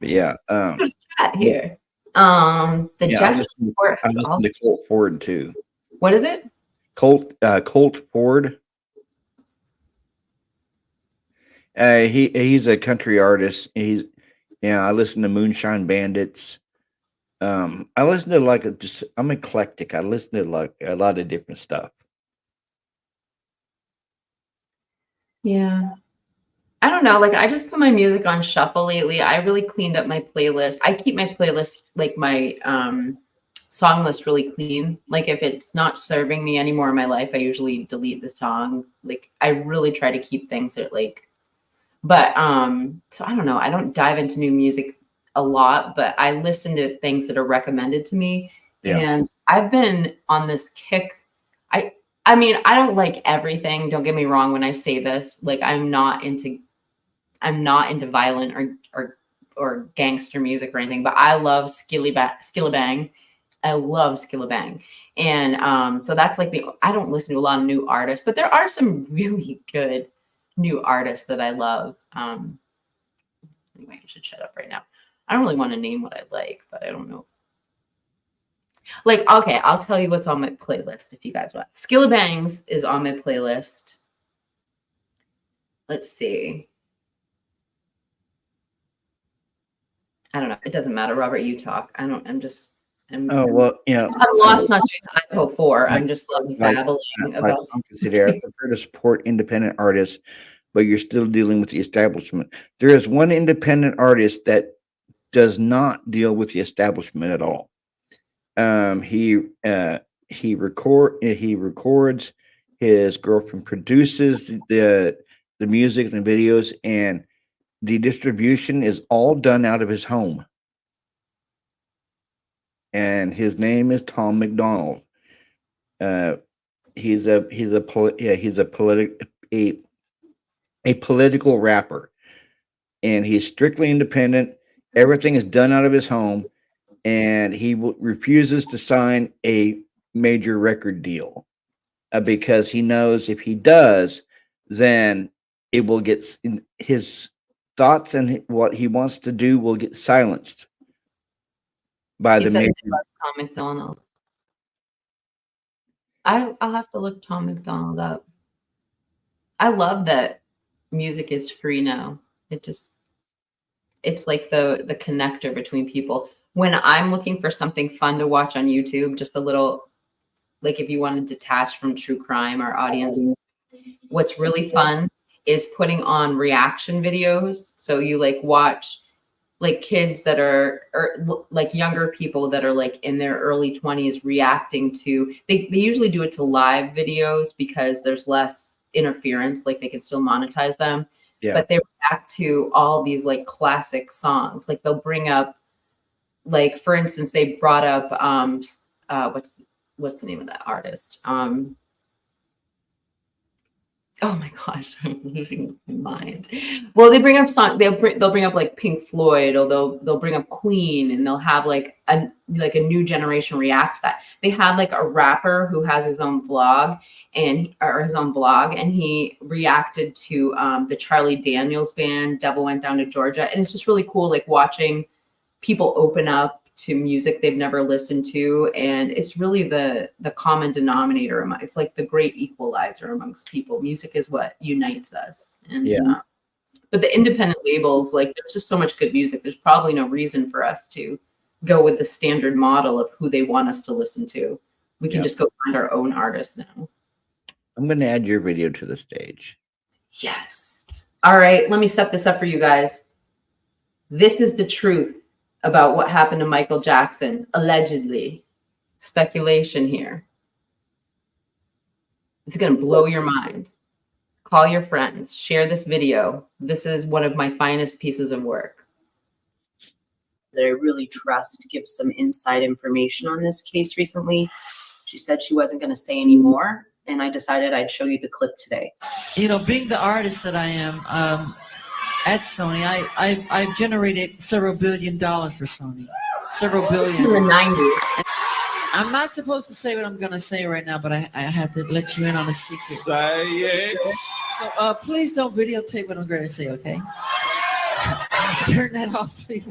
A: yeah,
B: Chat here. The
A: yeah,
B: Jester Sport
A: I
B: has
A: listened
B: also.
A: to Colt Ford too.
B: What is it?
A: Colt Ford. He's a country artist. I listen to Moonshine Bandits. I listen to I'm eclectic. I listen to like a lot of different stuff.
B: Yeah. I don't know. Like, I just put my music on shuffle lately. I really cleaned up my playlist. I keep my playlist, like my song list, really clean. Like, if it's not serving me anymore in my life, I usually delete the song. Like, I really try to keep things that but so I don't know. I don't dive into new music a lot, but I listen to things that are recommended to me.
A: Yeah.
B: And I've been on this kick. I mean, I don't like everything. Don't get me wrong when I say this. Like, I'm not into violent or gangster music or anything, but I love Skillabang. I love Skillabang. And so that's like I don't listen to a lot of new artists, but there are some really good new artists that I love. Anyway, I should shut up right now. I don't really want to name what I like, but I don't know. Like, okay, I'll tell you what's on my playlist if you guys want. Skillabangs is on my playlist. Let's see. I don't know. It doesn't matter. Robert, you talk. I'm lost not doing Idaho 4. I'm just babbling about.
A: I prefer to support independent artists, but you're still dealing with the establishment. There is one independent artist that does not deal with the establishment at all. He records, his girlfriend produces the music and videos, and the distribution is all done out of his home. And his name is Tom McDonald. He's a political rapper, and he's strictly independent. Everything is done out of his home, and he refuses to sign a major record deal because he knows if he does, then it will get his thoughts and what he wants to do will get silenced by the major.
B: Tom McDonald. I'll have to look Tom McDonald up. I love that music is free now. It's like the connector between people. When I'm looking for something fun to watch on YouTube, just a little, like if you want to detach from true crime, our audience, what's really fun is putting on reaction videos. So you like watch like kids that are, or like younger people that are like in their early 20s reacting to, they usually do it to live videos because there's less interference, like they can still monetize them.
A: Yeah.
B: But they react to all these like classic songs. Like they'll bring up, like for instance, they brought up what's the name of that artist? Oh my gosh, I'm losing my mind. Well, they bring up they'll bring up like Pink Floyd, or they'll bring up Queen, and they'll have like a new generation react to that. They had like a rapper who has his own vlog or his own blog, and he reacted to the Charlie Daniels band Devil Went Down to Georgia, and it's just really cool, like watching people open up to music they've never listened to, and it's really the common denominator. It's like the great equalizer amongst people. Music is what unites us. And but the independent labels, like there's just so much good music. There's probably no reason for us to go with the standard model of who they want us to listen to. We can just go find our own artists now.
A: I'm going to add your video to the stage.
B: Yes. All right, let me set this up for you guys. This is the truth about what happened to Michael Jackson, allegedly. Speculation here. It's going to blow your mind. Call your friends, share this video. This is one of my finest pieces of work that I really trust gives some inside information on this case recently. She said she wasn't going to say any more, and I decided I'd show you the clip today.
D: You know, being the artist that I am at Sony, I've generated several $1 billion for Sony. Several billion.
B: In the 90s.
D: I'm not supposed to say what I'm going to say right now, but I have to let you in on a secret.
E: Say it.
D: So, please don't videotape what I'm going to say, okay? Turn that off, please.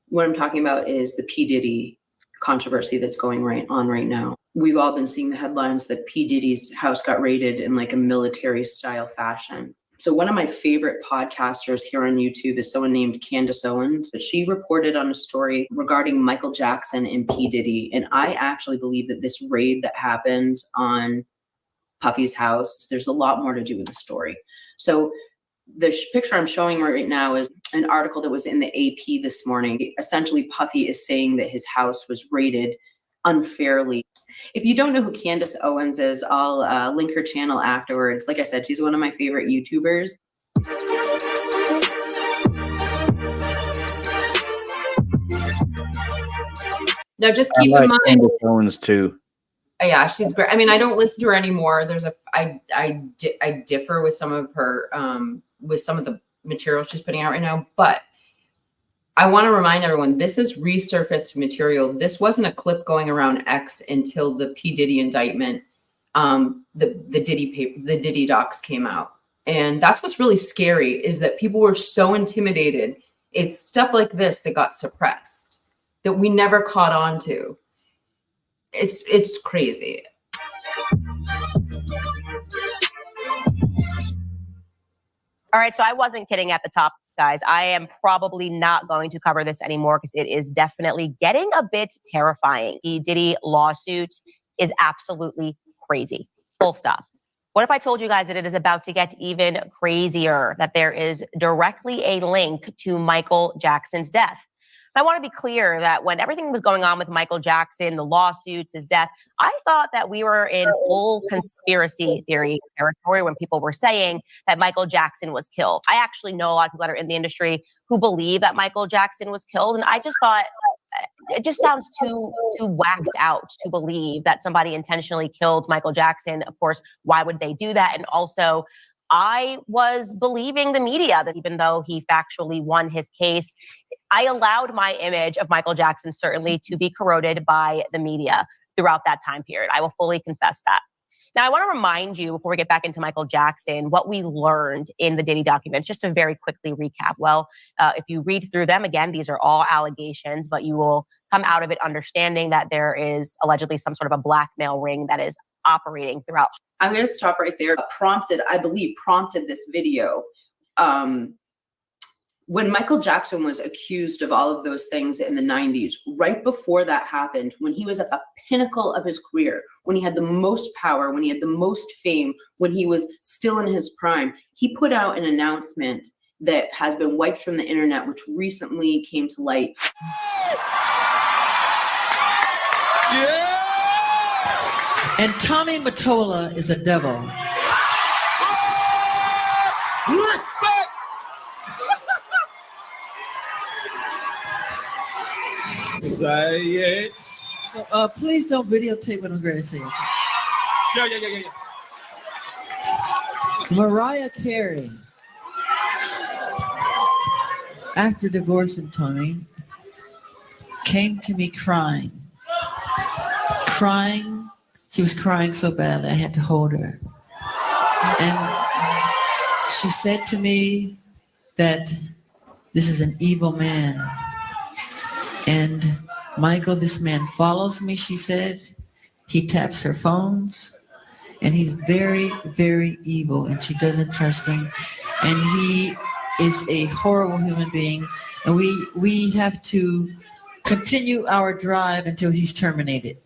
B: What I'm talking about is the P. Diddy controversy that's going on right now. We've all been seeing the headlines that P. Diddy's house got raided in like a military style fashion. So one of my favorite podcasters here on YouTube is someone named Candace Owens. She reported on a story regarding Michael Jackson and P. Diddy. And I actually believe that this raid that happened on Puffy's house, there's a lot more to do with the story. So the picture I'm showing right now is an article that was in the AP this morning. Essentially, Puffy is saying that his house was raided unfairly. If you don't know who Candace Owens is, I'll link her channel afterwards. Like I said, she's one of my favorite YouTubers. Now, just keep in mind.
A: Candace Owens too.
B: Yeah, she's great. I mean, I don't listen to her anymore. I differ with some of her with some of the material she's putting out right now, but I want to remind everyone, this is resurfaced material. This wasn't a clip going around X until the P. Diddy indictment, the Diddy docs came out. And that's what's really scary, is that people were so intimidated. It's stuff like this that got suppressed, that we never caught on to. It's crazy.
W: All right, so I wasn't kidding at the top, guys. I am probably not going to cover this anymore because it is definitely getting a bit terrifying. The Diddy lawsuit is absolutely crazy. Full stop. What if I told you guys that it is about to get even crazier, that there is directly a link to Michael Jackson's death? I want to be clear that when everything was going on with Michael Jackson, the lawsuits, his death, I thought that we were in full conspiracy theory territory when people were saying that Michael Jackson was killed. I actually know a lot of people that are in the industry who believe that Michael Jackson was killed. And I just thought it just sounds too whacked out to believe that somebody intentionally killed Michael Jackson. Of course, why would they do that? And also, I was believing the media that even though he factually won his case, I allowed my image of Michael Jackson certainly to be corroded by the media throughout that time period. I will fully confess that. Now, I want to remind you, before we get back into Michael Jackson, what we learned in the Diddy documents, just to very quickly recap. Well, if you read through them, again, these are all allegations, but you will come out of it understanding that there is allegedly some sort of a blackmail ring that is operating throughout.
B: I'm going to stop right there. I believe prompted this video. When Michael Jackson was accused of all of those things in the 90s, right before that happened, when he was at the pinnacle of his career, when he had the most power, when he had the most fame, when he was still in his prime, he put out an announcement that has been wiped from the internet, which recently came to light.
D: Yeah! And Tommy Mottola is a devil.
E: Respect! Say it.
D: Please don't videotape what I'm going to say.
E: Yeah.
D: Mariah Carey, after divorcing Tony, came to me crying. She was crying so badly I had to hold her. And she said to me that this is an evil man. And Michael, this man follows me, she said. He taps her phones. And he's very, very evil, and she doesn't trust him. And he is a horrible human being. And we have to continue our drive until he's terminated.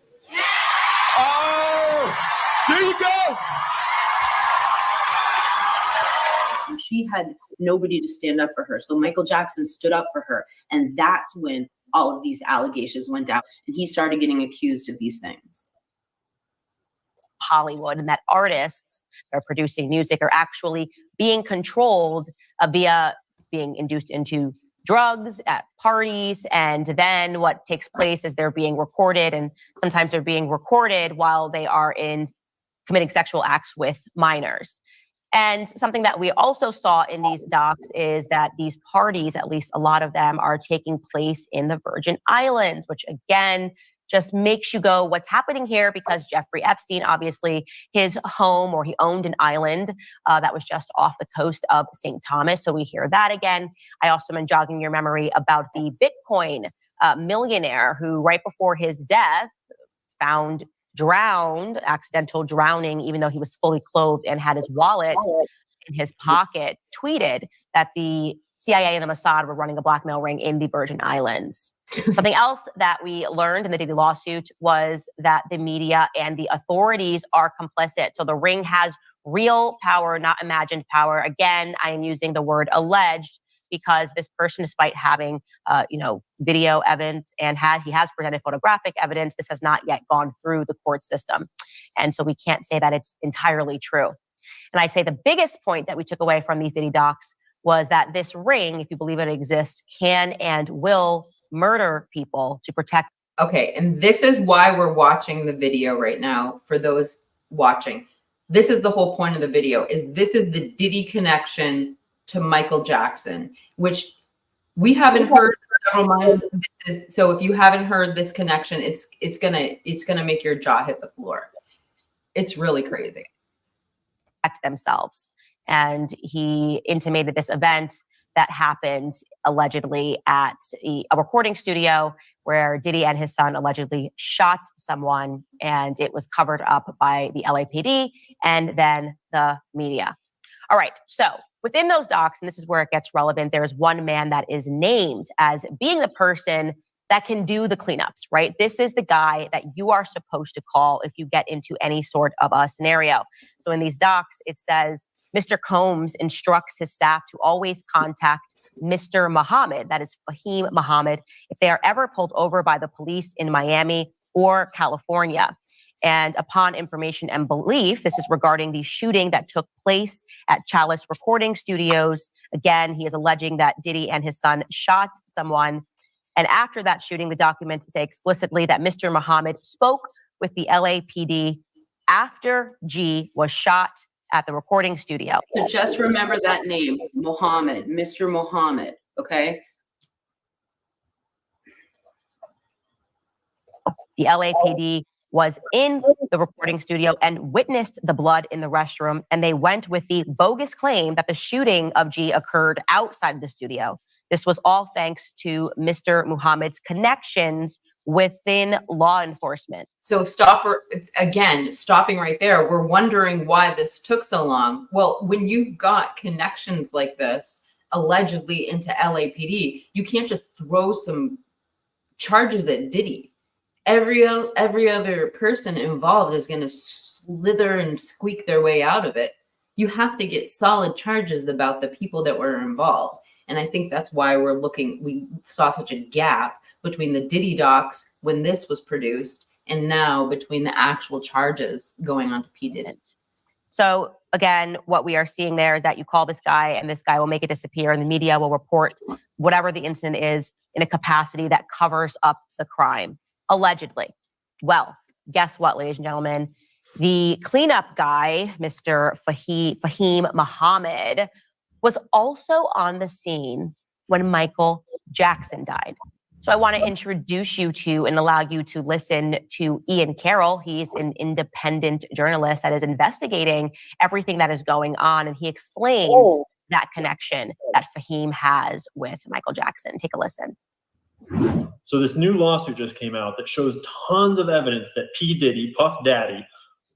E: Oh, there you go.
B: she had nobody to stand up for her. So Michael Jackson stood up for her. And that's when all of these allegations went down and he started getting accused of these things.
W: Hollywood, and that artists that are producing music are actually being controlled via being induced into drugs at parties. And then what takes place is they're being recorded, and sometimes they're being recorded while they are committing sexual acts with minors. And something that we also saw in these docs is that these parties, at least a lot of them, are taking place in the Virgin Islands, which again just makes you go, what's happening here? Because Jeffrey Epstein, obviously, his home, or he owned an island that was just off the coast of St. Thomas. So we hear that again. I also am jogging your memory about the Bitcoin millionaire who, right before his death, found drowned, accidental drowning, even though he was fully clothed and had his wallet in his pocket, tweeted that the CIA and the Mossad were running a blackmail ring in the Virgin Islands. Something else that we learned in the Diddy lawsuit was that the media and the authorities are complicit. So the ring has real power, not imagined power. Again, I am using the word alleged because this person, despite having, video evidence and he has presented photographic evidence, this has not yet gone through the court system. And so we can't say that it's entirely true. And I'd say the biggest point that we took away from these Diddy docs was that this ring, if you believe it exists, can and will murder people to protect.
B: Okay, and this is why we're watching the video right now. For those watching, this is the whole point of the video. This is the Diddy connection to Michael Jackson, which we haven't heard for several months. So if you haven't heard this connection, it's gonna make your jaw hit the floor. It's really crazy.
W: Themselves. And he intimated this event that happened allegedly at a recording studio where Diddy and his son allegedly shot someone, and it was covered up by the LAPD and then the media. All right, so within those docs, and this is where it gets relevant, there's one man that is named as being the person that can do the cleanups, right? This is the guy that you are supposed to call if you get into any sort of a scenario. So in these docs, it says, Mr. Combs instructs his staff to always contact Mr. Muhammad, that is Fahim Muhammad, if they are ever pulled over by the police in Miami or California. And upon information and belief, this is regarding the shooting that took place at Chalice Recording Studios. Again, he is alleging that Diddy and his son shot someone. And after that shooting, the documents say explicitly that Mr. Muhammad spoke with the LAPD after G was shot at the recording studio.
B: So just remember that name, Muhammad, Mr. Muhammad, okay?
W: The LAPD was in the recording studio and witnessed the blood in the restroom, and they went with the bogus claim that the shooting of G occurred outside the studio. This was all thanks to Mr. Muhammad's connections within law enforcement.
B: So stopping right there, we're wondering why this took so long. Well, when you've got connections like this, allegedly into LAPD, you can't just throw some charges at Diddy. Every other person involved is going to slither and squeak their way out of it. You have to get solid charges about the people that were involved. And I think that's why we saw such a gap between the Diddy docs when this was produced and now between the actual charges going on to P. Diddy.
W: So again, what we are seeing there is that you call this guy and this guy will make it disappear and the media will report whatever the incident is in a capacity that covers up the crime, allegedly. Well, guess what, ladies and gentlemen? The cleanup guy, Mr. Fahim Muhammad, was also on the scene when Michael Jackson died. So I want to introduce you to and allow you to listen to Ian Carroll. He's an independent journalist that is investigating everything that is going on, and he explains that connection that Fahim has with Michael Jackson. Take a listen.
C: So this new lawsuit just came out that shows tons of evidence that P. Diddy, Puff Daddy,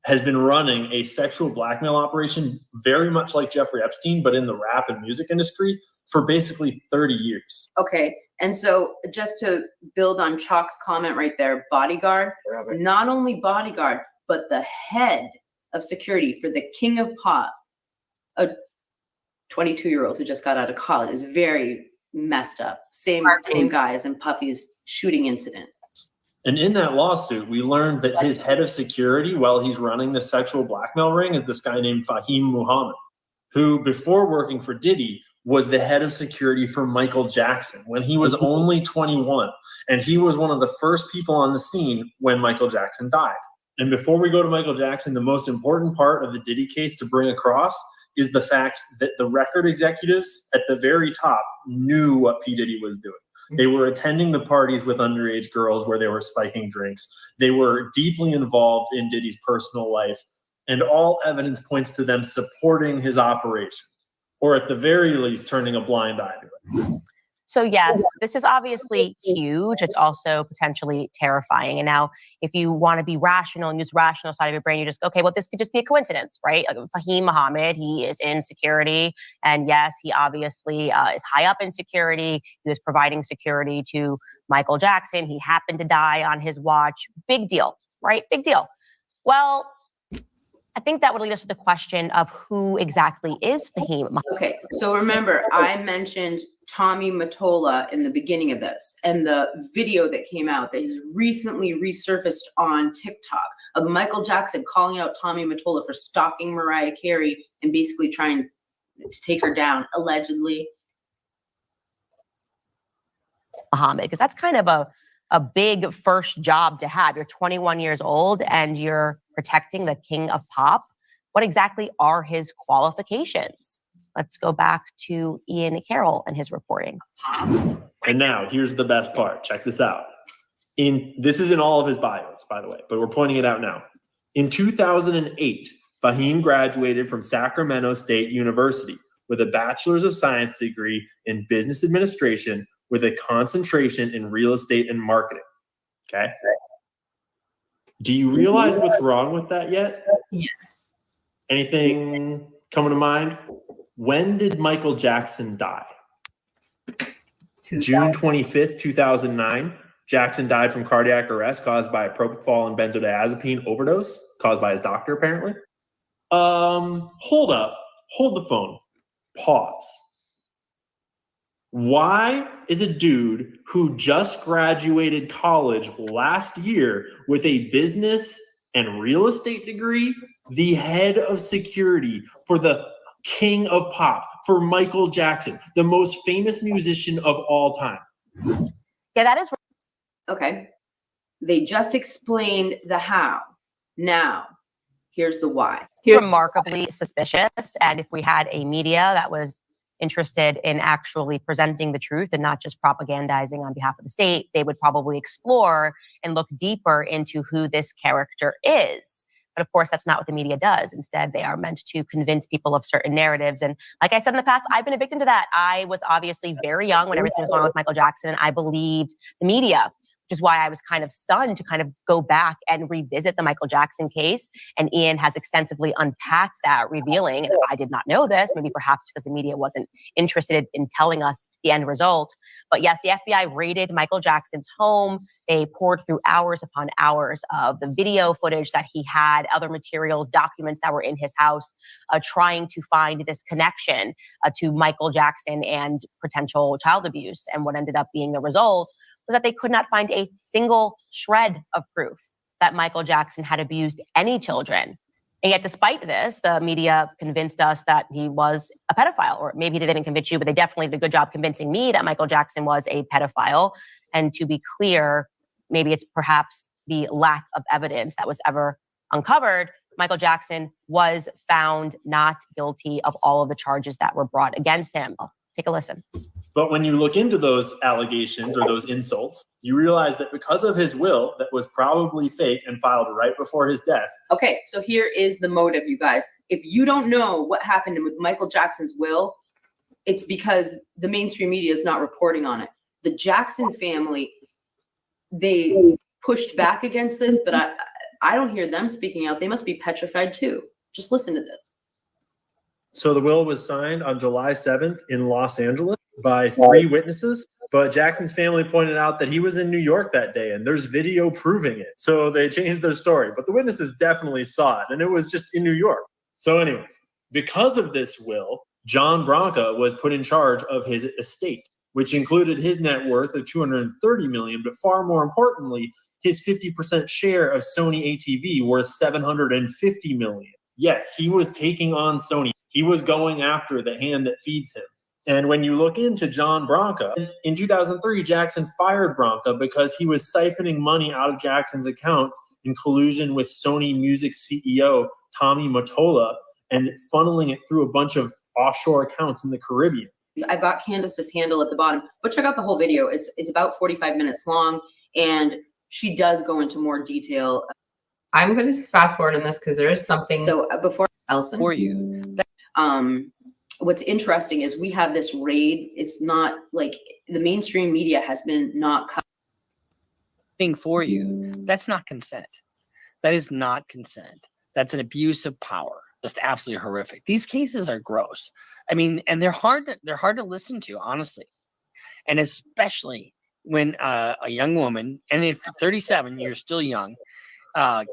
C: has been running a sexual blackmail operation very much like Jeffrey Epstein, but in the rap and music industry for basically 30 years.
B: Okay, and so just to build on Chalk's comment right there, bodyguard, not only bodyguard, but the head of security for the king of pop, 22-year-old who just got out of college is very messed up. Same guy as in Puffy's shooting incident.
C: And in that lawsuit, we learned that his head of security while he's running the sexual blackmail ring is this guy named Fahim Muhammad, who before working for Diddy was the head of security for Michael Jackson when he was only 21. And he was one of the first people on the scene when Michael Jackson died. And before we go to Michael Jackson, the most important part of the Diddy case to bring across is the fact that the record executives at the very top knew what P. Diddy was doing. They were attending the parties with underage girls where they were spiking drinks. They were deeply involved in Diddy's personal life, and all evidence points to them supporting his operation, or at the very least, turning a blind eye to it.
W: So yes, this is obviously huge. It's also potentially terrifying. And now if you want to be rational and use rational side of your brain, you just, okay, well, this could just be a coincidence, right? Like Fahim Muhammad, he is in security. And yes, he obviously is high up in security. He was providing security to Michael Jackson. He happened to die on his watch. Big deal, right? Big deal. Well, I think that would lead us to the question of who exactly is Fahim Muhammad.
B: Okay, so remember, I mentioned Tommy Mottola in the beginning of this, and the video that came out that has recently resurfaced on TikTok of Michael Jackson calling out Tommy Mottola for stalking Mariah Carey and basically trying to take her down, allegedly.
W: Muhammad, because that's kind of a big first job to have. You're 21 years old and you're protecting the king of pop. What exactly are his qualifications? Let's go back to Ian Carroll and his reporting.
C: And now here's the best part. Check this out. This is in all of his bios, by the way, but we're pointing it out now. In 2008, Fahim graduated from Sacramento State University with a Bachelor's of Science degree in business administration with a concentration in real estate and marketing. Okay. Do you realize what's wrong with that yet?
B: Yes.
C: Anything coming to mind? When did Michael Jackson die? June 25th, 2009. Jackson died from cardiac arrest caused by a propofol and benzodiazepine overdose caused by his doctor, apparently. Hold up. Hold the phone. Pause. Why is a dude who just graduated college last year with a business and real estate degree the head of security for the king of pop, for Michael Jackson, the most famous musician of all time?
W: Yeah, that is.
B: Okay. They just explained the how. Now, here's the why.
W: Remarkably suspicious. And if we had a media that was interested in actually presenting the truth and not just propagandizing on behalf of the state, they would probably explore and look deeper into who this character is. But of course, that's not what the media does. Instead, they are meant to convince people of certain narratives. And like I said in the past, I've been a victim to that. I was obviously very young when everything was going on with Michael Jackson, and I believed the media, which is why I was kind of stunned to kind of go back and revisit the Michael Jackson case. And Ian has extensively unpacked that, revealing, and I did not know this, maybe perhaps because the media wasn't interested in telling us the end result. But yes, the FBI raided Michael Jackson's home. They poured through hours upon hours of the video footage that he had, other materials, documents that were in his house, trying to find this connection to Michael Jackson and potential child abuse. And what ended up being the result was that they could not find a single shred of proof that Michael Jackson had abused any children. And yet, despite this, the media convinced us that he was a pedophile, or maybe they didn't convince you, but they definitely did a good job convincing me that Michael Jackson was a pedophile. And to be clear, maybe it's perhaps the lack of evidence that was ever uncovered. Michael Jackson was found not guilty of all of the charges that were brought against him. Take a listen.
C: But when you look into those allegations or those insults, you realize that because of his will that was probably fake and filed right before his death.
B: Okay, so here is the motive, you guys. If you don't know what happened with Michael Jackson's will, it's because the mainstream media is not reporting on it. The Jackson family, they pushed back against this, but I don't hear them speaking out. They must be petrified too. Just listen to this.
C: So the will was signed on July 7th in Los Angeles by 3 witnesses, but Jackson's family pointed out that he was in New York that day, and there's video proving it. So they changed their story, but the witnesses definitely saw it, and it was just in New York. So anyways, because of this will, John Branca was put in charge of his estate, which included his net worth of $230 million, but far more importantly, his 50% share of Sony ATV worth $750 million. Yes, he was taking on Sony. He was going after the hand that feeds him. And when you look into John Branca, in 2003, Jackson fired Branca because he was siphoning money out of Jackson's accounts in collusion with Sony Music CEO Tommy Mottola and funneling it through a bunch of offshore accounts in the Caribbean.
B: I've got Candace's handle at the bottom, but check out the whole video. It's about 45 minutes long, and she does go into more detail. I'm going to fast forward on this because there is something. So before Elson, for you, what's interesting is we have this raid. It's not like the mainstream media has been not
F: thing for you. That's not consent. That is not consent. That's an abuse of power. Just absolutely horrific. These cases are gross. I mean, and they're hard to listen to, honestly. And especially when a young woman, and if 37, you're still young,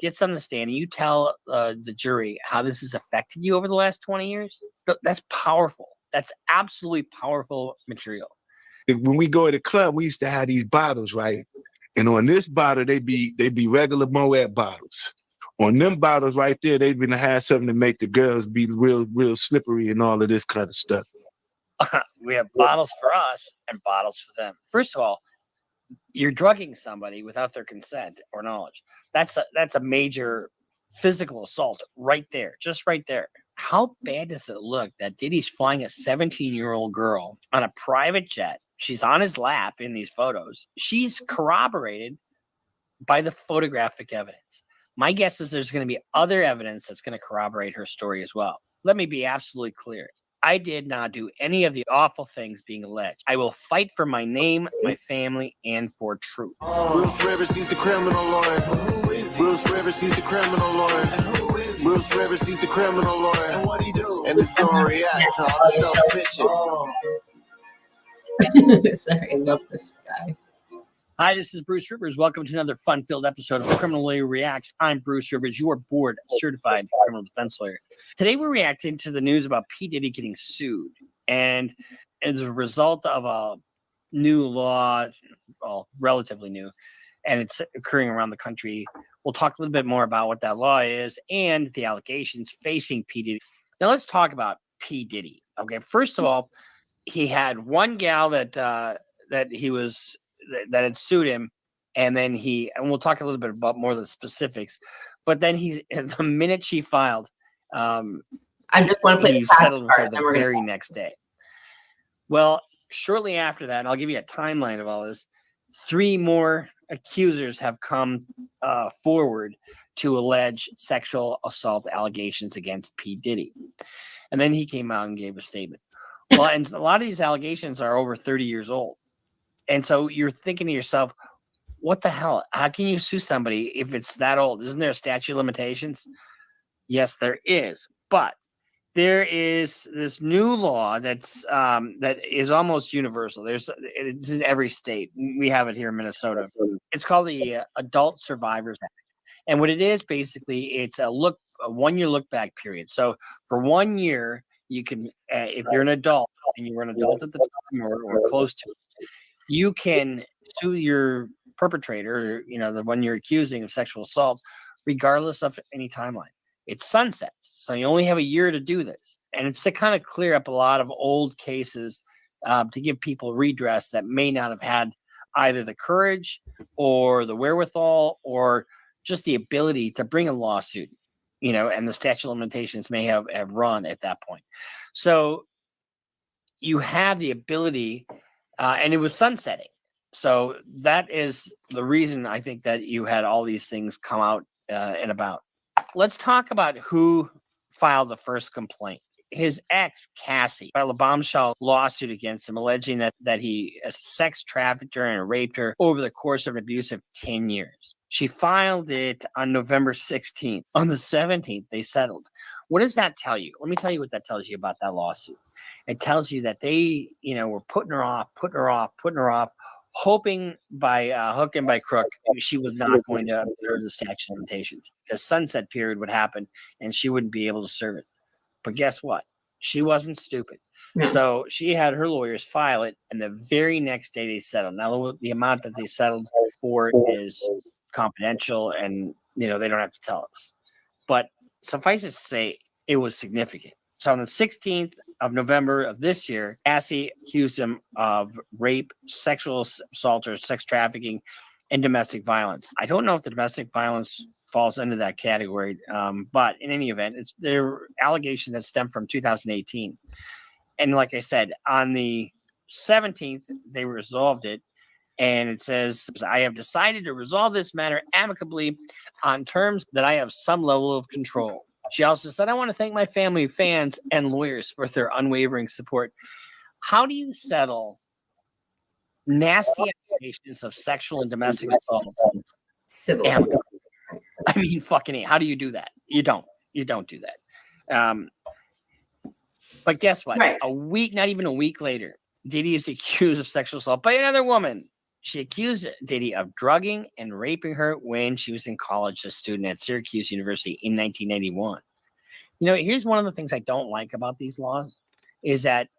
F: gets on the stand and you tell the jury how this has affected you over the last 20 years. That's powerful. That's absolutely powerful material.
U: When we go to the club, we used to have these bottles, right? And on this bottle, they be regular Moet bottles. On them bottles right there, they've been to have something to make the girls be real slippery and all of this kind of stuff.
F: We have bottles for us and bottles for them. First of all, you're drugging somebody without their consent or knowledge. That's a major physical assault right there, just right there. How bad does it look that Diddy's flying a 17-year-old girl on a private jet? She's on his lap in these photos. She's corroborated by the photographic evidence. My guess is there's going to be other evidence that's going to corroborate her story as well. Let me be absolutely clear. I did not do any of the awful things being alleged. I will fight for my name, my family, and for truth.
U: Bruce Rivers, he's the criminal lawyer. Bruce Rivers, he's the criminal lawyer. Bruce Rivers, he's the criminal lawyer. And what he do? And it's going to react to all the self-snitching.
B: Sorry, I love this guy.
F: Hi, this is Bruce Rivers. Welcome to another fun-filled episode of Criminal Lawyer Reacts. I'm Bruce Rivers, your board-certified criminal defense lawyer. Today, we're reacting to the news about P. Diddy getting sued. And as a result of a new law, well, relatively new, and it's occurring around the country, we'll talk a little bit more about what that law is and the allegations facing P. Diddy. Now, let's talk about P. Diddy. Okay, first of all, he had one gal that had sued him, and then we'll talk a little bit about more of the specifics, but then the minute she filed,
B: I just want to play
F: he settled with her the very next day. Well, shortly after that, and I'll give you a timeline of all this, 3 more accusers have come forward to allege sexual assault allegations against P. Diddy. And then he came out and gave a statement. Well, and a lot of these allegations are over 30 years old. And so you're thinking to yourself, what the hell? How can you sue somebody if it's that old? Isn't there a statute of limitations? Yes, there is. But there is this new law that is almost universal. It's in every state. We have it here in Minnesota. It's called the Adult Survivors Act. And what it is, basically, it's a 1-year look back period. So for 1 year, you can, if you're an adult and you were an adult at the time or close to it, you can sue your perpetrator, the one you're accusing of sexual assault, regardless of any timeline. It sunsets. So you only have a year to do this. And it's to kind of clear up a lot of old cases to give people redress that may not have had either the courage or the wherewithal or just the ability to bring a lawsuit, and the statute of limitations may have run at that point. So you have the ability, and it was sunsetting. So that is the reason I think that you had all these things come out and about. Let's talk about who filed the first complaint. His ex, Cassie, filed a bombshell lawsuit against him, alleging that he sex trafficked her and raped her over the course of an abuse of 10 years. She filed it on November 16th. On the 17th, they settled. What does that tell you? Let me tell you what that tells you about that lawsuit. It tells you that they, were putting her off, hoping by hook and by crook, she was not going to observe the statute of limitations. The sunset period would happen and she wouldn't be able to serve it. But guess what? She wasn't stupid.
B: No.
F: So she had her lawyers file it, and the very next day they settled. Now the amount that they settled for is confidential, and they don't have to tell us. But suffice it to say, it was significant. So on the 16th of November of this year, Cassie accused him of rape, sexual assault, or sex trafficking, and domestic violence. I don't know if the domestic violence falls into that category, but in any event, it's their allegation that stemmed from 2018. And like I said, on the 17th, they resolved it. And it says, I have decided to resolve this matter amicably on terms that I have some level of control. She also said, I want to thank my family, fans, and lawyers for their unwavering support. How do you settle nasty allegations of sexual and domestic assault?
B: Civil.
F: I mean, fucking, how do you do that? You don't do that. But guess what?
B: Right.
F: Not even a week later, Diddy is accused of sexual assault by another woman. She accused Diddy of drugging and raping her when she was in college, a student at Syracuse University in 1991. Here's one of the things I don't like about these laws is that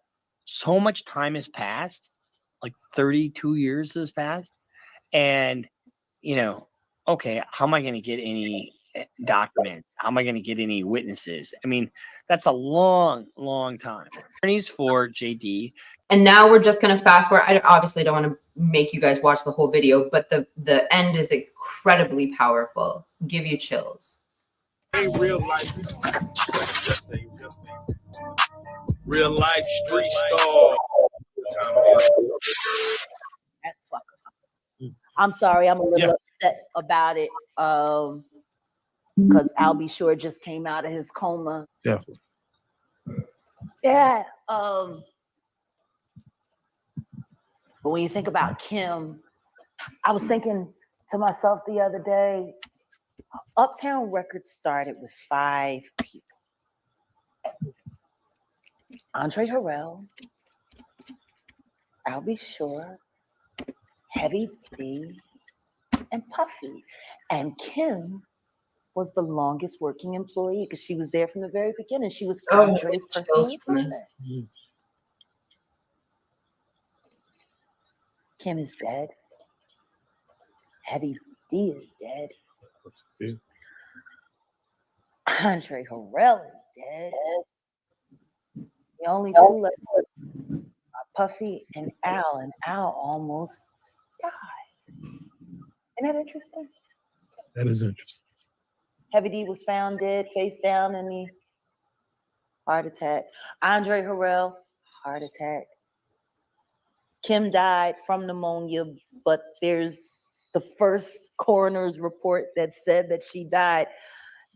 F: so much time has passed, like 32 years has passed. And, okay, how am I going to get any documents? How am I going to get any witnesses? I mean, that's a long, long time. Attorneys for JD.
B: And now we're just going to fast forward. I obviously don't want to make you guys watch the whole video, but the end is incredibly powerful. Give you chills.
E: Real life. Real life street star.
G: I'm sorry, I'm a little upset about it. Because I'll Be Sure just came out of his coma.
U: Definitely.
G: Yeah. But when you think about Kim, I was thinking to myself the other day, Uptown Records started with 5 people. Andre Harrell, I'll Be Sure, Heavy D, and Puffy. And Kim was the longest working employee because she was there from the very beginning. She was Andre's personal assistant. Kim is dead. Heavy D is dead. Andre Harrell is dead. The only two left are Puffy and Al almost died. Isn't that interesting?
U: That is interesting.
G: Heavy D was found dead, face down in the heart attack. Andre Harrell, heart attack. Kim died from pneumonia, but there's the first coroner's report that said that she died.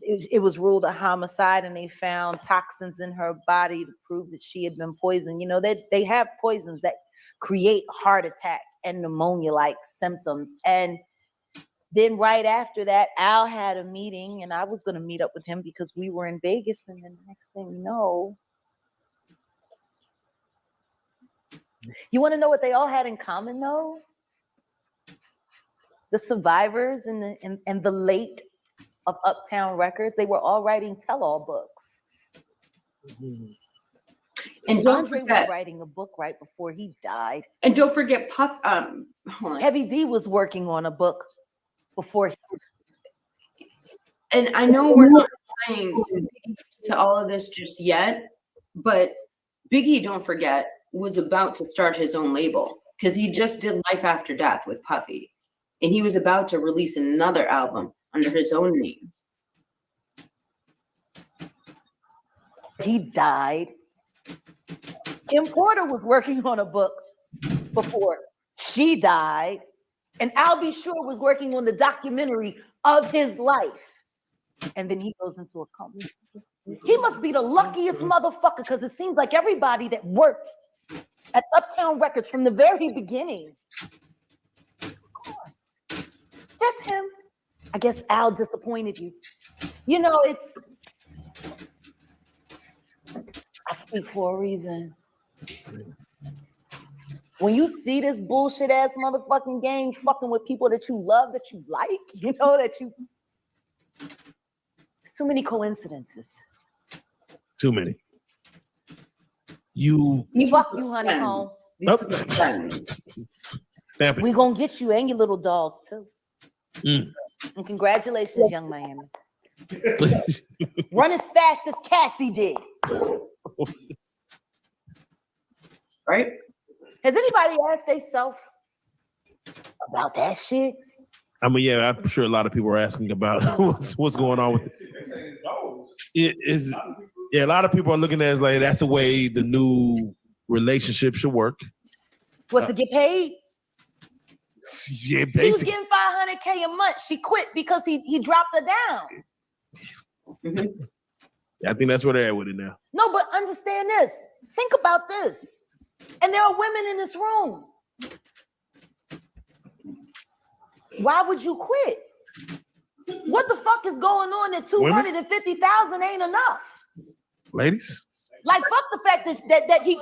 G: It was ruled a homicide, and they found toxins in her body to prove that she had been poisoned. They have poisons that create heart attack and pneumonia-like symptoms. And then right after that, Al had a meeting, and I was going to meet up with him because we were in Vegas. And then the next thing you know, you want to know what they all had in common, though? The survivors and the late of Uptown Records, they were all writing tell-all books.
B: And don't
G: Andre
B: forget,
G: was writing a book right before he died.
B: And don't forget
G: Heavy D was working on a book before he.
B: And I know we're not tying to all of this just yet, but Biggie, don't forget, was about to start his own label because he just did Life After Death with Puffy. And he was about to release another album under his own name.
G: He died. Kim Porter was working on a book before she died. And Al B. Sure was working on the documentary of his life. And then he goes into a coma. He must be the luckiest motherfucker because it seems like everybody that worked at Uptown Records from the very beginning. That's him. I guess Al disappointed you. I speak for a reason. When you see this bullshit ass motherfucking game fucking with people that you love, that you like, it's too many coincidences.
U: Too many.
H: You
G: Fuck you, honeycomb.
H: Stamp it.
G: We gonna get you and your little dog too.
H: Mm.
G: And congratulations, young Miami. Run as fast as Cassie did.
B: Right?
G: Has anybody asked themselves about that shit?
H: I mean, yeah, I'm sure a lot of people are asking about what's going on with it. It is, yeah, a lot of people are looking at it as like that's the way the new relationship should work.
G: What, to get paid?
H: Yeah,
G: She was
H: basically.
G: getting $500K a month. She quit because he dropped her down.
H: I think that's where they're at with it now.
G: No, but understand this. Think about this. And there are women in this room. Why would you quit? What the fuck is going on that 250,000 ain't enough?
H: Ladies?
G: Like, fuck the fact that he,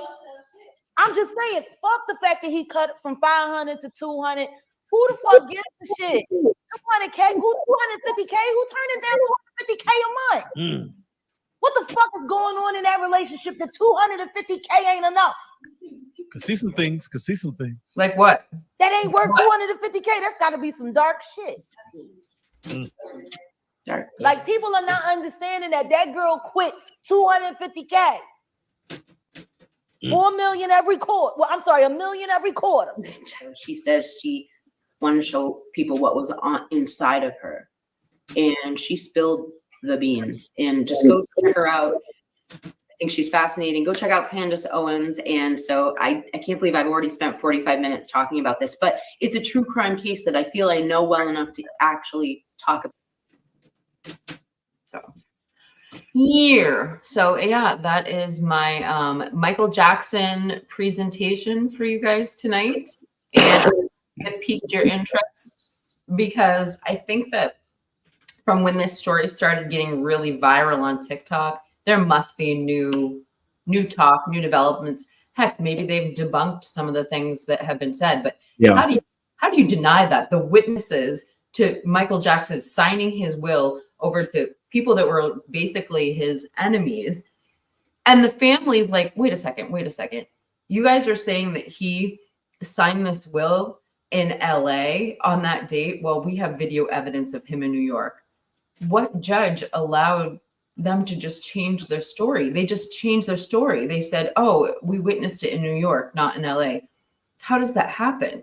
G: I'm just saying, fuck the fact that he cut it from 500 to 200. Who the fuck gives a shit? 200K? Who 250K? Who turned it down 250K a month? What the fuck is going on in that relationship that 250K ain't enough?
H: Could see some things.
B: Like what?
G: That ain't worth 250K. That's got to be some dark shit. Like, people are not understanding that girl quit 250K. 4 million every quarter. Well, I'm sorry, $1 million every quarter.
B: She says she wanted to show people what was on inside of her, and she spilled the beans. And just go check her out. I think she's fascinating. Go check out Candace Owens. And so I can't believe I've already spent 45 minutes talking about this, but it's a true crime case that I feel I know well enough to actually talk about. So yeah, that is my Michael Jackson presentation for you guys tonight. And it piqued your interest because I think that from when this story started getting really viral on TikTok, there must be new talk, new developments. Heck, maybe they've debunked some of the things that have been said, but how do you deny that? The witnesses to Michael Jackson signing his will over to people that were basically his enemies, and the family's like, wait a second. You guys are saying that he signed this will in LA on that date? Well, we have video evidence of him in New York. What judge allowed them to just change their story? They just changed their story. They said, oh, we witnessed it in New York, not in LA. How does that happen?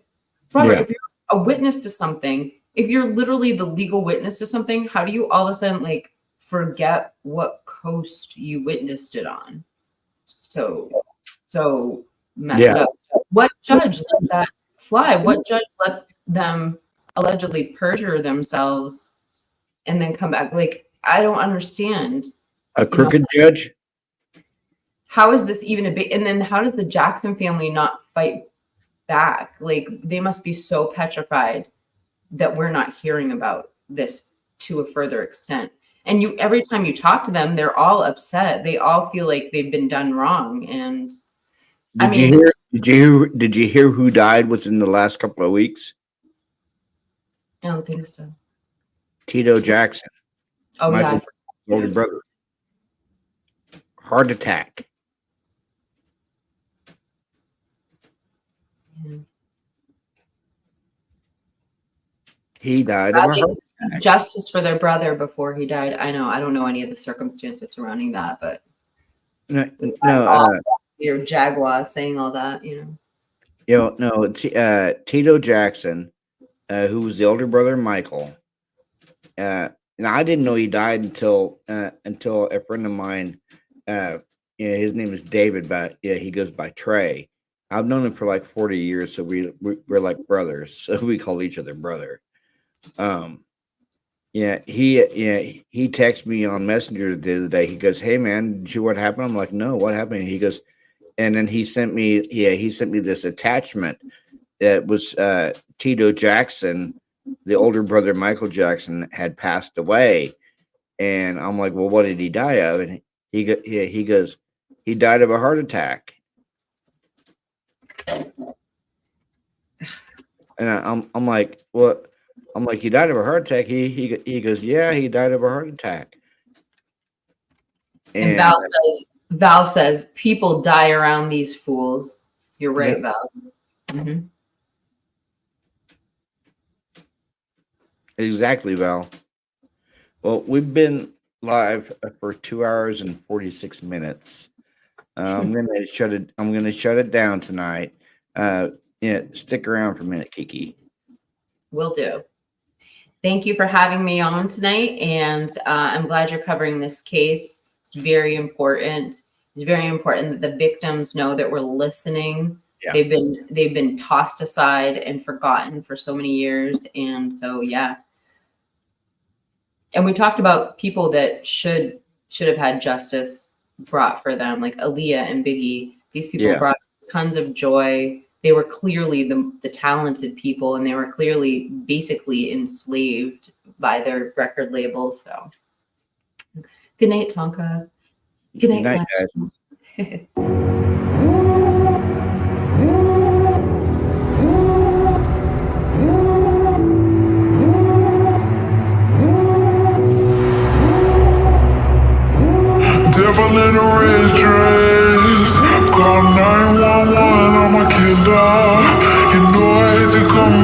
B: Robert, if you're a witness to something, if you're literally the legal witness to something, how do you all of a sudden like forget what coast you witnessed it on? So messed up. What judge let that fly? What judge let them allegedly perjure themselves and then come back? Like, I don't understand.
A: A crooked judge?
B: How is this even a big? And then how does the Jackson family not fight back? Like, they must be so petrified that we're not hearing about this to a further extent. And every time you talk to them, they're all upset. They all feel like they've been done wrong. And
A: Did you hear who died within the last couple of weeks?
B: I don't think so.
A: Tito Jackson.
B: Oh,
A: Michael's older brother. Heart attack. He died of a heart attack.
B: Justice for their brother before he died. I know. I don't know any of the circumstances surrounding that, but your Jaguar saying all that,
A: Tito Jackson, who was the older brother of Michael. And I didn't know he died until a friend of mine. His name is David, but he goes by Trey. I've known him for like 40 years, so we're like brothers. So we call each other brother. He texted me on Messenger the other day. He goes, "Hey man, did you what happened?" I'm like, "No, what happened?" He goes, and then he sent me this attachment that was Tito Jackson, the older brother Michael Jackson, had passed away, and I'm like, "Well, what did he die of?" And he goes, "He died of a heart attack." And I'm like, "What?" I'm like, "He died of a heart attack." He goes, "Yeah, he died of a heart attack."
B: And Val says Val says people die around these fools. You're right,
A: Yeah.
B: Val. Mm-hmm.
A: Exactly, Val. Well, we've been live for 2 hours and 46 minutes. I'm gonna shut it down tonight. Stick around for a minute, Kiki.
B: Will do. Thank you for having me on tonight, and I'm glad you're covering this case. It's very important. It's very important that the victims know that we're listening.
A: Yeah.
B: They've been tossed aside and forgotten for so many years, and so yeah. And we talked about people that should have had justice brought for them, like Aaliyah and Biggie. These people brought tons of joy. They were clearly the talented people, and they were clearly basically enslaved by their record labels. So good night, Tonka. Good night,
A: guys.
J: Devil in a red dress. Call 911, I'm a killer. You know I hate to come